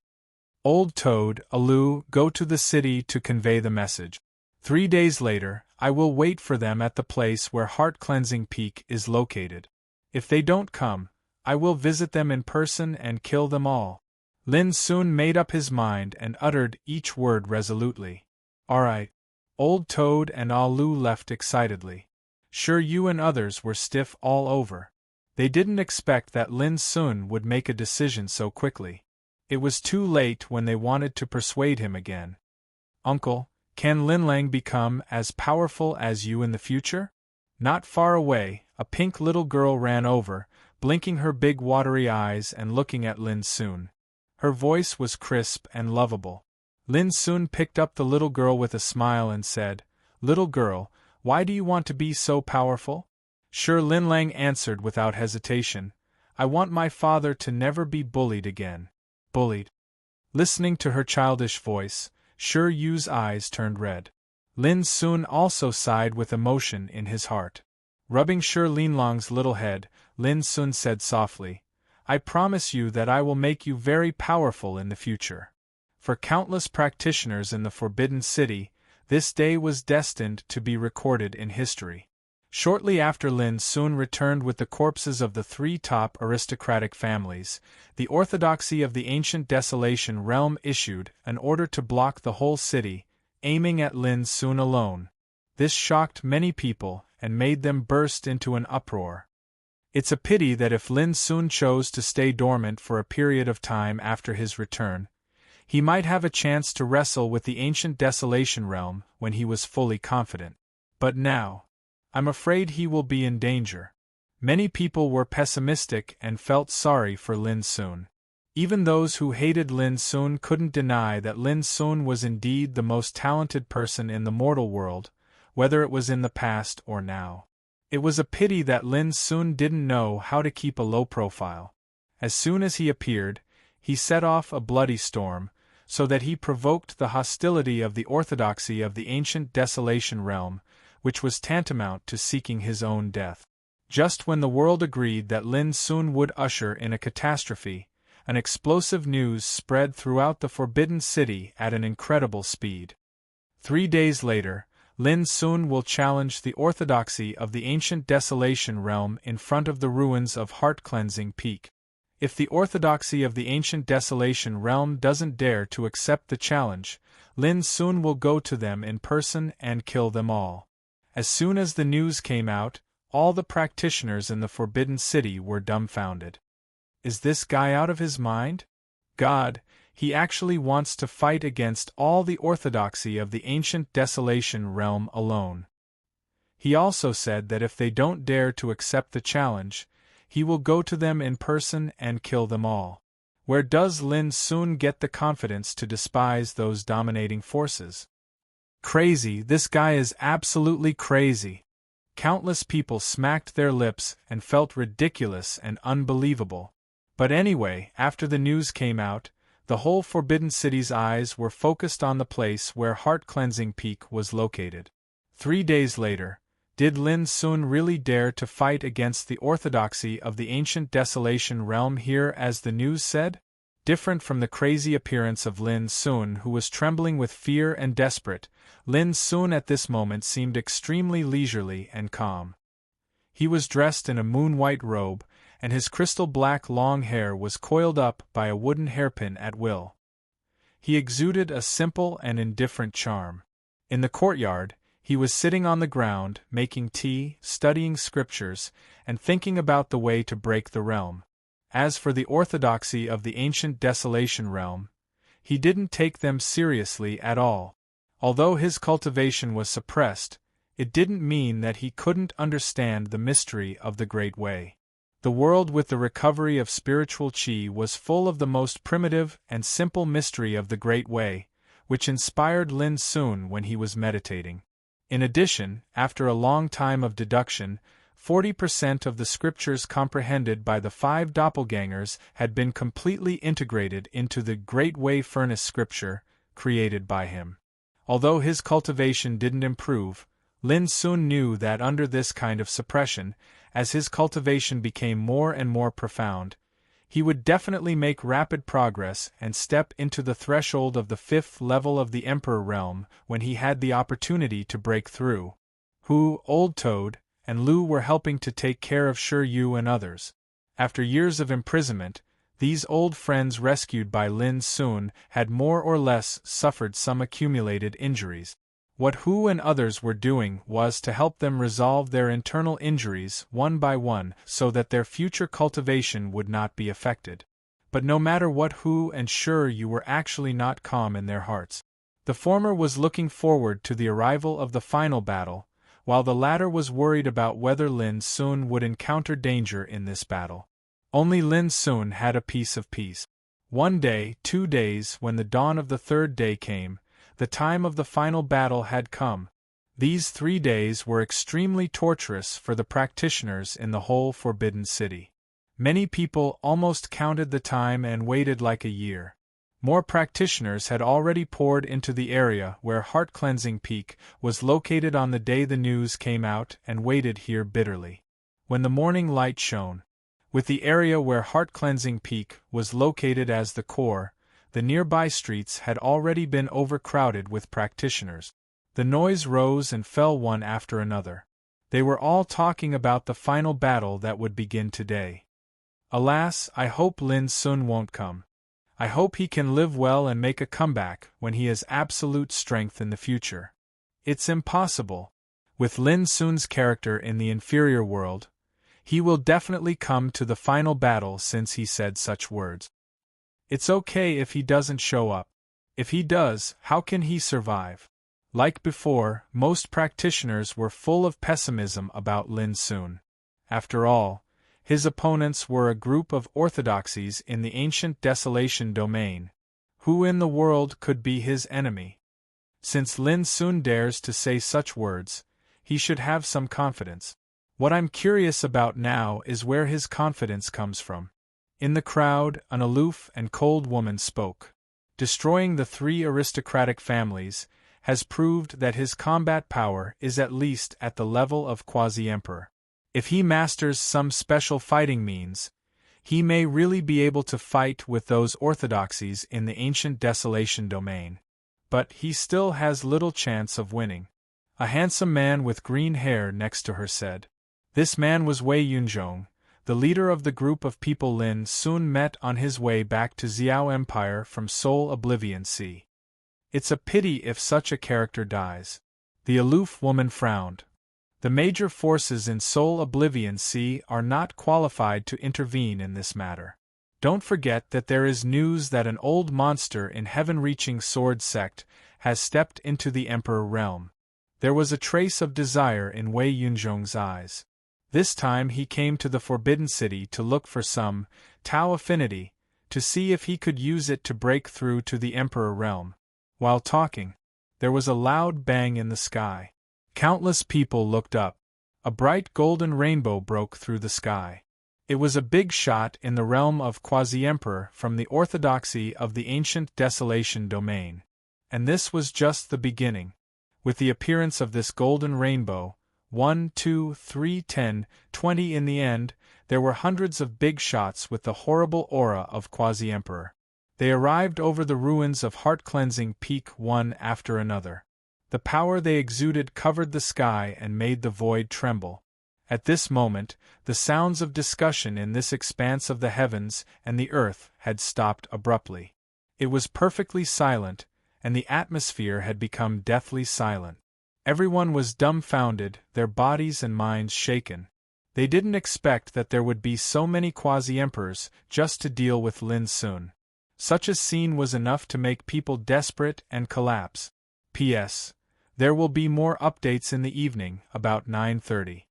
[SPEAKER 1] Old Toad, Alu, go to the city to convey the message. 3 days later, I will wait for them at the place where Heart Cleansing Peak is located. If they don't come, I will visit them in person and kill them all. Lin Sun made up his mind and uttered each word resolutely. All right. Old Toad and Alu left excitedly. Sure, you and others were stiff all over. They didn't expect that Lin Sun would make a decision so quickly. It was too late when they wanted to persuade him again. Uncle, can Lin Lang become as powerful as you in the future? Not far away, a pink little girl ran over, blinking her big watery eyes and looking at Lin Sun. Her voice was crisp and lovable. Lin Sun picked up the little girl with a smile and said, "Little girl, why do you want to be so powerful?" Sure, Lin Lang answered without hesitation, "I want my father to never be bullied again." Bullied? Listening to her childish voice, Sure Yu's eyes turned red. Lin Sun also sighed with emotion in his heart. Rubbing Sure Linlong's little head, Lin Sun said softly, "I promise you that I will make you very powerful in the future." For countless practitioners in the Forbidden City, this day was destined to be recorded in history. Shortly after Lin Sun returned with the corpses of the 3 top aristocratic families, the orthodoxy of the ancient Desolation Realm issued an order to block the whole city, aiming at Lin Sun alone. This shocked many people and made them burst into an uproar. It's a pity that if Lin Sun chose to stay dormant for a period of time after his return, he might have a chance to wrestle with the ancient Desolation Realm when he was fully confident. But now, I'm afraid he will be in danger. Many people were pessimistic and felt sorry for Lin Sun. Even those who hated Lin Sun couldn't deny that Lin Sun was indeed the most talented person in the mortal world, whether it was in the past or now. It was a pity that Lin Sun didn't know how to keep a low profile. As soon as he appeared, he set off a bloody storm, so that he provoked the hostility of the orthodoxy of the ancient Desolation Realm, which was tantamount to seeking his own death. Just when the world agreed that Lin Sun would usher in a catastrophe, an explosive news spread throughout the Forbidden City at an incredible speed. 3 days later, Lin Sun will challenge the orthodoxy of the ancient Desolation Realm in front of the ruins of Heart-Cleansing Peak. If the orthodoxy of the ancient Desolation Realm doesn't dare to accept the challenge, Lin Sun will go to them in person and kill them all. As soon as the news came out, all the practitioners in the Forbidden City were dumbfounded. Is this guy out of his mind? God, he actually wants to fight against all the orthodoxy of the ancient Desolation Realm alone. He also said that if they don't dare to accept the challenge, he will go to them in person and kill them all. Where does Lin Sun get the confidence to despise those dominating forces? Crazy, this guy is absolutely crazy. Countless people smacked their lips and felt ridiculous and unbelievable. But anyway, after the news came out, the whole Forbidden City's eyes were focused on the place where Heart-Cleansing Peak was located. 3 days later, did Lin Sun really dare to fight against the orthodoxy of the ancient Desolation Realm here as the news said? Different from the crazy appearance of Lin Sun, who was trembling with fear and desperate, Lin Sun at this moment seemed extremely leisurely and calm. He was dressed in a moon-white robe, and his crystal-black long hair was coiled up by a wooden hairpin at will. He exuded a simple and indifferent charm. In the courtyard, he was sitting on the ground, making tea, studying scriptures, and thinking about the way to break the realm. As for the orthodoxy of the ancient Desolation Realm, he didn't take them seriously at all. Although his cultivation was suppressed, it didn't mean that he couldn't understand the mystery of the Great Way. The world with the recovery of spiritual qi was full of the most primitive and simple mystery of the Great Way, which inspired Lin Sun when he was meditating. In addition, after a long time of deduction, 40% of the scriptures comprehended by the 5 doppelgangers had been completely integrated into the Great Way Furnace scripture, created by him. Although his cultivation didn't improve, Lin Sun knew that under this kind of suppression, as his cultivation became more and more profound, he would definitely make rapid progress and step into the threshold of the 5th level of the Emperor Realm when he had the opportunity to break through. Hu, Old Toad, and Lu were helping to take care of Shi Yu and others. After years of imprisonment, these old friends rescued by Lin Sun had more or less suffered some accumulated injuries. What Hu and others were doing was to help them resolve their internal injuries one by one so that their future cultivation would not be affected. But no matter what, Hu and Shi Yu were actually not calm in their hearts. The former was looking forward to the arrival of the final battle, while the latter was worried about whether Lin Sun would encounter danger in this battle. Only Lin Sun had a piece of peace. 1 day, 2 days, when the dawn of the 3rd day came, the time of the final battle had come. These 3 days were extremely torturous for the practitioners in the whole Forbidden City. Many people almost counted the time and waited like a year. More practitioners had already poured into the area where Heart Cleansing Peak was located on the day the news came out and waited here bitterly. When the morning light shone, with the area where Heart Cleansing Peak was located as the core, the nearby streets had already been overcrowded with practitioners. The noise rose and fell one after another. They were all talking about the final battle that would begin today. Alas, I hope Lin Sun won't come. I hope he can live well and make a comeback when he has absolute strength in the future. It's impossible. With Lin Sun's character in the inferior world, he will definitely come to the final battle since he said such words. It's okay if he doesn't show up. If he does, how can he survive? Like before, most practitioners were full of pessimism about Lin Sun. After all, his opponents were a group of orthodoxies in the ancient desolation domain. Who in the world could be his enemy? Since Lin Sun dares to say such words, he should have some confidence. What I'm curious about now is where his confidence comes from. In the crowd, an aloof and cold woman spoke. Destroying the 3 aristocratic families has proved that his combat power is at least at the level of Quasi-Emperor. If he masters some special fighting means, he may really be able to fight with those orthodoxies in the ancient desolation domain. But he still has little chance of winning. A handsome man with green hair next to her said. This man was Wei Yunzhong, the leader of the group of people Lin Sun met on his way back to Xiao Empire from Soul Oblivion Sea. It's a pity if such a character dies. The aloof woman frowned. The major forces in Soul Oblivion Sea are not qualified to intervene in this matter. Don't forget that there is news that an old monster in heaven-reaching sword sect has stepped into the Emperor realm. There was a trace of desire in Wei Yunzhong's eyes. This time he came to the Forbidden City to look for some Tao affinity, to see if he could use it to break through to the Emperor realm. While talking, there was a loud bang in the sky. Countless people looked up. A bright golden rainbow broke through the sky. It was a big shot in the realm of Quasi-Emperor from the orthodoxy of the ancient desolation domain. And this was just the beginning. With the appearance of this golden rainbow, 1, 2, 3, 10, 20 in the end, there were hundreds of big shots with the horrible aura of Quasi-Emperor. They arrived over the ruins of Heart Cleansing Peak one after another. The power they exuded covered the sky and made the void tremble. At this moment, the sounds of discussion in this expanse of the heavens and the earth had stopped abruptly. It was perfectly silent, and the atmosphere had become deathly silent. Everyone was dumbfounded, their bodies and minds shaken. They didn't expect that there would be so many quasi-emperors just to deal with Lin Sun. Such a scene was enough to make people desperate and collapse. P.S. There will be more updates in the evening, about 9:30.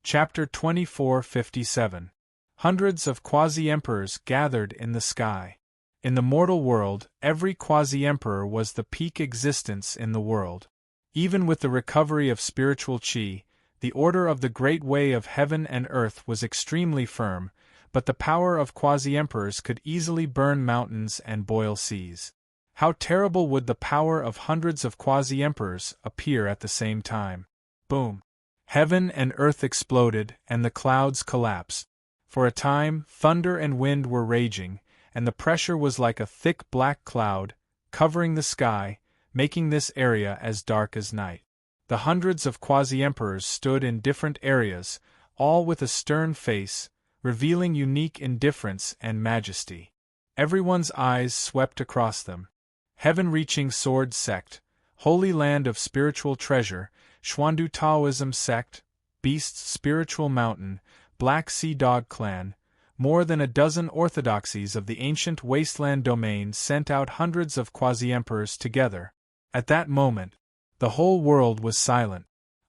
[SPEAKER 1] Chapter 2457. Hundreds of quasi-emperors gathered in the sky. In the mortal world, every quasi-emperor was the peak existence in the world. Even with the recovery of spiritual qi, the order of the great way of heaven and earth was extremely firm, but the power of quasi-emperors could easily burn mountains and boil seas. How terrible would the power of hundreds of quasi-emperors appear at the same time? Boom! Heaven and earth exploded, and the clouds collapsed. For a time, thunder and wind were raging, and the pressure was like a thick black cloud, covering the sky, making this area as dark as night. The hundreds of quasi-emperors stood in different areas, all with a stern face, revealing unique indifference and majesty. Everyone's eyes swept across them. Heaven-reaching sword sect, holy land of spiritual treasure, Xuandu Taoism sect, beasts spiritual mountain, Black Sea Dog clan, more than a dozen orthodoxies of the ancient wasteland domain sent out hundreds of quasi-emperors together. At that moment, the whole world was silent.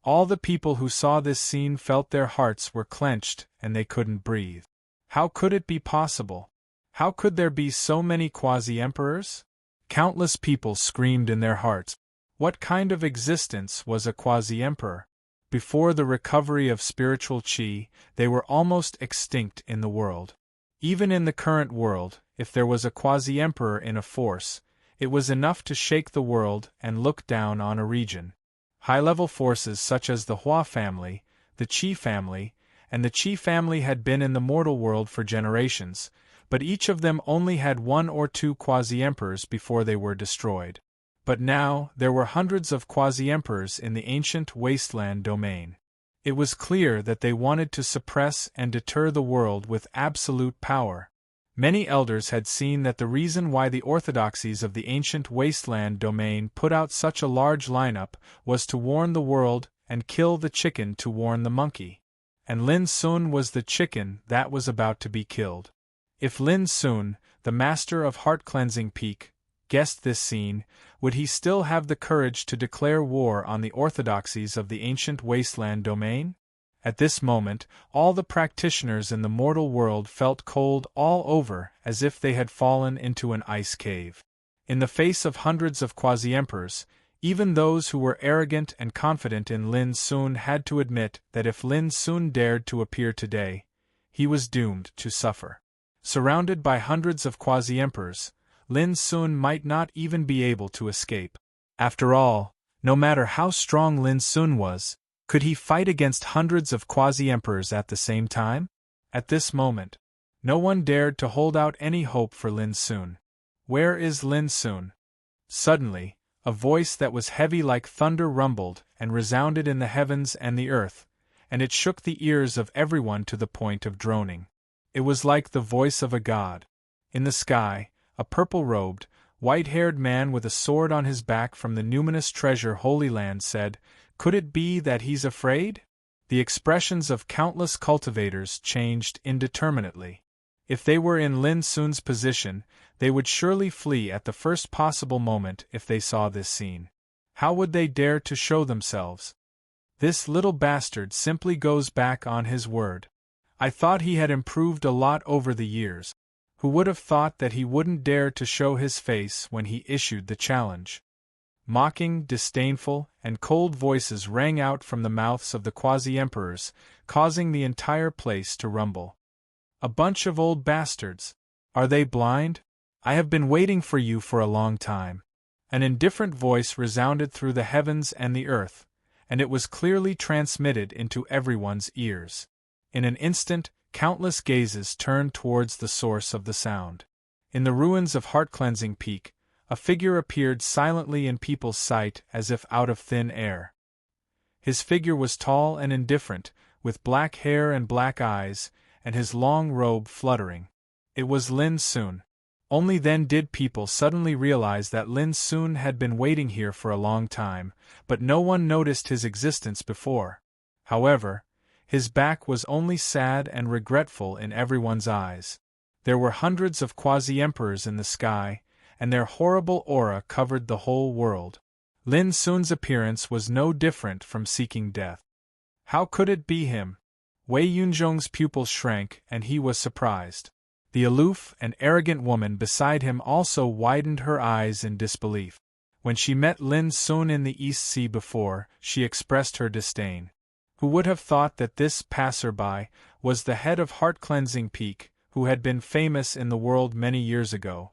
[SPEAKER 1] All the people who saw this scene felt their hearts were clenched and they couldn't breathe. How could it be possible? How could there be so many quasi-emperors? Countless people screamed in their hearts. What kind of existence was a quasi-emperor? Before the recovery of spiritual chi, they were almost extinct in the world. Even in the current world, if there was a quasi-emperor in a force, it was enough to shake the world and look down on a region. High-level forces such as the Hua family, the Qi family, and the Qi family had been in the mortal world for generations, but each of them only had one or two quasi-emperors before they were destroyed. But now, there were hundreds of quasi-emperors in the ancient wasteland domain. It was clear that they wanted to suppress and deter the world with absolute power. Many elders had seen that the reason why the orthodoxies of the ancient wasteland domain put out such a large lineup was to warn the world and kill the chicken to warn the monkey. And Lin Sun was the chicken that was about to be killed. If Lin Sun, the master of heart-cleansing peak, guessed this scene, would he still have the courage to declare war on the orthodoxies of the ancient wasteland domain? At this moment, all the practitioners in the mortal world felt cold all over as if they had fallen into an ice cave. In the face of hundreds of quasi-emperors, even those who were arrogant and confident in Lin Sun had to admit that if Lin Sun dared to appear today, he was doomed to suffer. Surrounded by hundreds of quasi-emperors, Lin Sun might not even be able to escape. After all, no matter how strong Lin Sun was, could he fight against hundreds of quasi-emperors at the same time? At this moment, no one dared to hold out any hope for Lin Sun. Where is Lin Sun? Suddenly, a voice that was heavy like thunder rumbled and resounded in the heavens and the earth, and it shook the ears of everyone to the point of droning. It was like the voice of a god. In the sky, a purple-robed, white-haired man with a sword on his back from the numinous treasure Holy Land said, "Could it be that he's afraid?" The expressions of countless cultivators changed indeterminately. If they were in Lin Sun's position, they would surely flee at the first possible moment if they saw this scene. How would they dare to show themselves? This little bastard simply goes back on his word. I thought he had improved a lot over the years. Who would have thought that he wouldn't dare to show his face when he issued the challenge? Mocking, disdainful, and cold voices rang out from the mouths of the quasi-emperors, causing the entire place to rumble. A bunch of old bastards. Are they blind? I have been waiting for you for a long time. An indifferent voice resounded through the heavens and the earth, and it was clearly transmitted into everyone's ears. In an instant, countless gazes turned towards the source of the sound. In the ruins of Heart-Cleansing Peak, a figure appeared silently in people's sight as if out of thin air. His figure was tall and indifferent, with black hair and black eyes, and his long robe fluttering. It was Lin Sun. Only then did people suddenly realize that Lin Sun had been waiting here for a long time, but no one noticed his existence before. However, his back was only sad and regretful in everyone's eyes. There were hundreds of quasi-emperors in the sky, and their horrible aura covered the whole world. Lin Sun's appearance was no different from seeking death. How could it be him? Wei Yunzhong's pupils shrank, and he was surprised. The aloof and arrogant woman beside him also widened her eyes in disbelief. When she met Lin Sun in the East Sea before, she expressed her disdain. Who would have thought that this passerby was the head of Heart-Cleansing Peak, who had been famous in the world many years ago?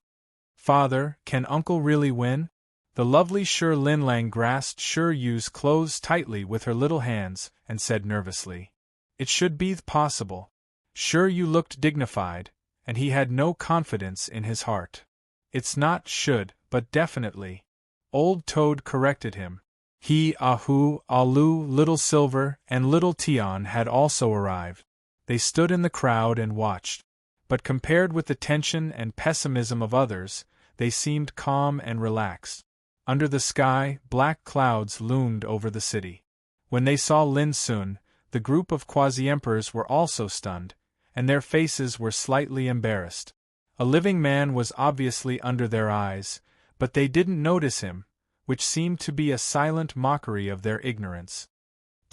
[SPEAKER 1] "Father, can Uncle really win?" The lovely Shi Linlang grasped Shi Yu's clothes tightly with her little hands, and said nervously, "It should be possible." Shi Yu looked dignified, and he had no confidence in his heart. "It's not should, but definitely." Old Toad corrected him. He, Ahu, Alu, Little Silver, and Little Tian had also arrived. They stood in the crowd and watched. But compared with the tension and pessimism of others, they seemed calm and relaxed. Under the sky, black clouds loomed over the city. When they saw Lin Sun, the group of quasi-emperors were also stunned, and their faces were slightly embarrassed. A living man was obviously under their eyes, but they didn't notice him, which seemed to be a silent mockery of their ignorance.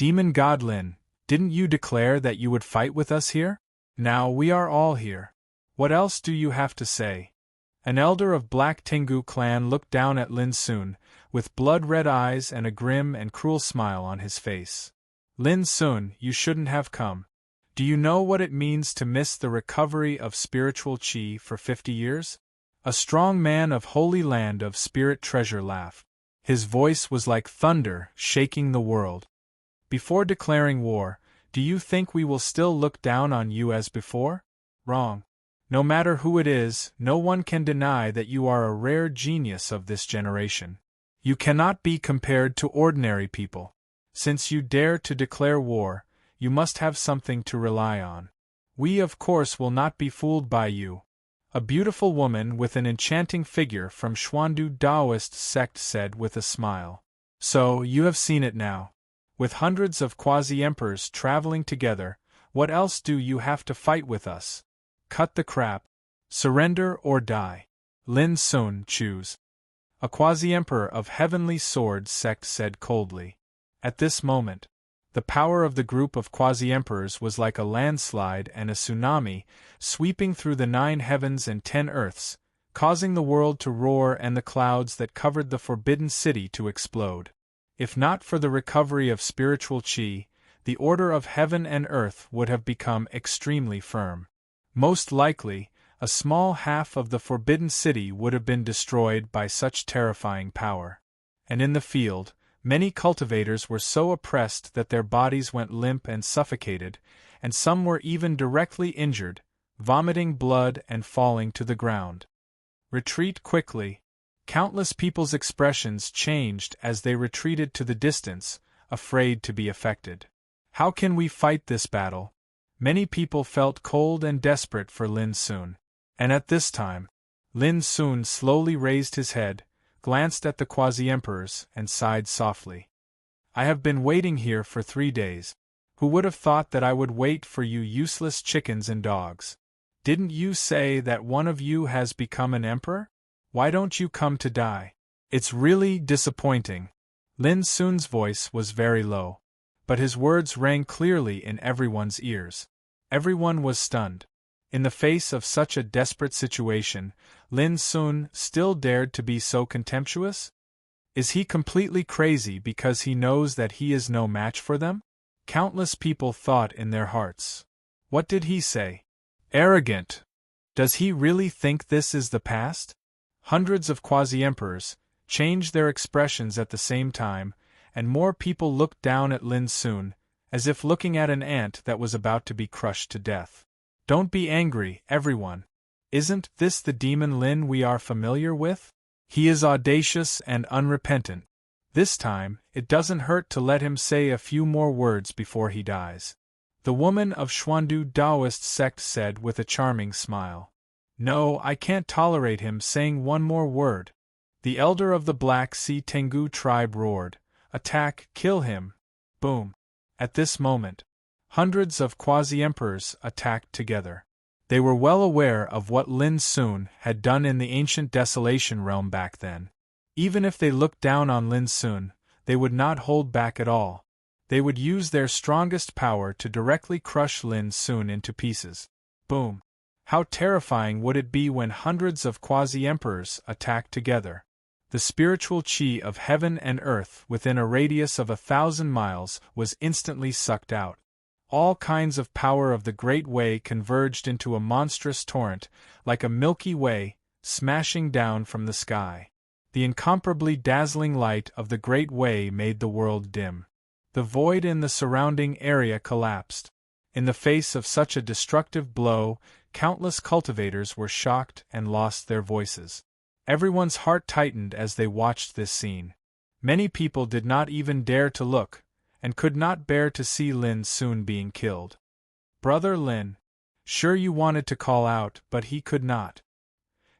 [SPEAKER 1] Demon God Lin, didn't you declare that you would fight with us here? Now we are all here. What else do you have to say? An elder of Black Tengu clan looked down at Lin Sun, with blood-red eyes and a grim and cruel smile on his face. Lin Sun, you shouldn't have come. Do you know what it means to miss the recovery of spiritual chi for 50 years? A strong man of Holy Land of Spirit Treasure laughed. His voice was like thunder, shaking the world. Before declaring war, do you think we will still look down on you as before? Wrong. No matter who it is, no one can deny that you are a rare genius of this generation. You cannot be compared to ordinary people. Since you dare to declare war, you must have something to rely on. We of course will not be fooled by you. A beautiful woman with an enchanting figure from Xuandu Taoist sect said with a smile. So, you have seen it now. With hundreds of quasi-emperors traveling together, what else do you have to fight with us? Cut the crap. Surrender or die. Lin Sun, choose. A quasi-emperor of Heavenly Sword sect said coldly. At this moment, the power of the group of quasi-emperors was like a landslide and a tsunami, sweeping through the 9 heavens and 10 earths, causing the world to roar and the clouds that covered the Forbidden City to explode. If not for the recovery of spiritual chi, the order of heaven and earth would have become extremely firm. Most likely, a small half of the Forbidden City would have been destroyed by such terrifying power. And in the field, many cultivators were so oppressed that their bodies went limp and suffocated, and some were even directly injured, vomiting blood and falling to the ground. Retreat quickly. Countless people's expressions changed as they retreated to the distance, afraid to be affected. How can we fight this battle? Many people felt cold and desperate for Lin Sun. And at this time, Lin Sun slowly raised his head, glanced at the quasi-emperors, and sighed softly. I have been waiting here for 3 days. Who would have thought that I would wait for you useless chickens and dogs? Didn't you say that one of you has become an emperor? Why don't you come to die? It's really disappointing. Lin Sun's voice was very low, but his words rang clearly in everyone's ears. Everyone was stunned. In the face of such a desperate situation, Lin Sun still dared to be so contemptuous? Is he completely crazy because he knows that he is no match for them? Countless people thought in their hearts. What did he say? Arrogant! Does he really think this is the past? Hundreds of quasi-emperors changed their expressions at the same time, and more people looked down at Lin Sun, as if looking at an ant that was about to be crushed to death. Don't be angry, everyone. Isn't this the demon Lin we are familiar with? He is audacious and unrepentant. This time, it doesn't hurt to let him say a few more words before he dies. The woman of Xuandu Taoist sect said with a charming smile. No, I can't tolerate him saying one more word. The elder of the Black Sea Tengu tribe roared. Attack, kill him. Boom. At this moment, hundreds of quasi-emperors attacked together. They were well aware of what Lin Sun had done in the ancient Desolation realm back then. Even if they looked down on Lin Sun, they would not hold back at all. They would use their strongest power to directly crush Lin Sun into pieces. Boom. How terrifying would it be when hundreds of quasi-emperors attacked together? The spiritual chi of heaven and earth within a radius of 1,000 miles was instantly sucked out. All kinds of power of the Great Way converged into a monstrous torrent, like a Milky Way, smashing down from the sky. The incomparably dazzling light of the Great Way made the world dim. The void in the surrounding area collapsed. In the face of such a destructive blow, countless cultivators were shocked and lost their voices. Everyone's heart tightened as they watched this scene. Many people did not even dare to look, and could not bear to see Lin Sun being killed. Brother Lin, sure you wanted to call out, but he could not.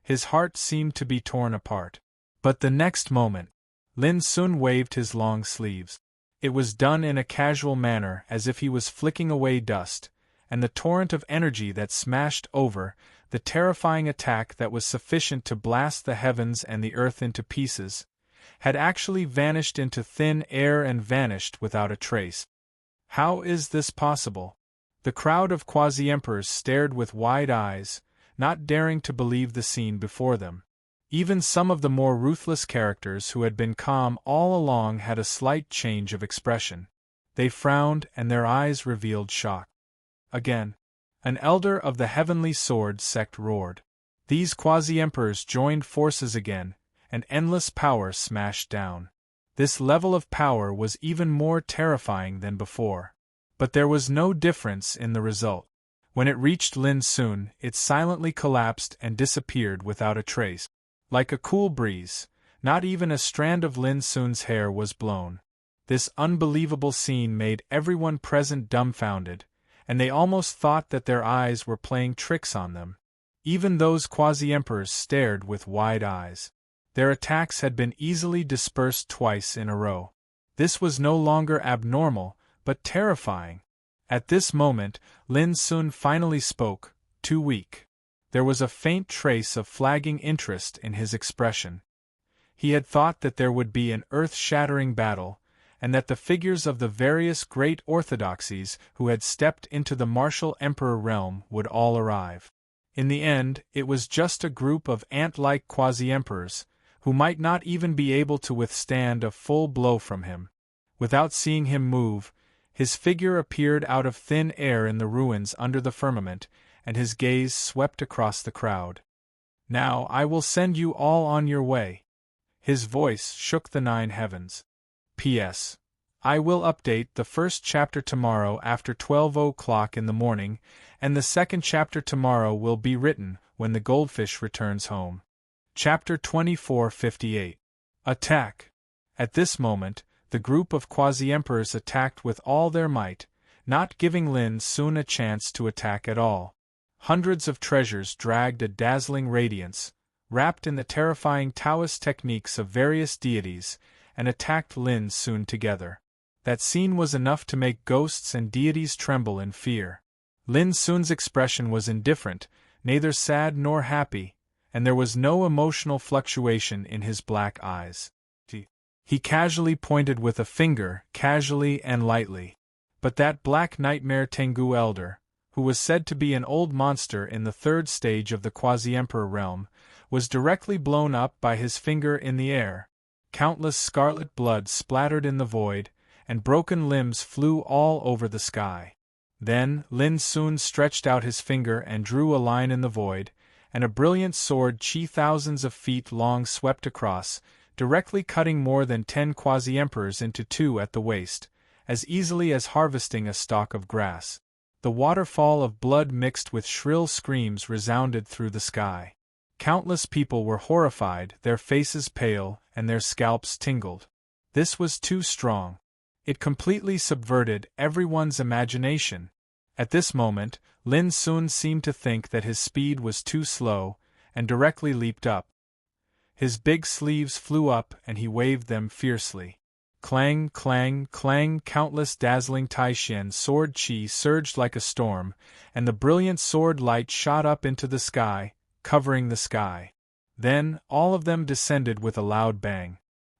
[SPEAKER 1] His heart seemed to be torn apart. But the next moment, Lin Sun waved his long sleeves. It was done in a casual manner as if he was flicking away dust, and the torrent of energy that smashed over, the terrifying attack that was sufficient to blast the heavens and the earth into pieces, had actually vanished into thin air and vanished without a trace. How is this possible? The crowd of quasi-emperors stared with wide eyes, not daring to believe the scene before them. Even some of the more ruthless characters who had been calm all along had a slight change of expression. They frowned, and their eyes revealed shock. Again, an elder of the heavenly sword sect roared. These quasi-emperors joined forces again, and endless power smashed down. This level of power was even more terrifying than before. But there was no difference in the result. When it reached Lin Sun, it silently collapsed and disappeared without a trace. Like a cool breeze, not even a strand of Lin Sun's hair was blown. This unbelievable scene made everyone present dumbfounded, and they almost thought that their eyes were playing tricks on them. Even those quasi-emperors stared with wide eyes. Their attacks had been easily dispersed twice in a row. This was no longer abnormal, but terrifying. At this moment, Lin Sun finally spoke, too weak. There was a faint trace of flagging interest in his expression. He had thought that there would be an earth-shattering battle, and that the figures of the various great orthodoxies who had stepped into the martial emperor realm would all arrive. In the end, it was just a group of ant-like quasi-emperors, who might not even be able to withstand a full blow from him. Without seeing him move, his figure appeared out of thin air in the ruins under the firmament, and his gaze swept across the crowd. "Now I will send you all on your way." His voice shook the 9 heavens. P.S. I will update the first chapter tomorrow after 12 o'clock in the morning, and the second chapter tomorrow will be written when the goldfish returns home. Chapter 2458. Attack. At this moment, the group of quasi-emperors attacked with all their might, not giving Lin Sun a chance to attack at all. Hundreds of treasures dragged a dazzling radiance, wrapped in the terrifying Taoist techniques of various deities, and attacked Lin Sun together. That scene was enough to make ghosts and deities tremble in fear. Lin Sun's expression was indifferent, neither sad nor happy, and there was no emotional fluctuation in his black eyes. He casually pointed with a finger, casually and lightly. But that black nightmare Tengu elder, who was said to be an old monster in the 3rd stage of the quasi-emperor realm, was directly blown up by his finger in the air. Countless scarlet blood splattered in the void, and broken limbs flew all over the sky. Then Lin Sun stretched out his finger and drew a line in the void, and a brilliant sword chi thousands of feet long swept across, directly cutting more than 10 quasi-emperors into 2 at the waist, as easily as harvesting a stalk of grass. The waterfall of blood mixed with shrill screams resounded through the sky. Countless people were horrified, their faces pale, and their scalps tingled. This was too strong. It completely subverted everyone's imagination. At this moment, Lin Sun seemed to think that his speed was too slow, and directly leaped up. His big sleeves flew up and he waved them fiercely. Clang, clang, clang, countless dazzling Taishan sword chi surged like a storm, and the brilliant sword light shot up into the sky, covering the sky. Then, all of them descended with a loud bang.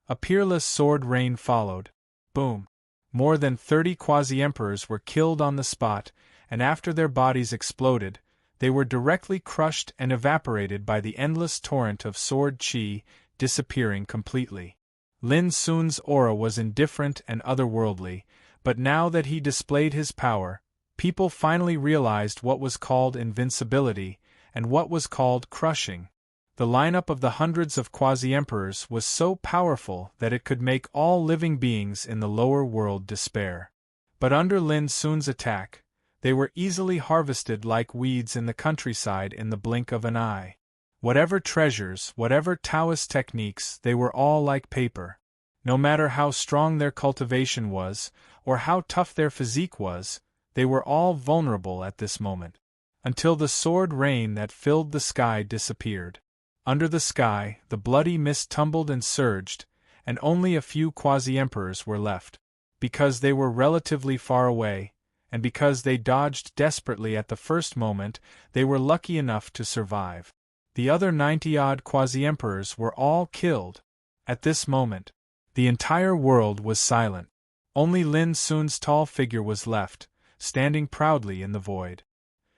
[SPEAKER 1] A peerless sword rain followed. Boom! More than 30 quasi-emperors were killed on the spot, and after their bodies exploded, they were directly crushed and evaporated by the endless torrent of sword chi, disappearing completely. Lin Sun's aura was indifferent and otherworldly, but now that he displayed his power, people finally realized what was called invincibility, and what was called crushing. The lineup of the hundreds of quasi-emperors was so powerful that it could make all living beings in the lower world despair. But under Lin Sun's attack, they were easily harvested like weeds in the countryside in the blink of an eye. Whatever treasures, whatever Taoist techniques, they were all like paper. No matter how strong their cultivation was, or how tough their physique was, they were all vulnerable at this moment. Until the sword rain that filled the sky disappeared. Under the sky, the bloody mist tumbled and surged, and only a few quasi-emperors were left. Because they were relatively far away, and because they dodged desperately at the first moment, they were lucky enough to survive. The other 90-odd quasi-emperors were all killed. At this moment, the entire world was silent. Only Lin Sun's tall figure was left, standing proudly in the void.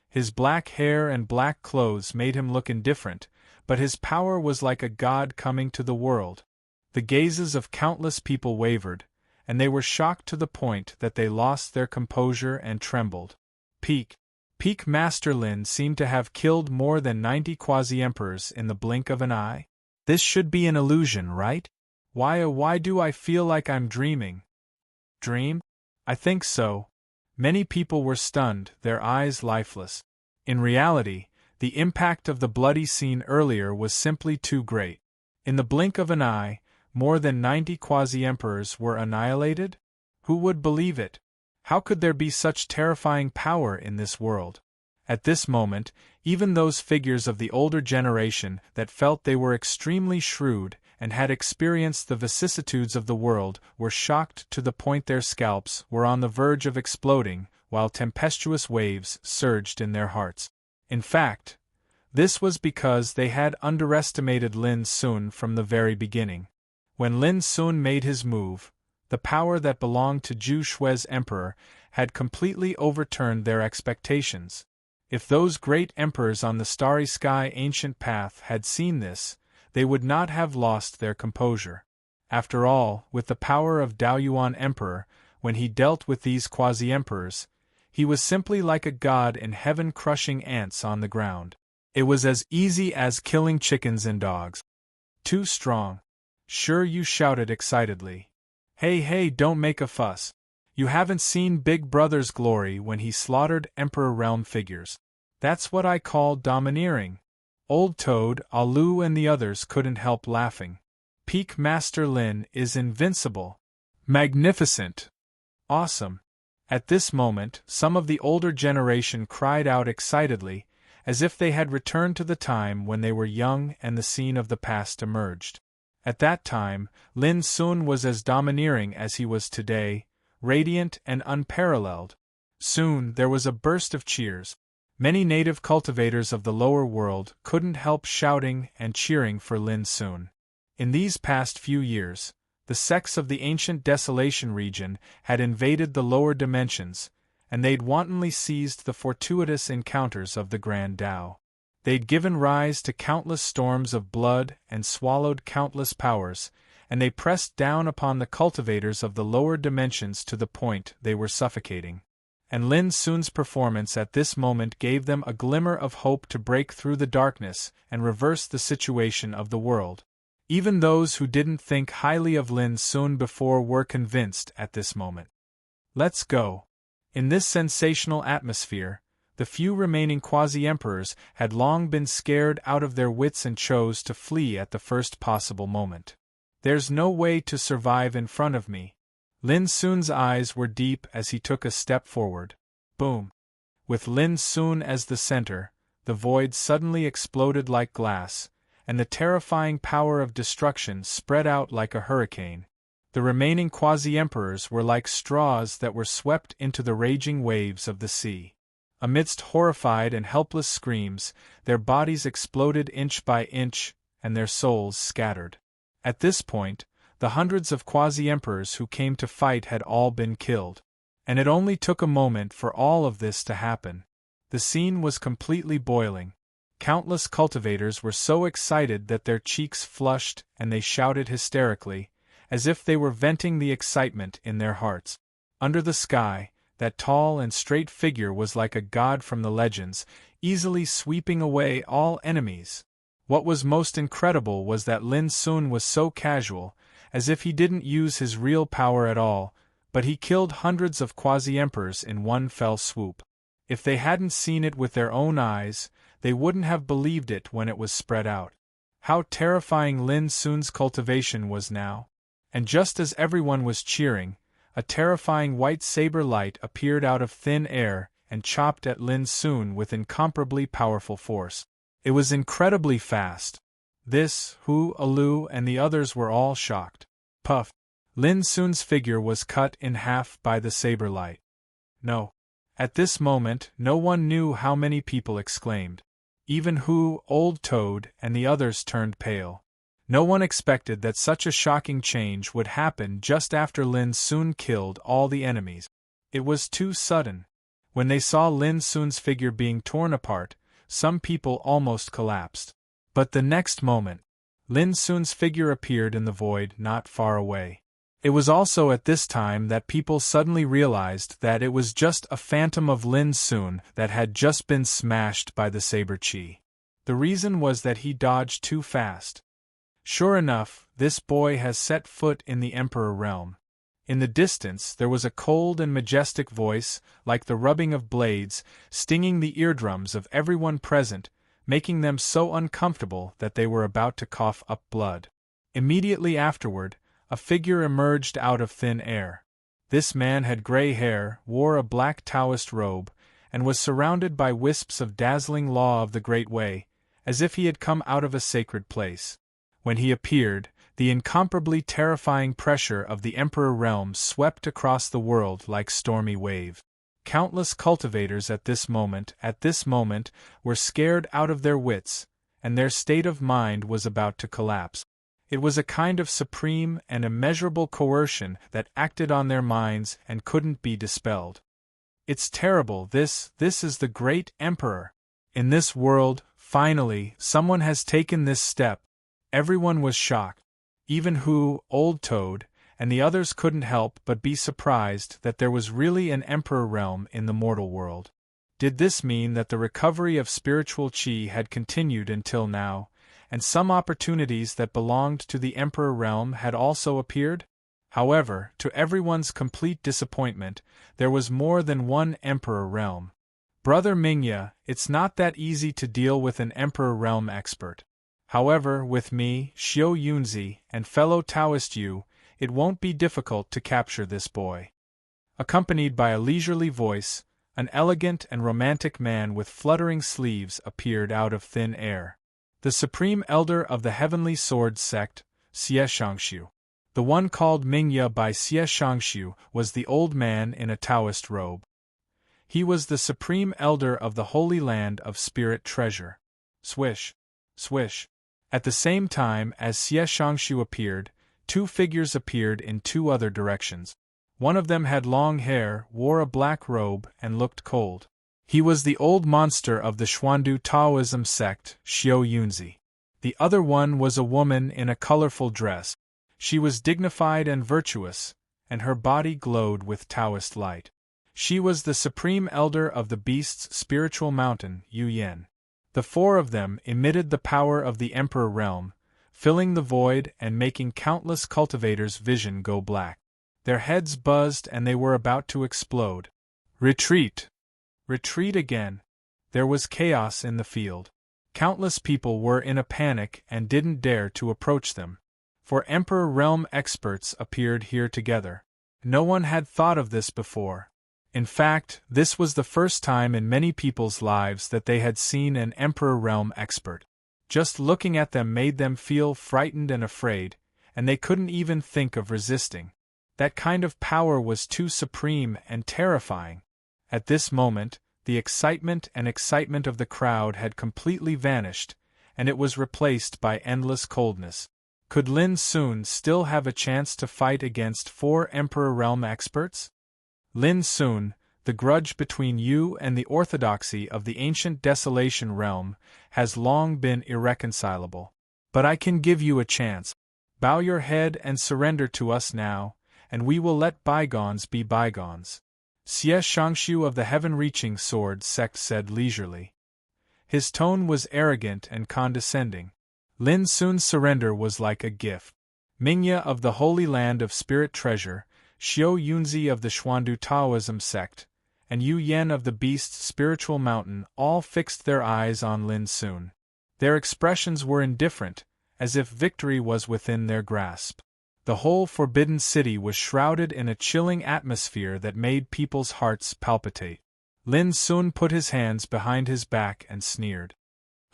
[SPEAKER 1] His black hair and black clothes made him look indifferent, but his power was like a god coming to the world. The gazes of countless people wavered, and they were shocked to the point that they lost their composure and trembled. Peak Master Lin seemed to have killed more than 90 quasi-emperors in the blink of an eye. This should be an illusion, right? Why do I feel like I'm dreaming? Dream? I think so. Many people were stunned, their eyes lifeless. In reality, the impact of the bloody scene earlier was simply too great. In the blink of an eye, more than 90 quasi-emperors were annihilated? Who would believe it? How could there be such terrifying power in this world? At this moment, even those figures of the older generation that felt they were extremely shrewd and had experienced the vicissitudes of the world were shocked to the point their scalps were on the verge of exploding, while tempestuous waves surged in their hearts. In fact, this was because they had underestimated Lin Sun from the very beginning. When Lin Sun made his move, the power that belonged to Zhu Shui's emperor had completely overturned their expectations. If those great emperors on the starry sky ancient path had seen this, they would not have lost their composure. After all, with the power of Daoyuan Emperor, when he dealt with these quasi-emperors, he was simply like a god in heaven crushing ants on the ground. It was as easy as killing chickens and dogs. Too strong. Sure, you shouted excitedly. Hey, don't make a fuss. You haven't seen Big Brother's glory when he slaughtered Emperor Realm figures. That's what I call domineering. Old Toad, Alu and the others couldn't help laughing. Peak Master Lin is invincible. Magnificent. Awesome. At this moment, some of the older generation cried out excitedly, as if they had returned to the time when they were young and the scene of the past emerged. At that time, Lin Sun was as domineering as he was today, radiant and unparalleled. Soon there was a burst of cheers. Many native cultivators of the lower world couldn't help shouting and cheering for Lin Sun. In these past few years, the sects of the ancient Desolation region had invaded the lower dimensions, and they'd wantonly seized the fortuitous encounters of the Grand Tao. They'd given rise to countless storms of blood and swallowed countless powers, and they pressed down upon the cultivators of the lower dimensions to the point they were suffocating. And Lin Sun's performance at this moment gave them a glimmer of hope to break through the darkness and reverse the situation of the world. Even those who didn't think highly of Lin Sun before were convinced at this moment. Let's go. In this sensational atmosphere, the few remaining quasi-emperors had long been scared out of their wits and chose to flee at the first possible moment. There's no way to survive in front of me. Lin Sun's eyes were deep as he took a step forward. Boom! With Lin Sun as the center, the void suddenly exploded like glass, and the terrifying power of destruction spread out like a hurricane. The remaining quasi-emperors were like straws that were swept into the raging waves of the sea. Amidst horrified and helpless screams, their bodies exploded inch by inch, and their souls scattered. At this point, the hundreds of quasi-emperors who came to fight had all been killed. And it only took a moment for all of this to happen. The scene was completely boiling. Countless cultivators were so excited that their cheeks flushed and they shouted hysterically, as if they were venting the excitement in their hearts. Under the sky, that tall and straight figure was like a god from the legends, easily sweeping away all enemies. What was most incredible was that Lin Sun was so casual, as if he didn't use his real power at all, but he killed hundreds of quasi-emperors in one fell swoop. If they hadn't seen it with their own eyes, they wouldn't have believed it when it was spread out. How terrifying Lin Sun's cultivation was now. And just as everyone was cheering, a terrifying white saber light appeared out of thin air and chopped at Lin Sun with incomparably powerful force. It was incredibly fast. This, Hu, Alu, and the others were all shocked. Puff! Lin Sun's figure was cut in half by the saber light. No. At this moment, no one knew how many people exclaimed. Even Hu, Old Toad, and the others turned pale. No one expected that such a shocking change would happen just after Lin Sun killed all the enemies. It was too sudden. When they saw Lin Sun's figure being torn apart, some people almost collapsed. But the next moment, Lin Sun's figure appeared in the void not far away. It was also at this time that people suddenly realized that it was just a phantom of Lin Sun that had just been smashed by the saber chi. The reason was that he dodged too fast. Sure enough, this boy has set foot in the Emperor realm. In the distance there was a cold and majestic voice, like the rubbing of blades, stinging the eardrums of everyone present, making them so uncomfortable that they were about to cough up blood. Immediately afterward, a figure emerged out of thin air. This man had gray hair, wore a black Taoist robe, and was surrounded by wisps of dazzling law of the Great Way, as if he had come out of a sacred place. When he appeared, the incomparably terrifying pressure of the Emperor realm swept across the world like stormy wave. Countless cultivators at this moment, were scared out of their wits, and their state of mind was about to collapse. It was a kind of supreme and immeasurable coercion that acted on their minds and couldn't be dispelled. It's terrible, this is the great Emperor. In this world, finally, someone has taken this step. Everyone was shocked. Even Old Toad, and the others couldn't help but be surprised that there was really an Emperor realm in the mortal world. Did this mean that the recovery of spiritual chi had continued until now, and some opportunities that belonged to the Emperor realm had also appeared? However, to everyone's complete disappointment, there was more than one Emperor realm. Brother Mingya, it's not that easy to deal with an Emperor realm expert. However, with me, Xiao Yunzi, and fellow Taoist Yu, it won't be difficult to capture this boy. Accompanied by a leisurely voice, an elegant and romantic man with fluttering sleeves appeared out of thin air. The supreme elder of the Heavenly Sword sect, Xie Shangshu. The one called Mingya by Xie Shangshu was the old man in a Taoist robe. He was the supreme elder of the Holy Land of Spirit Treasure. Swish, swish. At the same time as Xie Shangshu appeared, two figures appeared in two other directions. One of them had long hair, wore a black robe, and looked cold. He was the old monster of the Xuandu Taoism sect, Xiao Yunzi. The other one was a woman in a colorful dress. She was dignified and virtuous, and her body glowed with Taoist light. She was the supreme elder of the beast's spiritual mountain, Yu Yan. The four of them emitted the power of the Emperor realm, filling the void and making countless cultivators' vision go black. Their heads buzzed and they were about to explode. Retreat! Retreat again! There was chaos in the field. Countless people were in a panic and didn't dare to approach them. For Emperor realm experts appeared here together. No one had thought of this before. In fact, this was the first time in many people's lives that they had seen an Emperor realm expert. Just looking at them made them feel frightened and afraid, and they couldn't even think of resisting. That kind of power was too supreme and terrifying. At this moment, the excitement of the crowd had completely vanished, and it was replaced by endless coldness. Could Lin Sun still have a chance to fight against four Emperor realm experts? Lin Sun, the grudge between you and the orthodoxy of the ancient Desolation realm has long been irreconcilable. But I can give you a chance. Bow your head and surrender to us now, and we will let bygones be bygones. Xie Shangshu of the Heaven-Reaching Sword sect said leisurely. His tone was arrogant and condescending. Lin Sun's surrender was like a gift. Mingya of the Holy Land of Spirit Treasure, Xiao Yunzi of the Xuandu Taoism sect, and Yu Yan of the Beast's spiritual mountain all fixed their eyes on Lin Sun. Their expressions were indifferent, as if victory was within their grasp. The whole forbidden city was shrouded in a chilling atmosphere that made people's hearts palpitate. Lin Sun put his hands behind his back and sneered.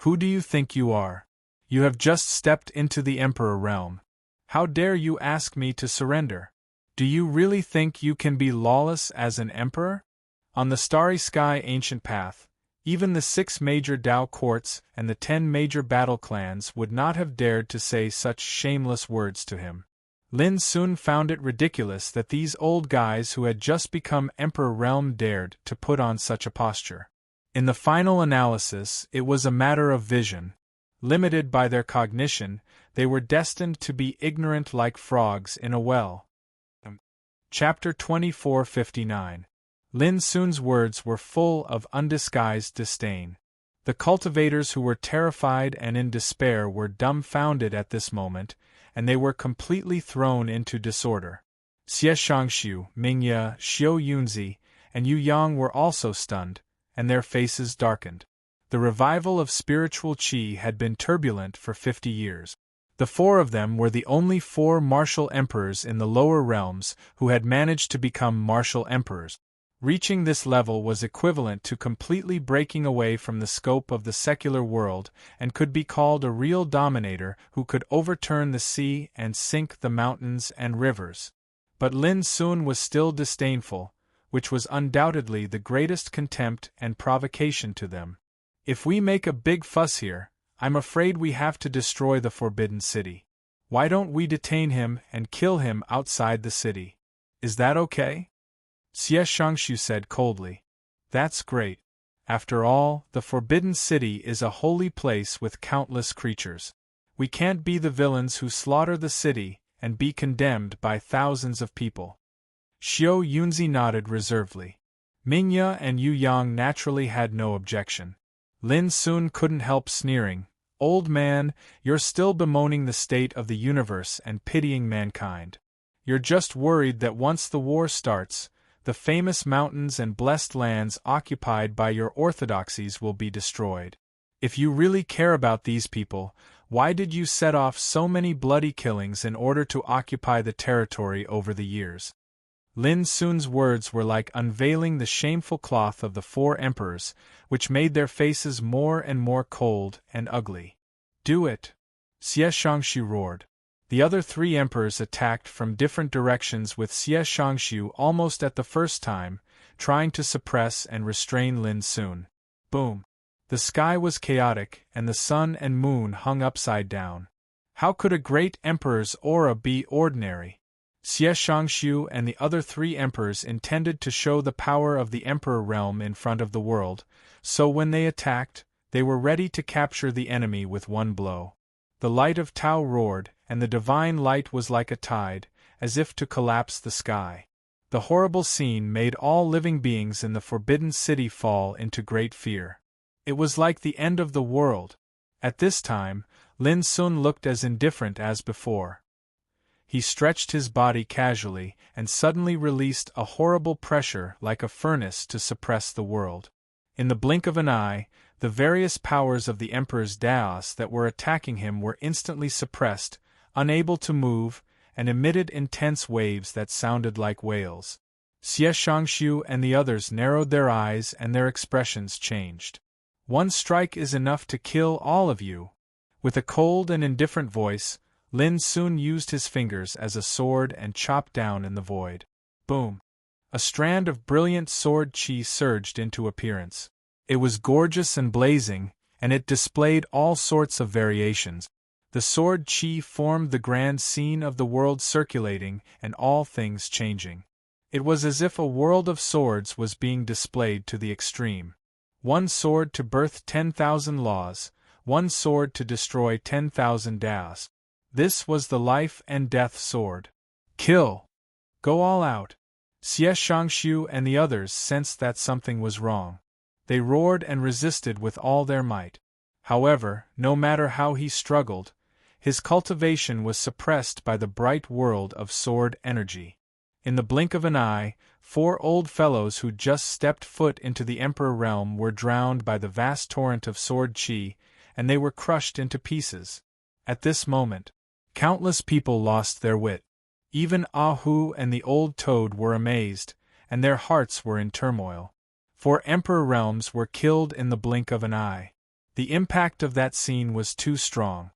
[SPEAKER 1] Who do you think you are? You have just stepped into the Emperor realm. How dare you ask me to surrender? Do you really think you can be lawless as an emperor? On the starry sky ancient path, Even the 6 major Dao courts and the 10 major battle clans would not have dared to say such shameless words to him. Lin soon found it ridiculous that these old guys who had just become Emperor Realm dared to put on such a posture. In the final analysis, it was a matter of vision. Limited by their cognition, they were destined to be ignorant like frogs in a well. Chapter 2459. Lin Sun's words were full of undisguised disdain. The cultivators who were terrified and in despair were dumbfounded at this moment, and they were completely thrown into disorder. Xie Shangshu, Mingye, Xiao Yunzi, and Yu Yang were also stunned, and their faces darkened. The revival of spiritual qi had been turbulent for 50 years. The 4 of them were the only 4 martial emperors in the lower realms who had managed to become martial emperors. Reaching this level was equivalent to completely breaking away from the scope of the secular world and could be called a real dominator who could overturn the sea and sink the mountains and rivers. But Lin Sun was still disdainful, which was undoubtedly the greatest contempt and provocation to them. If we make a big fuss here, I'm afraid we have to destroy the Forbidden City. Why don't we detain him and kill him outside the city? Is that okay? Xie Shangshu said coldly. That's great. After all, the Forbidden City is a holy place with countless creatures. We can't be the villains who slaughter the city and be condemned by thousands of people. Xiao Yunzi nodded reservedly. Mingye and Yu Yang naturally had no objection. Lin Sun couldn't help sneering. Old man, you're still bemoaning the state of the universe and pitying mankind. You're just worried that once the war starts, the famous mountains and blessed lands occupied by your orthodoxies will be destroyed. If you really care about these people, why did you set off so many bloody killings in order to occupy the territory over the years? Lin Sun's words were like unveiling the shameful cloth of the 4 emperors, which made their faces more and more cold and ugly. Do it! Xie Shangshu roared. The other 3 emperors attacked from different directions with Xie Shangshu almost at the first time, trying to suppress and restrain Lin Sun. Boom! The sky was chaotic, and the sun and moon hung upside down. How could a great emperor's aura be ordinary? Xie Shangshu and the other 3 emperors intended to show the power of the emperor realm in front of the world, so when they attacked, they were ready to capture the enemy with one blow. The light of Tao roared, and the divine light was like a tide, as if to collapse the sky. The horrible scene made all living beings in the Forbidden City fall into great fear. It was like the end of the world. At this time, Lin Sun looked as indifferent as before. He stretched his body casually and suddenly released a horrible pressure like a furnace to suppress the world. In the blink of an eye, the various powers of the Emperor's Daos that were attacking him were instantly suppressed, unable to move, and emitted intense waves that sounded like wails. Xie Shangshu and the others narrowed their eyes and their expressions changed. One strike is enough to kill all of you. With a cold and indifferent voice, Lin Sun used his fingers as a sword and chopped down in the void. Boom! A strand of brilliant sword qi surged into appearance. It was gorgeous and blazing, and it displayed all sorts of variations. The sword qi formed the grand scene of the world circulating and all things changing. It was as if a world of swords was being displayed to the extreme. One sword to birth 10,000 laws, one sword to destroy 10,000 Daos. This was the life and death sword. Kill! Go all out! Xie Shangshu and the others sensed that something was wrong. They roared and resisted with all their might. However, no matter how he struggled, his cultivation was suppressed by the bright world of sword energy. In the blink of an eye, 4 old fellows who just stepped foot into the Emperor realm were drowned by the vast torrent of sword qi, and they were crushed into pieces. At this moment, countless people lost their wit. Even Ahu and the old toad were amazed, and their hearts were in turmoil. 4 Emperor realms were killed in the blink of an eye. The impact of that scene was too strong.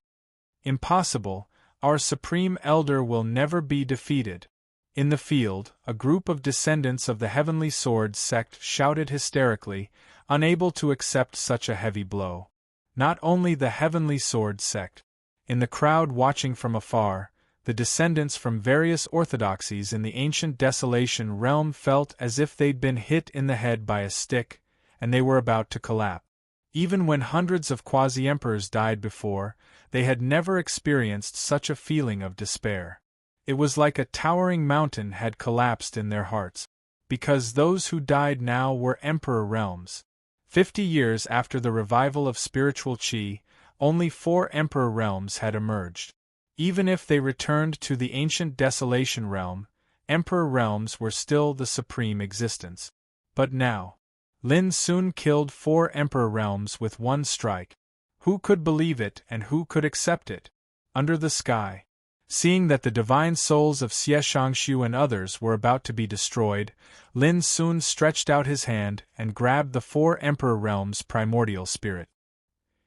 [SPEAKER 1] Impossible, our Supreme Elder will never be defeated. In the field, a group of descendants of the Heavenly Sword sect shouted hysterically, unable to accept such a heavy blow. Not only the heavenly sword sect. In the crowd watching from afar, the descendants from various orthodoxies in the ancient desolation realm felt as if they'd been hit in the head by a stick, and they were about to collapse. Even when hundreds of quasi-emperors died before, they had never experienced such a feeling of despair. It was like a towering mountain had collapsed in their hearts, because those who died now were emperor realms. 50 years after the revival of spiritual Qi, only 4 emperor realms had emerged. Even if they returned to the ancient desolation realm, emperor realms were still the supreme existence. But now, Lin Sun killed 4 emperor realms with one strike. Who could believe it and who could accept it? Under the sky. Seeing that the divine souls of Xie Shangshu and others were about to be destroyed, Lin Sun stretched out his hand and grabbed the 4 emperor realms' primordial spirit.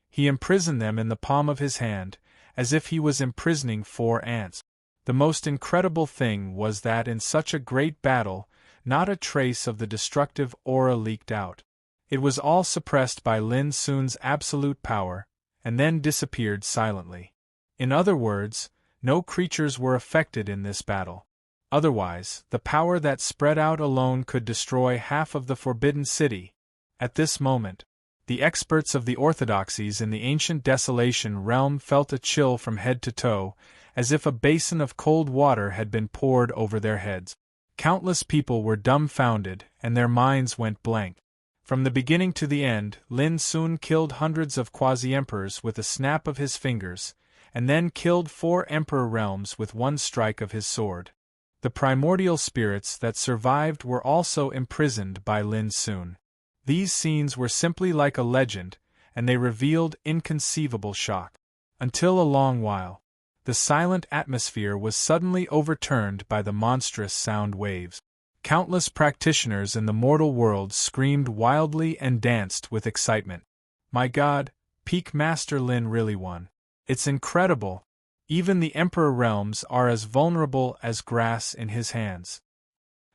[SPEAKER 1] He imprisoned them in the palm of his hand, as if he was imprisoning 4 ants. The most incredible thing was that in such a great battle, not a trace of the destructive aura leaked out. It was all suppressed by Lin Sun's absolute power, and then disappeared silently. In other words, no creatures were affected in this battle. Otherwise, the power that spread out alone could destroy half of the Forbidden City. At this moment, the experts of the orthodoxies in the ancient desolation realm felt a chill from head to toe, as if a basin of cold water had been poured over their heads. Countless people were dumbfounded, and their minds went blank. From the beginning to the end, Lin Sun killed hundreds of quasi-emperors with a snap of his fingers, and then killed 4 emperor realms with one strike of his sword. The primordial spirits that survived were also imprisoned by Lin Sun. These scenes were simply like a legend, and they revealed inconceivable shock. Until a long while, the silent atmosphere was suddenly overturned by the monstrous sound waves. Countless practitioners in the mortal world screamed wildly and danced with excitement. My God, Peak Master Lin really won. It's incredible. Even the Emperor realms are as vulnerable as grass in his hands.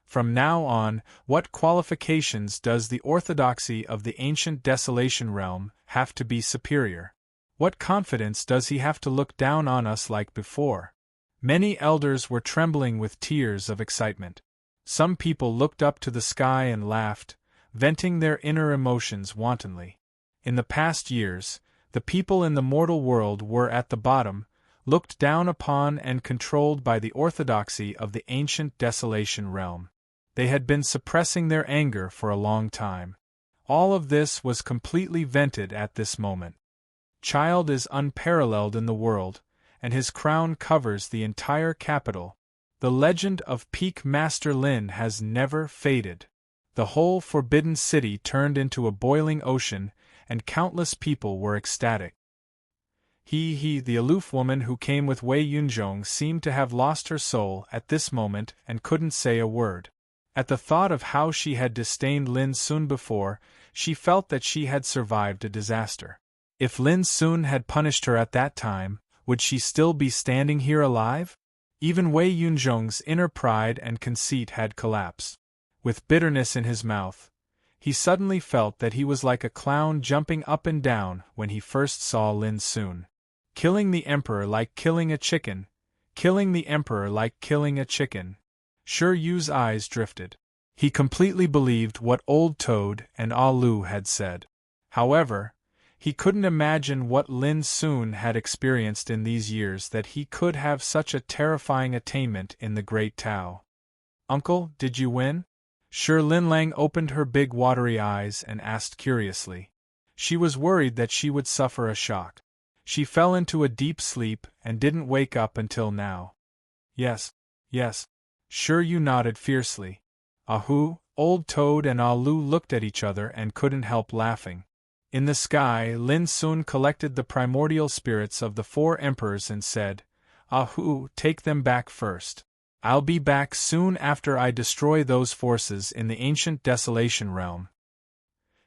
[SPEAKER 1] From now on, what qualifications does the orthodoxy of the ancient desolation realm have to be superior? What confidence does he have to look down on us like before? Many elders were trembling with tears of excitement. Some people looked up to the sky and laughed, venting their inner emotions wantonly. In the past years, the people in the mortal world were at the bottom, looked down upon and controlled by the orthodoxy of the ancient desolation realm. They had been suppressing their anger for a long time. All of this was completely vented at this moment. Child is unparalleled in the world, and his crown covers the entire capital. The legend of Peak Master Lin has never faded. The whole Forbidden City turned into a boiling ocean, and countless people were ecstatic. The aloof woman who came with Wei Yunzhong seemed to have lost her soul at this moment and couldn't say a word. At the thought of how she had disdained Lin Sun before, she felt that she had survived a disaster. If Lin Sun had punished her at that time, would she still be standing here alive? Even Wei Yunzhong's inner pride and conceit had collapsed. With bitterness in his mouth, he suddenly felt that he was like a clown jumping up and down when he first saw Lin Sun. Killing the emperor like killing a chicken. Killing the emperor like killing a chicken. Shi Yu's eyes drifted. He completely believed what Old Toad and Ah Lu had said. However, he couldn't imagine what Lin Sun had experienced in these years that he could have such a terrifying attainment in the Great Tao. Uncle, did you win? Shi Linlang opened her big watery eyes and asked curiously. She was worried that she would suffer a shock. She fell into a deep sleep and didn't wake up until now. Yes. Shi Yu nodded fiercely. Ahu, Old Toad and Ah Lu looked at each other and couldn't help laughing. In the sky, Lin Sun collected the primordial spirits of the 4 emperors and said, Ahu, take them back first. I'll be back soon after I destroy those forces in the ancient desolation realm.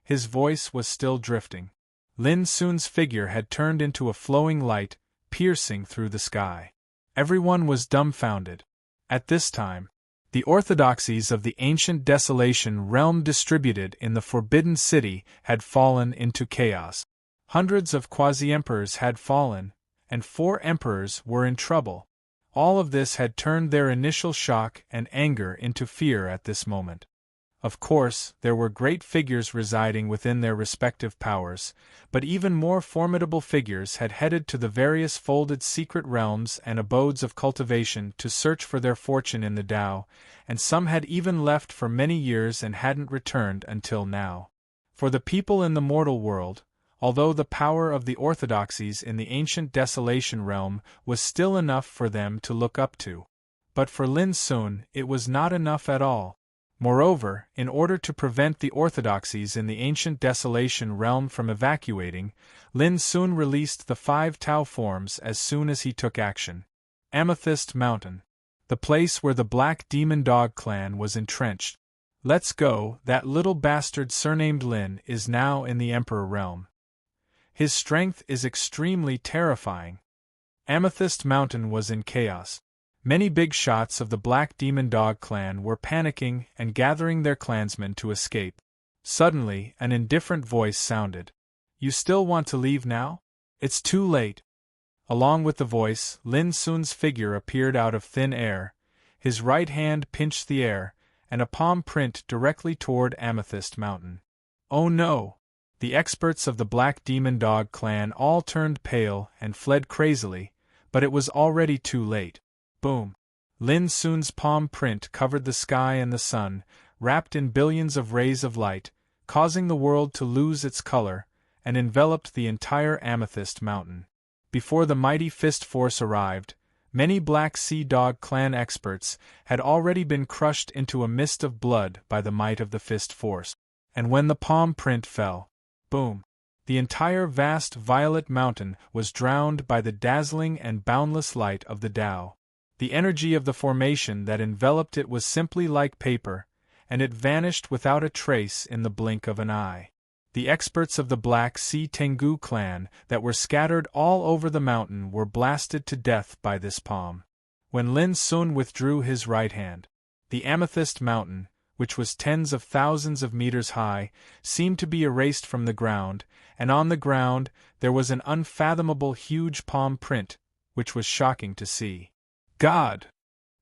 [SPEAKER 1] His voice was still drifting. Lin Sun's figure had turned into a flowing light, piercing through the sky. Everyone was dumbfounded. At this time, The orthodoxies of the ancient desolation realm distributed in the Forbidden City had fallen into chaos. Hundreds of quasi-emperors had fallen, and 4 emperors were in trouble. All of this had turned their initial shock and anger into fear at this moment. Of course, there were great figures residing within their respective powers, but even more formidable figures had headed to the various folded secret realms and abodes of cultivation to search for their fortune in the Tao, and some had even left for many years and hadn't returned until now. For the people in the mortal world, although the power of the orthodoxies in the ancient desolation realm was still enough for them to look up to, but for Lin Sun it was not enough at all. Moreover, in order to prevent the orthodoxies in the ancient desolation realm from evacuating, Lin Sun released the 5 Tao forms as soon as he took action. Amethyst Mountain. The place where the Black Demon Dog clan was entrenched. Let's go, that little bastard surnamed Lin is now in the Emperor realm. His strength is extremely terrifying. Amethyst Mountain was in chaos. Many big shots of the Black Demon Dog clan were panicking and gathering their clansmen to escape. Suddenly, an indifferent voice sounded. "You still want to leave now? It's too late." Along with the voice, Lin Sun's figure appeared out of thin air. His right hand pinched the air, and a palm print directly toward Amethyst Mountain. Oh no! The experts of the Black Demon Dog clan all turned pale and fled crazily, but it was already too late. Boom! Lin Sun's palm print covered the sky and the sun, wrapped in billions of rays of light, causing the world to lose its color, and enveloped the entire Amethyst Mountain. Before the mighty fist force arrived, many Black Sea Dog clan experts had already been crushed into a mist of blood by the might of the fist force. And when the palm print fell, boom! The entire vast violet mountain was drowned by the dazzling and boundless light of the Tao. The energy of the formation that enveloped it was simply like paper, and it vanished without a trace in the blink of an eye. The experts of the Black Sea Tengu clan that were scattered all over the mountain were blasted to death by this palm. When Lin Sun withdrew his right hand, the Amethyst Mountain, which was tens of thousands of meters high, seemed to be erased from the ground, and on the ground there was an unfathomable huge palm print, which was shocking to see. God!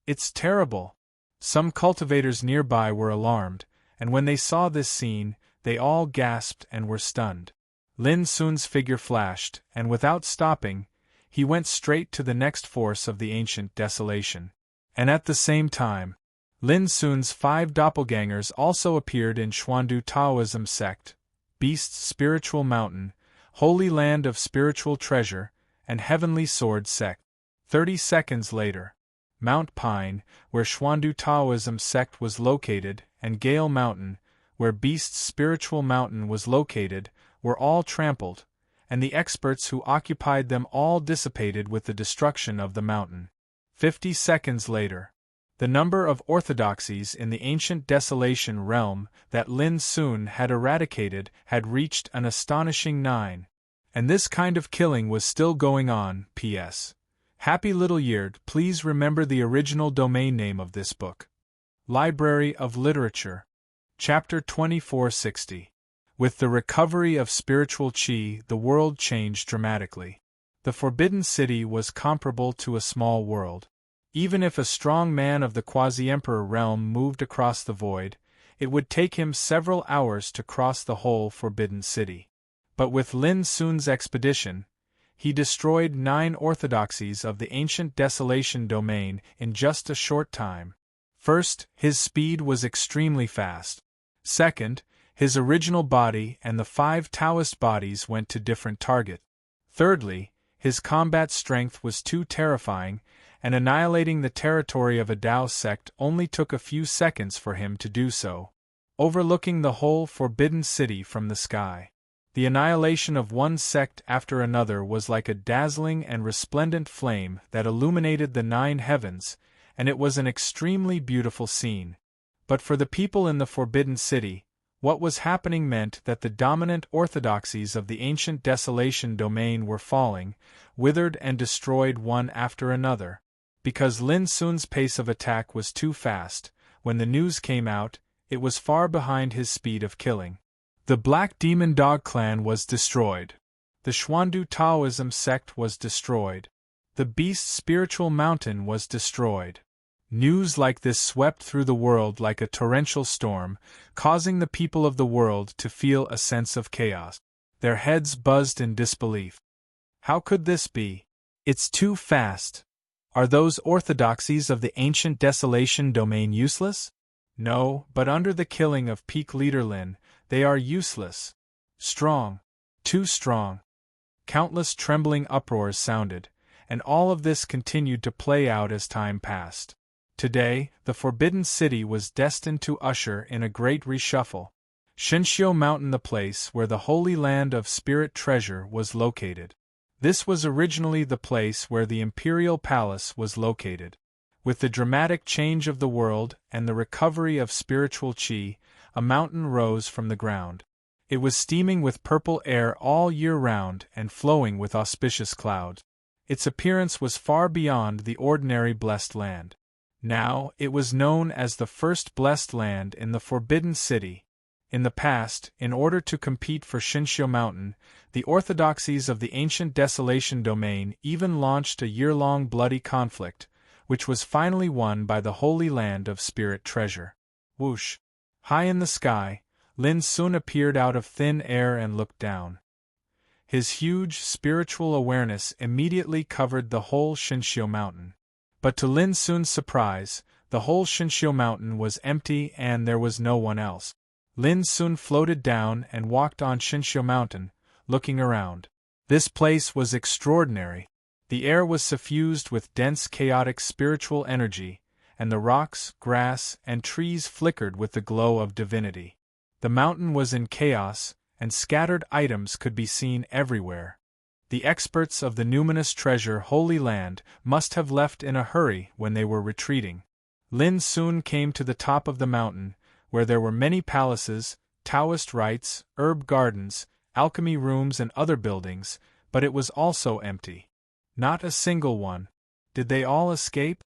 [SPEAKER 1] It's terrible! Some cultivators nearby were alarmed, and when they saw this scene, they all gasped and were stunned. Lin Sun's figure flashed, and without stopping, he went straight to the next force of the ancient desolation. And at the same time, Lin Sun's 5 doppelgangers also appeared in Xuandu Taoism sect, Beast's Spiritual Mountain, Holy Land of Spiritual Treasure, and Heavenly Sword sect. 30 seconds later, Mount Pine, where Xuandu Taoism sect was located, and Gale Mountain, where Beast's Spiritual Mountain was located, were all trampled, and the experts who occupied them all dissipated with the destruction of the mountain. 50 seconds later, the number of orthodoxies in the ancient desolation realm that Lin Sun had eradicated had reached an astonishing 9. And this kind of killing was still going on. P.S. Happy Little Year, please remember the original domain name of this book. Library of Literature. Chapter 2460. With the recovery of spiritual qi, the world changed dramatically. The Forbidden City was comparable to a small world. Even if a strong man of the quasi-emperor realm moved across the void, it would take him several hours to cross the whole Forbidden City. But with Lin Sun's expedition, he destroyed 9 orthodoxies of the ancient desolation domain in just a short time. First, his speed was extremely fast. Second, his original body and the 5 Taoist bodies went to different targets. Thirdly, his combat strength was too terrifying, and annihilating the territory of a Tao sect only took a few seconds for him to do so, overlooking the whole Forbidden City from the sky. The annihilation of one sect after another was like a dazzling and resplendent flame that illuminated the 9 heavens, and it was an extremely beautiful scene. But for the people in the Forbidden City, what was happening meant that the dominant orthodoxies of the ancient desolation domain were falling, withered and destroyed one after another. Because Lin Sun's pace of attack was too fast, when the news came out, it was far behind his speed of killing. The Black Demon Dog clan was destroyed. The Xuandu Taoism sect was destroyed. The Beast Spiritual Mountain was destroyed. News like this swept through the world like a torrential storm, causing the people of the world to feel a sense of chaos. Their heads buzzed in disbelief. How could this be? It's too fast. Are those orthodoxies of the ancient desolation domain useless? No, but under the killing of peak leader Lin, they are useless. Strong. Too strong. Countless trembling uproars sounded, and all of this continued to play out as time passed. Today, the Forbidden City was destined to usher in a great reshuffle. Shinshio Mountain, the place where the Holy Land of Spirit Treasure was located. This was originally the place where the Imperial Palace was located. With the dramatic change of the world and the recovery of spiritual qi, a mountain rose from the ground. It was steaming with purple air all year round and flowing with auspicious clouds. Its appearance was far beyond the ordinary blessed land. Now, it was known as the first blessed land in the Forbidden City. In the past, in order to compete for Shinshio Mountain, the orthodoxies of the ancient desolation domain even launched a year-long bloody conflict, which was finally won by the Holy Land of Spirit Treasure. Whoosh! High in the sky, Lin Sun appeared out of thin air and looked down. His huge spiritual awareness immediately covered the whole Shinshio Mountain. But to Lin Sun's surprise, the whole Shinshio Mountain was empty and there was no one else. Lin Sun floated down and walked on Shinshio Mountain, looking around. This place was extraordinary. The air was suffused with dense chaotic spiritual energy, and the rocks, grass, and trees flickered with the glow of divinity. The mountain was in chaos, and scattered items could be seen everywhere. The experts of the numinous treasure Holy Land must have left in a hurry when they were retreating. Lin soon came to the top of the mountain, where there were many palaces, Taoist rites, herb gardens, alchemy rooms and other buildings, but it was also empty. Not a single one. Did they all escape?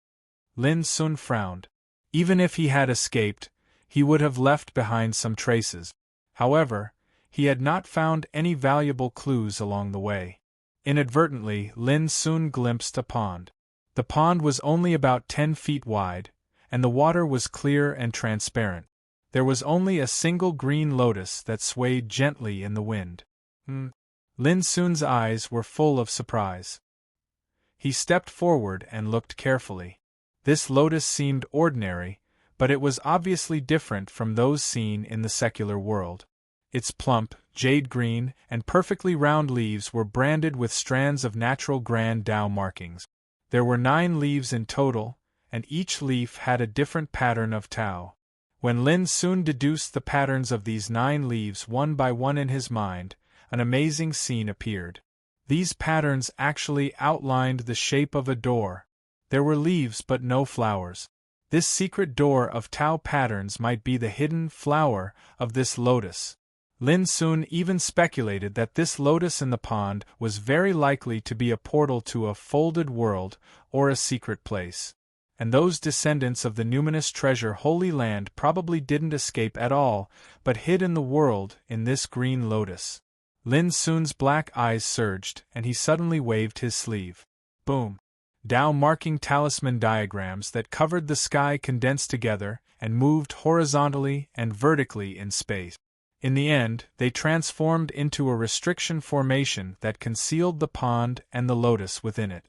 [SPEAKER 1] Lin Sun frowned. Even if he had escaped, he would have left behind some traces. However, he had not found any valuable clues along the way. Inadvertently, Lin Sun glimpsed a pond. The pond was only about 10 feet wide, and the water was clear and transparent. There was only a single green lotus that swayed gently in the wind. Lin Sun's eyes were full of surprise. He stepped forward and looked carefully. This lotus seemed ordinary, but it was obviously different from those seen in the secular world. Its plump, jade green, and perfectly round leaves were branded with strands of natural Grand Tao markings. There were 9 leaves in total, and each leaf had a different pattern of Tao. When Lin Sun deduced the patterns of these 9 leaves one by one in his mind, an amazing scene appeared. These patterns actually outlined the shape of a door. There were leaves but no flowers. This secret door of Tao patterns might be the hidden flower of this lotus. Lin Sun even speculated that this lotus in the pond was very likely to be a portal to a folded world or a secret place. And those descendants of the numinous treasure Holy Land probably didn't escape at all, but hid in the world in this green lotus. Lin Sun's black eyes surged, and he suddenly waved his sleeve. Boom! Tao marking talisman diagrams that covered the sky condensed together and moved horizontally and vertically in space. In the end, they transformed into a restriction formation that concealed the pond and the lotus within it.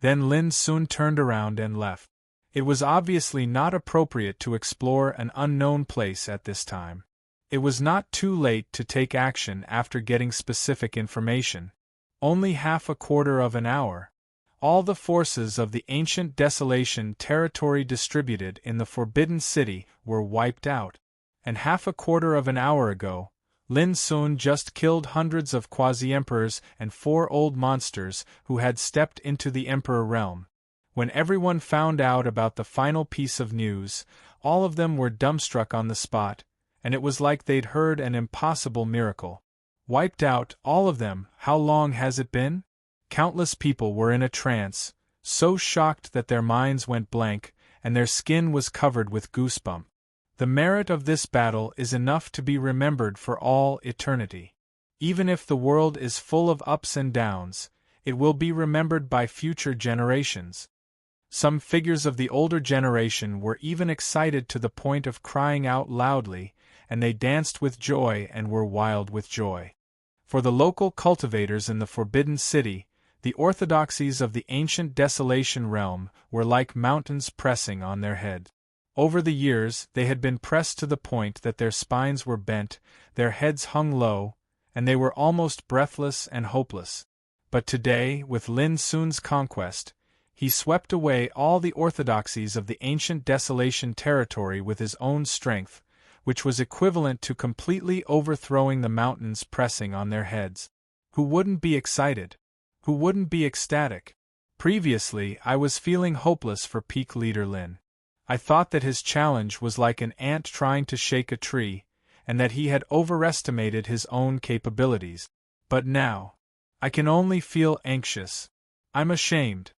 [SPEAKER 1] Then Lin Sun turned around and left. It was obviously not appropriate to explore an unknown place at this time. It was not too late to take action after getting specific information. Only half a quarter of an hour. All the forces of the ancient desolation territory distributed in the Forbidden City were wiped out. And half a quarter of an hour ago, Lin Sun just killed hundreds of quasi-emperors and 4 old monsters who had stepped into the emperor realm. When everyone found out about the final piece of news, all of them were dumbstruck on the spot, and it was like they'd heard an impossible miracle. Wiped out, all of them. How long has it been? Countless people were in a trance, so shocked that their minds went blank, and their skin was covered with goosebumps. The merit of this battle is enough to be remembered for all eternity. Even if the world is full of ups and downs, it will be remembered by future generations. Some figures of the older generation were even excited to the point of crying out loudly, and they danced with joy and were wild with joy. For the local cultivators in the Forbidden City, the orthodoxies of the ancient Desolation realm were like mountains pressing on their head. Over the years they had been pressed to the point that their spines were bent, their heads hung low, and they were almost breathless and hopeless. But today, with Lin Sun's conquest, he swept away all the orthodoxies of the ancient Desolation territory with his own strength, which was equivalent to completely overthrowing the mountains pressing on their heads. Who wouldn't be excited? Who wouldn't be ecstatic? Previously, I was feeling hopeless for peak leader Lin. I thought that his challenge was like an ant trying to shake a tree, and that he had overestimated his own capabilities. But now, I can only feel anxious. I'm ashamed.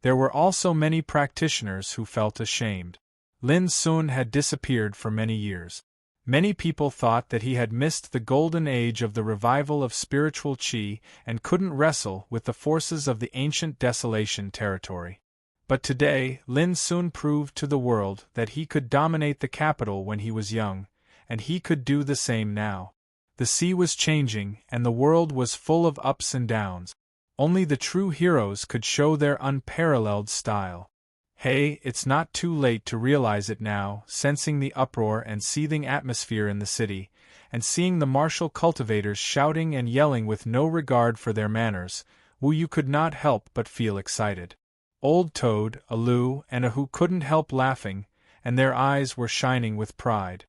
[SPEAKER 1] There were also many practitioners who felt ashamed. Lin Sun had disappeared for many years. Many people thought that he had missed the golden age of the revival of spiritual qi and couldn't wrestle with the forces of the ancient Desolation territory. But today, Lin Sun proved to the world that he could dominate the capital when he was young, and he could do the same now. The sea was changing, and the world was full of ups and downs. Only the true heroes could show their unparalleled style. Hey, it's not too late to realize it now, sensing the uproar and seething atmosphere in the city, and seeing the martial cultivators shouting and yelling with no regard for their manners, you could not help but feel excited. Old Toad, Alu, and Ahu couldn't help laughing, and their eyes were shining with pride.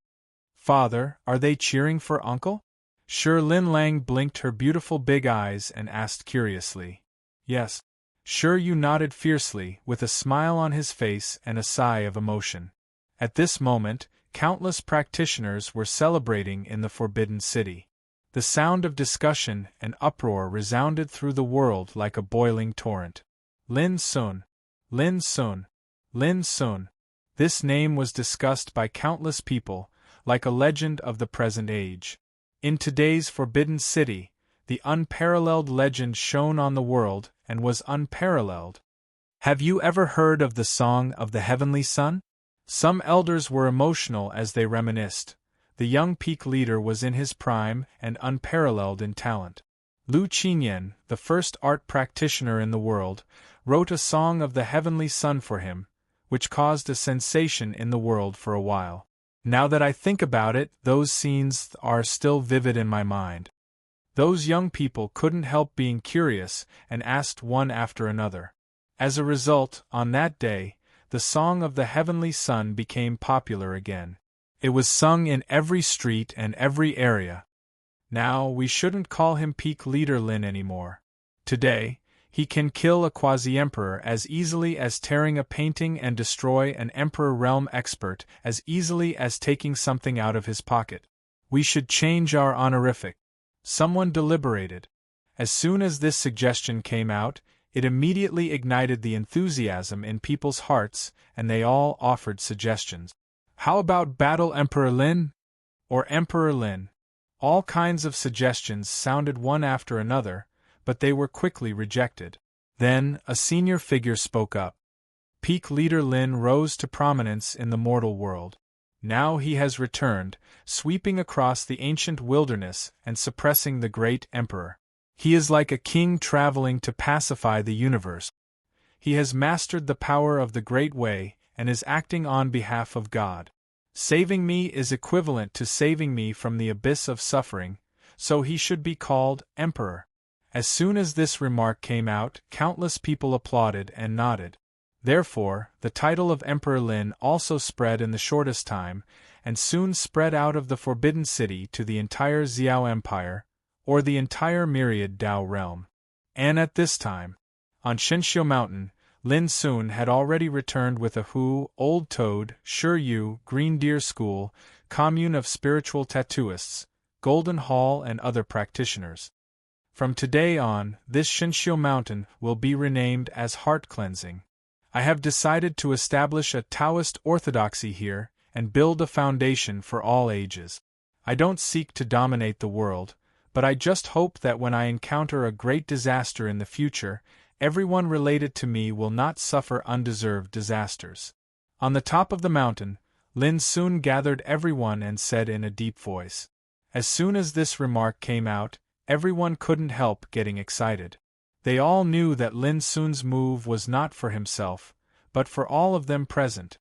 [SPEAKER 1] Father, are they cheering for Uncle? Sure. Lin Lang blinked her beautiful big eyes and asked curiously. Yes. Sure. Yu nodded fiercely, with a smile on his face and a sigh of emotion. At this moment, countless practitioners were celebrating in the Forbidden City. The sound of discussion and uproar resounded through the world like a boiling torrent. Lin Sun. Lin Sun. Lin Sun. This name was discussed by countless people, like a legend of the present age. In today's Forbidden City, the unparalleled legend shone on the world and was unparalleled. Have you ever heard of the Song of the Heavenly Sun? Some elders were emotional as they reminisced. The young peak leader was in his prime and unparalleled in talent. Lu Qinyan, the first art practitioner in the world, wrote a Song of the Heavenly Sun for him, which caused a sensation in the world for a while. Now that I think about it, those scenes are still vivid in my mind. Those young people couldn't help being curious and asked one after another. As a result, on that day, the Song of the Heavenly Sun became popular again. It was sung in every street and every area. Now, we shouldn't call him Peak Leader Lin anymore. Today, he can kill a quasi-emperor as easily as tearing a painting and destroy an emperor realm expert as easily as taking something out of his pocket. We should change our honorific. Someone deliberated. As soon as this suggestion came out, it immediately ignited the enthusiasm in people's hearts, and they all offered suggestions. How about Battle Emperor Lin? Or Emperor Lin? All kinds of suggestions sounded one after another, but they were quickly rejected. Then, a senior figure spoke up. Peak Leader Lin rose to prominence in the mortal world. Now he has returned, sweeping across the ancient wilderness and suppressing the great emperor. He is like a king traveling to pacify the universe. He has mastered the power of the Great Way and is acting on behalf of God. Saving me is equivalent to saving me from the abyss of suffering, so he should be called Emperor. As soon as this remark came out, countless people applauded and nodded. Therefore, the title of Emperor Lin also spread in the shortest time, and soon spread out of the Forbidden City to the entire Xiao Empire, or the entire myriad Dao realm. And at this time, on Shenxiu Mountain, Lin Sun had already returned with a Hu, Old Toad, Shi Yu, Green Deer School, commune of spiritual tattooists, Golden Hall and other practitioners. From today on, this Shenxiu Mountain will be renamed as Heart Cleansing. I have decided to establish a Taoist orthodoxy here and build a foundation for all ages. I don't seek to dominate the world, but I just hope that when I encounter a great disaster in the future, everyone related to me will not suffer undeserved disasters. On the top of the mountain, Lin soon gathered everyone and said in a deep voice. As soon as this remark came out, everyone couldn't help getting excited. They all knew that Lin Sun's move was not for himself, but for all of them present.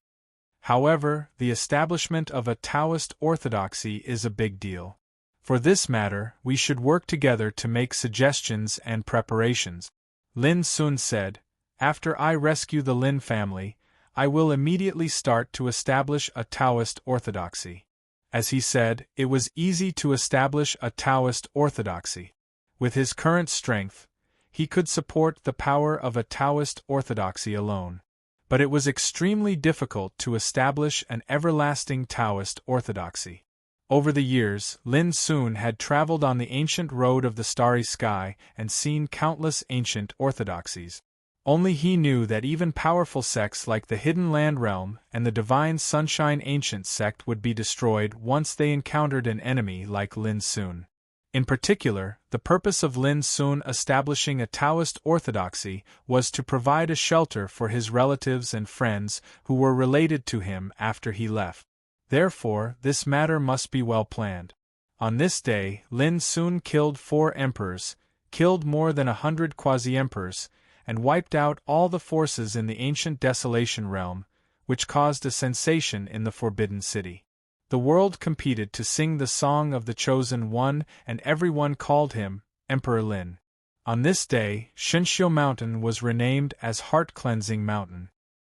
[SPEAKER 1] However, the establishment of a Taoist orthodoxy is a big deal. For this matter, we should work together to make suggestions and preparations. Lin Sun said, after I rescue the Lin family, I will immediately start to establish a Taoist orthodoxy. As he said, it was easy to establish a Taoist orthodoxy. With his current strength, he could support the power of a Taoist orthodoxy alone. But it was extremely difficult to establish an everlasting Taoist orthodoxy. Over the years, Lin Sun had traveled on the ancient road of the starry sky and seen countless ancient orthodoxies. Only he knew that even powerful sects like the Hidden Land Realm and the Divine Sunshine Ancient sect would be destroyed once they encountered an enemy like Lin Sun. In particular, the purpose of Lin Sun establishing a Taoist orthodoxy was to provide a shelter for his relatives and friends who were related to him after he left. Therefore, this matter must be well planned. On this day, Lin Sun killed 4 emperors, killed more than 100 quasi-emperors, and wiped out all the forces in the ancient Desolation Realm, which caused a sensation in the Forbidden City. The world competed to sing the Song of the Chosen One, and everyone called him Emperor Lin. On this day, Shinshio Mountain was renamed as Heart Cleansing Mountain.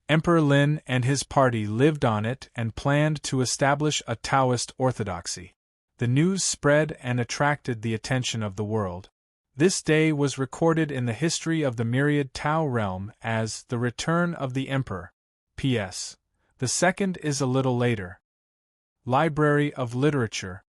[SPEAKER 1] Emperor Lin and his party lived on it and planned to establish a Taoist orthodoxy. The news spread and attracted the attention of the world. This day was recorded in the history of the myriad Tao realm as the Return of the Emperor. P.S. The second is a little later. Library of Literature.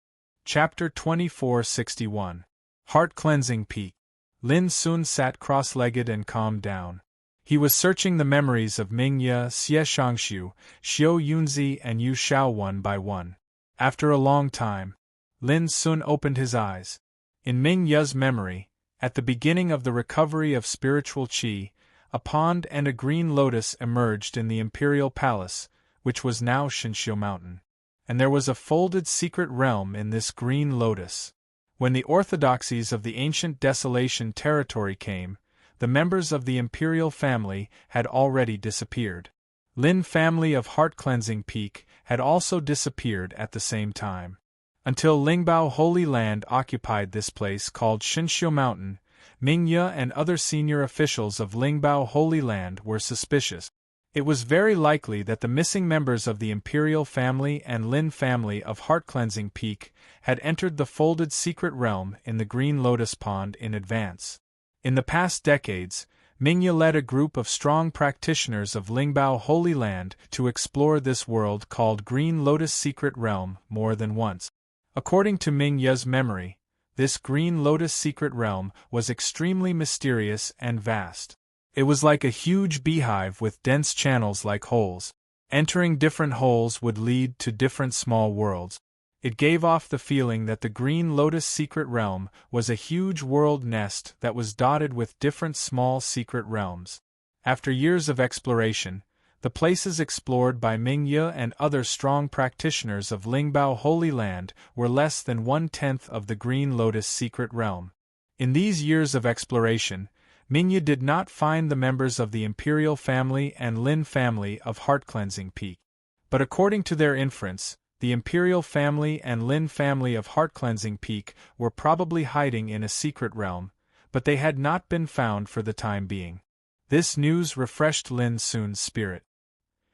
[SPEAKER 1] Chapter 2461. Heart Cleansing Peak. Lin Sun sat cross-legged and calmed down. He was searching the memories of Ming Ye, Xie Shangshu, Xiao Yunzi and Yu Shao one by one. After a long time, Lin Sun opened his eyes. In Ming Ye's memory, at the beginning of the recovery of spiritual qi, a pond and a green lotus emerged in the imperial palace, which was now Shinshio Mountain. And there was a folded secret realm in this green lotus. When the orthodoxies of the ancient Desolation territory came, the members of the imperial family had already disappeared. Lin family of Heart Cleansing Peak had also disappeared at the same time. Until Lingbao Holy Land occupied this place called Shinshio Mountain, Ming Ye and other senior officials of Lingbao Holy Land were suspicious. It was very likely that the missing members of the imperial family and Lin family of Heart Cleansing Peak had entered the folded secret realm in the Green Lotus Pond in advance. In the past decades, Ming Ye led a group of strong practitioners of Lingbao Holy Land to explore this world called Green Lotus Secret Realm more than once. According to Ming Ye's memory, this Green Lotus Secret Realm was extremely mysterious and vast. It was like a huge beehive with dense channels like holes. Entering different holes would lead to different small worlds. It gave off the feeling that the Green Lotus Secret Realm was a huge world nest that was dotted with different small secret realms. After years of exploration, the places explored by Ming Ye and other strong practitioners of Lingbao Holy Land were less than 1/10 of the Green Lotus Secret Realm. In these years of exploration, Ming Ye did not find the members of the Imperial family and Lin family of Heart Cleansing Peak. But according to their inference, the Imperial family and Lin family of Heart Cleansing Peak were probably hiding in a secret realm, but they had not been found for the time being. This news refreshed Lin Sun's spirit.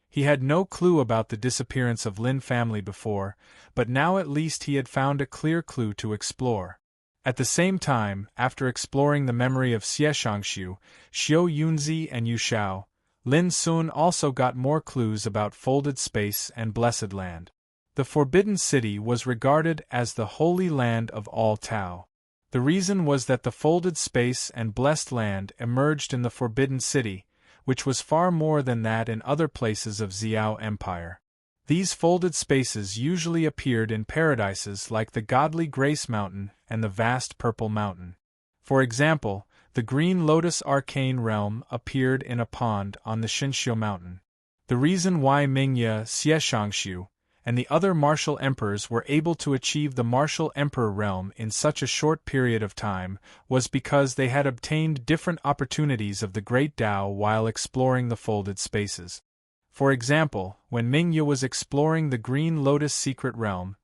[SPEAKER 1] He had no clue about the disappearance of Lin family before, but now at least he had found a clear clue to explore. At the same time, after exploring the memory of Xie Shangshu, Xiao Yunzi and Yu Shao, Lin Sun also got more clues about folded space and blessed land. The Forbidden City was regarded as the holy land of all Tao. The reason was that the folded space and blessed land emerged in the Forbidden City, which was far more than that in other places of Xiao Empire. These folded spaces usually appeared in paradises like the godly Grace Mountain and the vast Purple Mountain. For example, the Green Lotus Arcane Realm appeared in a pond on the Xinxiu Mountain. The reason why Mingye, Xieshangshu, and the other martial emperors were able to achieve the martial emperor realm in such a short period of time was because they had obtained different opportunities of the Great Tao while exploring the folded spaces. For example, when Mingye was exploring the Green Lotus Secret Realm,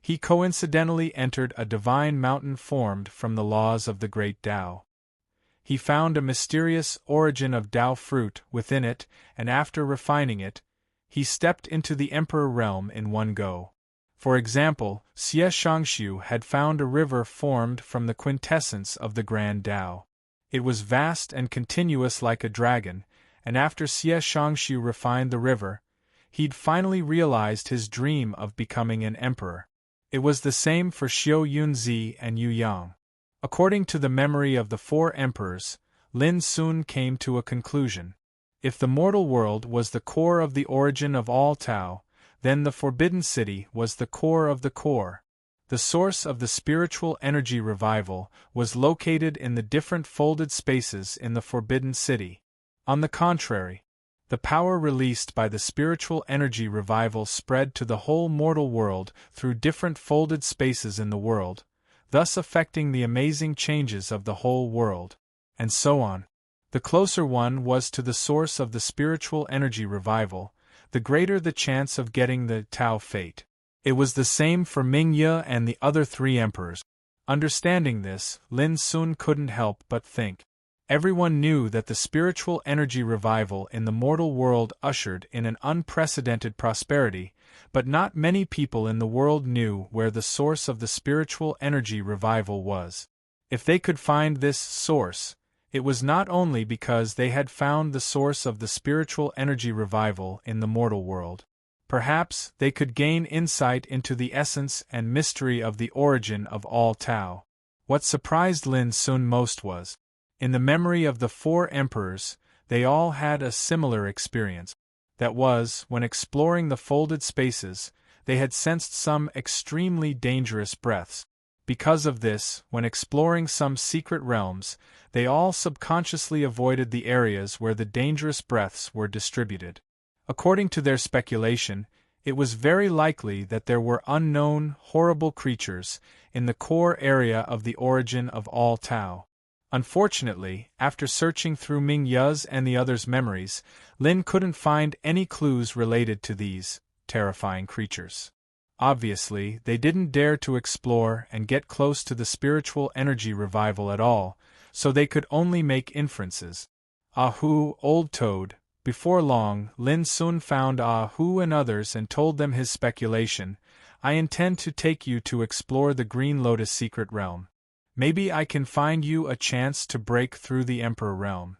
[SPEAKER 1] he coincidentally entered a divine mountain formed from the laws of the Great Tao. He found a mysterious origin of Tao fruit within it, and after refining it, he stepped into the Emperor realm in one go. For example, Xie Shangshu had found a river formed from the quintessence of the Grand Tao. It was vast and continuous like a dragon, and after Xie Shangshu refined the river, he'd finally realized his dream of becoming an emperor. It was the same for Xiu Yunzi and Yu Yang. According to the memory of the four emperors, Lin Sun came to a conclusion. If the mortal world was the core of the origin of all Tao, then the Forbidden City was the core of the core. The source of the spiritual energy revival was located in the different folded spaces in the Forbidden City. On the contrary, the power released by the spiritual energy revival spread to the whole mortal world through different folded spaces in the world, thus affecting the amazing changes of the whole world, and so on. The closer one was to the source of the spiritual energy revival, the greater the chance of getting the Tao fate. It was the same for Mingye and the other three emperors. Understanding this, Lin Sun couldn't help but think. Everyone knew that the spiritual energy revival in the mortal world ushered in an unprecedented prosperity, but not many people in the world knew where the source of the spiritual energy revival was. If they could find this source, it was not only because they had found the source of the spiritual energy revival in the mortal world. Perhaps they could gain insight into the essence and mystery of the origin of all Tao. What surprised Lin Sun most was, in the memory of the four emperors, they all had a similar experience. That was, when exploring the folded spaces, they had sensed some extremely dangerous breaths. Because of this, when exploring some secret realms, they all subconsciously avoided the areas where the dangerous breaths were distributed. According to their speculation, it was very likely that there were unknown, horrible creatures in the core area of the origin of all Tao. Unfortunately, after searching through Mingye's and the others' memories, Lin couldn't find any clues related to these terrifying creatures. Obviously, they didn't dare to explore and get close to the spiritual energy revival at all, so they could only make inferences. Ahu, Old Toad. Before long, Lin Sun found Ahu and others and told them his speculation. I intend to take you to explore the Green Lotus Secret Realm. Maybe I can find you a chance to break through the Emperor Realm.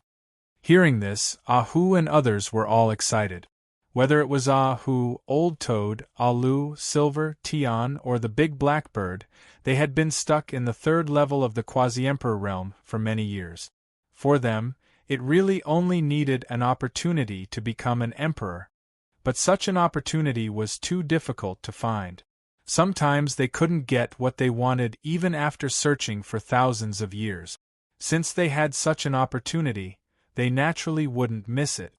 [SPEAKER 1] Hearing this, Ahu and others were all excited. Whether it was Ahu, Old Toad, Alu, Silver, Tian, or the Big Blackbird, they had been stuck in the third level of the Quasi-Emperor Realm for many years. For them, it really only needed an opportunity to become an emperor. But such an opportunity was too difficult to find. Sometimes they couldn't get what they wanted even after searching for thousands of years. Since they had such an opportunity, they naturally wouldn't miss it.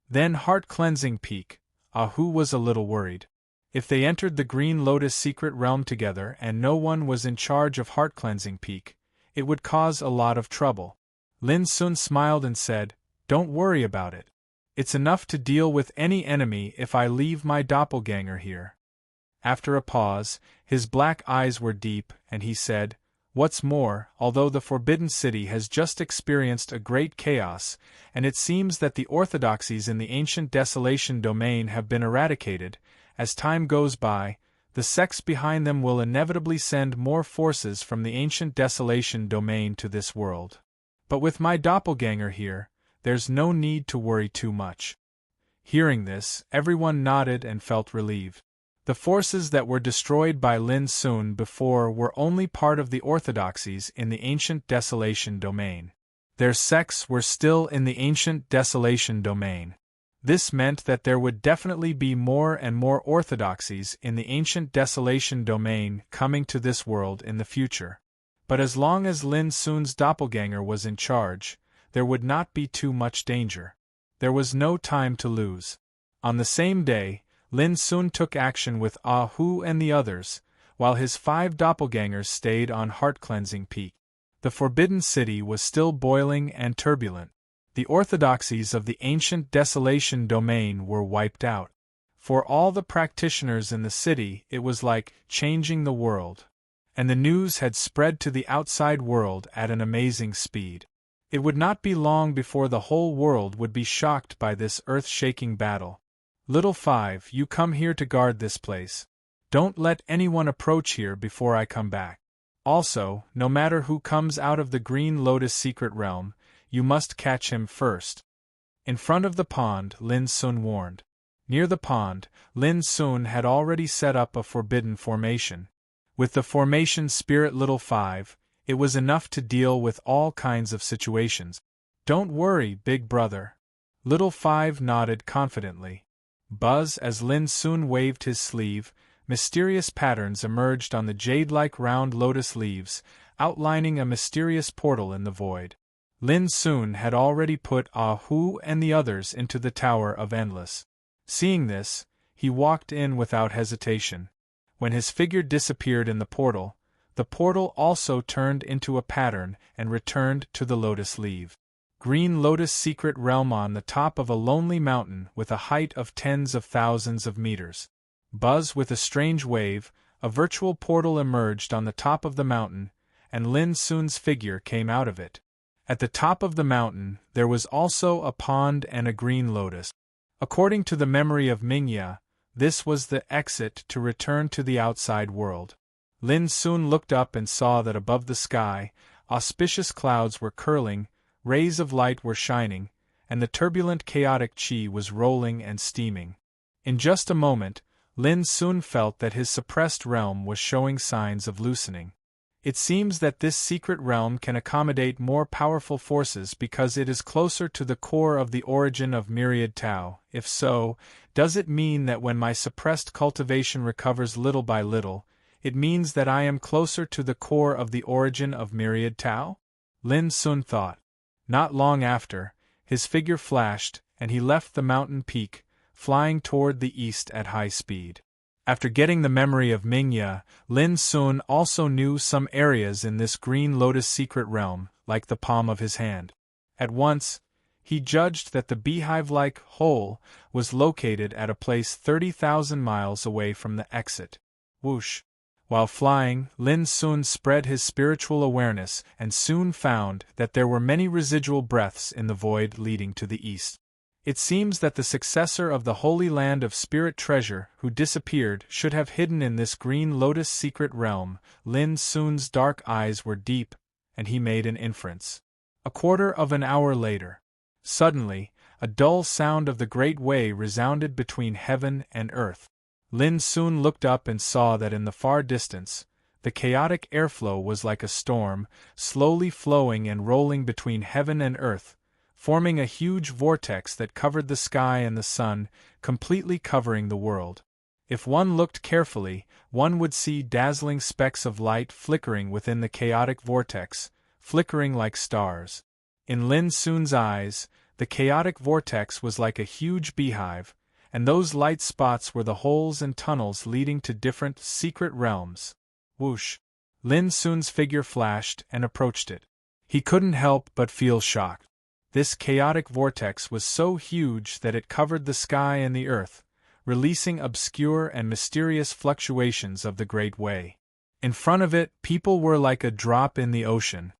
[SPEAKER 1] Then Heart-Cleansing Peak. Ahu was a little worried. If they entered the Green Lotus Secret Realm together and no one was in charge of Heart-Cleansing Peak, it would cause a lot of trouble. Lin Sun smiled and said, "Don't worry about it. It's enough to deal with any enemy if I leave my doppelganger here." After a pause, his black eyes were deep, and he said, "What's more, although the Forbidden City has just experienced a great chaos, and it seems that the orthodoxies in the ancient Desolation domain have been eradicated, as time goes by, the sects behind them will inevitably send more forces from the ancient Desolation domain to this world. But with my doppelganger here, there's no need to worry too much." Hearing this, everyone nodded and felt relieved. The forces that were destroyed by Lin Sun before were only part of the orthodoxies in the ancient Desolation domain. Their sects were still in the ancient desolation domain. This meant that there would definitely be more and more orthodoxies in the ancient desolation domain coming to this world in the future. But as long as Lin Sun's doppelganger was in charge, there would not be too much danger. There was no time to lose. On the same day, Lin Sun took action with Ah Hu and the others, while his 5 doppelgangers stayed on Heart-Cleansing Peak. The Forbidden City was still boiling and turbulent. The orthodoxies of the ancient desolation domain were wiped out. For all the practitioners in the city, it was like changing the world. And the news had spread to the outside world at an amazing speed. It would not be long before the whole world would be shocked by this earth-shaking battle. Little 5, you come here to guard this place. Don't let anyone approach here before I come back. Also, no matter who comes out of the Green Lotus secret realm, you must catch him first. In front of the pond, Lin Sun warned. Near the pond, Lin Sun had already set up a forbidden formation. With the formation Spirit Little 5, it was enough to deal with all kinds of situations. Don't worry, big brother. Little 5 nodded confidently. Buzz, as Lin Sun waved his sleeve, mysterious patterns emerged on the jade-like round lotus leaves, outlining a mysterious portal in the void. Lin Sun had already put Ah Hu and the others into the Tower of Endless. Seeing this, he walked in without hesitation. When his figure disappeared in the portal also turned into a pattern and returned to the lotus leaf. Green Lotus secret realm on the top of a lonely mountain with a height of tens of thousands of meters. Buzz, with a strange wave, a virtual portal emerged on the top of the mountain, and Lin Sun's figure came out of it. At the top of the mountain, there was also a pond and a green lotus. According to the memory of Mingya, this was the exit to return to the outside world. Lin Sun looked up and saw that above the sky, auspicious clouds were curling, rays of light were shining, and the turbulent chaotic chi was rolling and steaming. In just a moment, Lin Sun felt that his suppressed realm was showing signs of loosening. It seems that this secret realm can accommodate more powerful forces because it is closer to the core of the origin of Myriad Tao. If so, does it mean that when my suppressed cultivation recovers little by little, it means that I am closer to the core of the origin of Myriad Tao? Lin Sun thought. Not long after, his figure flashed, and he left the mountain peak, flying toward the east at high speed. After getting the memory of Mingya, Lin Sun also knew some areas in this Green Lotus secret realm, like the palm of his hand. At once, he judged that the beehive-like hole was located at a place 30,000 miles away from the exit. Whoosh! While flying, Lin Sun spread his spiritual awareness and soon found that there were many residual breaths in the void leading to the east. It seems that the successor of the Holy Land of Spirit Treasure who disappeared should have hidden in this Green Lotus secret realm. Lin Sun's dark eyes were deep, and he made an inference. A quarter of an hour later, suddenly, a dull sound of the great way resounded between heaven and earth. Lin Sun looked up and saw that in the far distance, the chaotic airflow was like a storm, slowly flowing and rolling between heaven and earth, forming a huge vortex that covered the sky and the sun, completely covering the world. If one looked carefully, one would see dazzling specks of light flickering within the chaotic vortex, flickering like stars. In Lin Sun's eyes, the chaotic vortex was like a huge beehive, and those light spots were the holes and tunnels leading to different secret realms. Whoosh! Lin Sun's figure flashed and approached it. He couldn't help but feel shocked. This chaotic vortex was so huge that it covered the sky and the earth, releasing obscure and mysterious fluctuations of the Great Way. In front of it, people were like a drop in the ocean,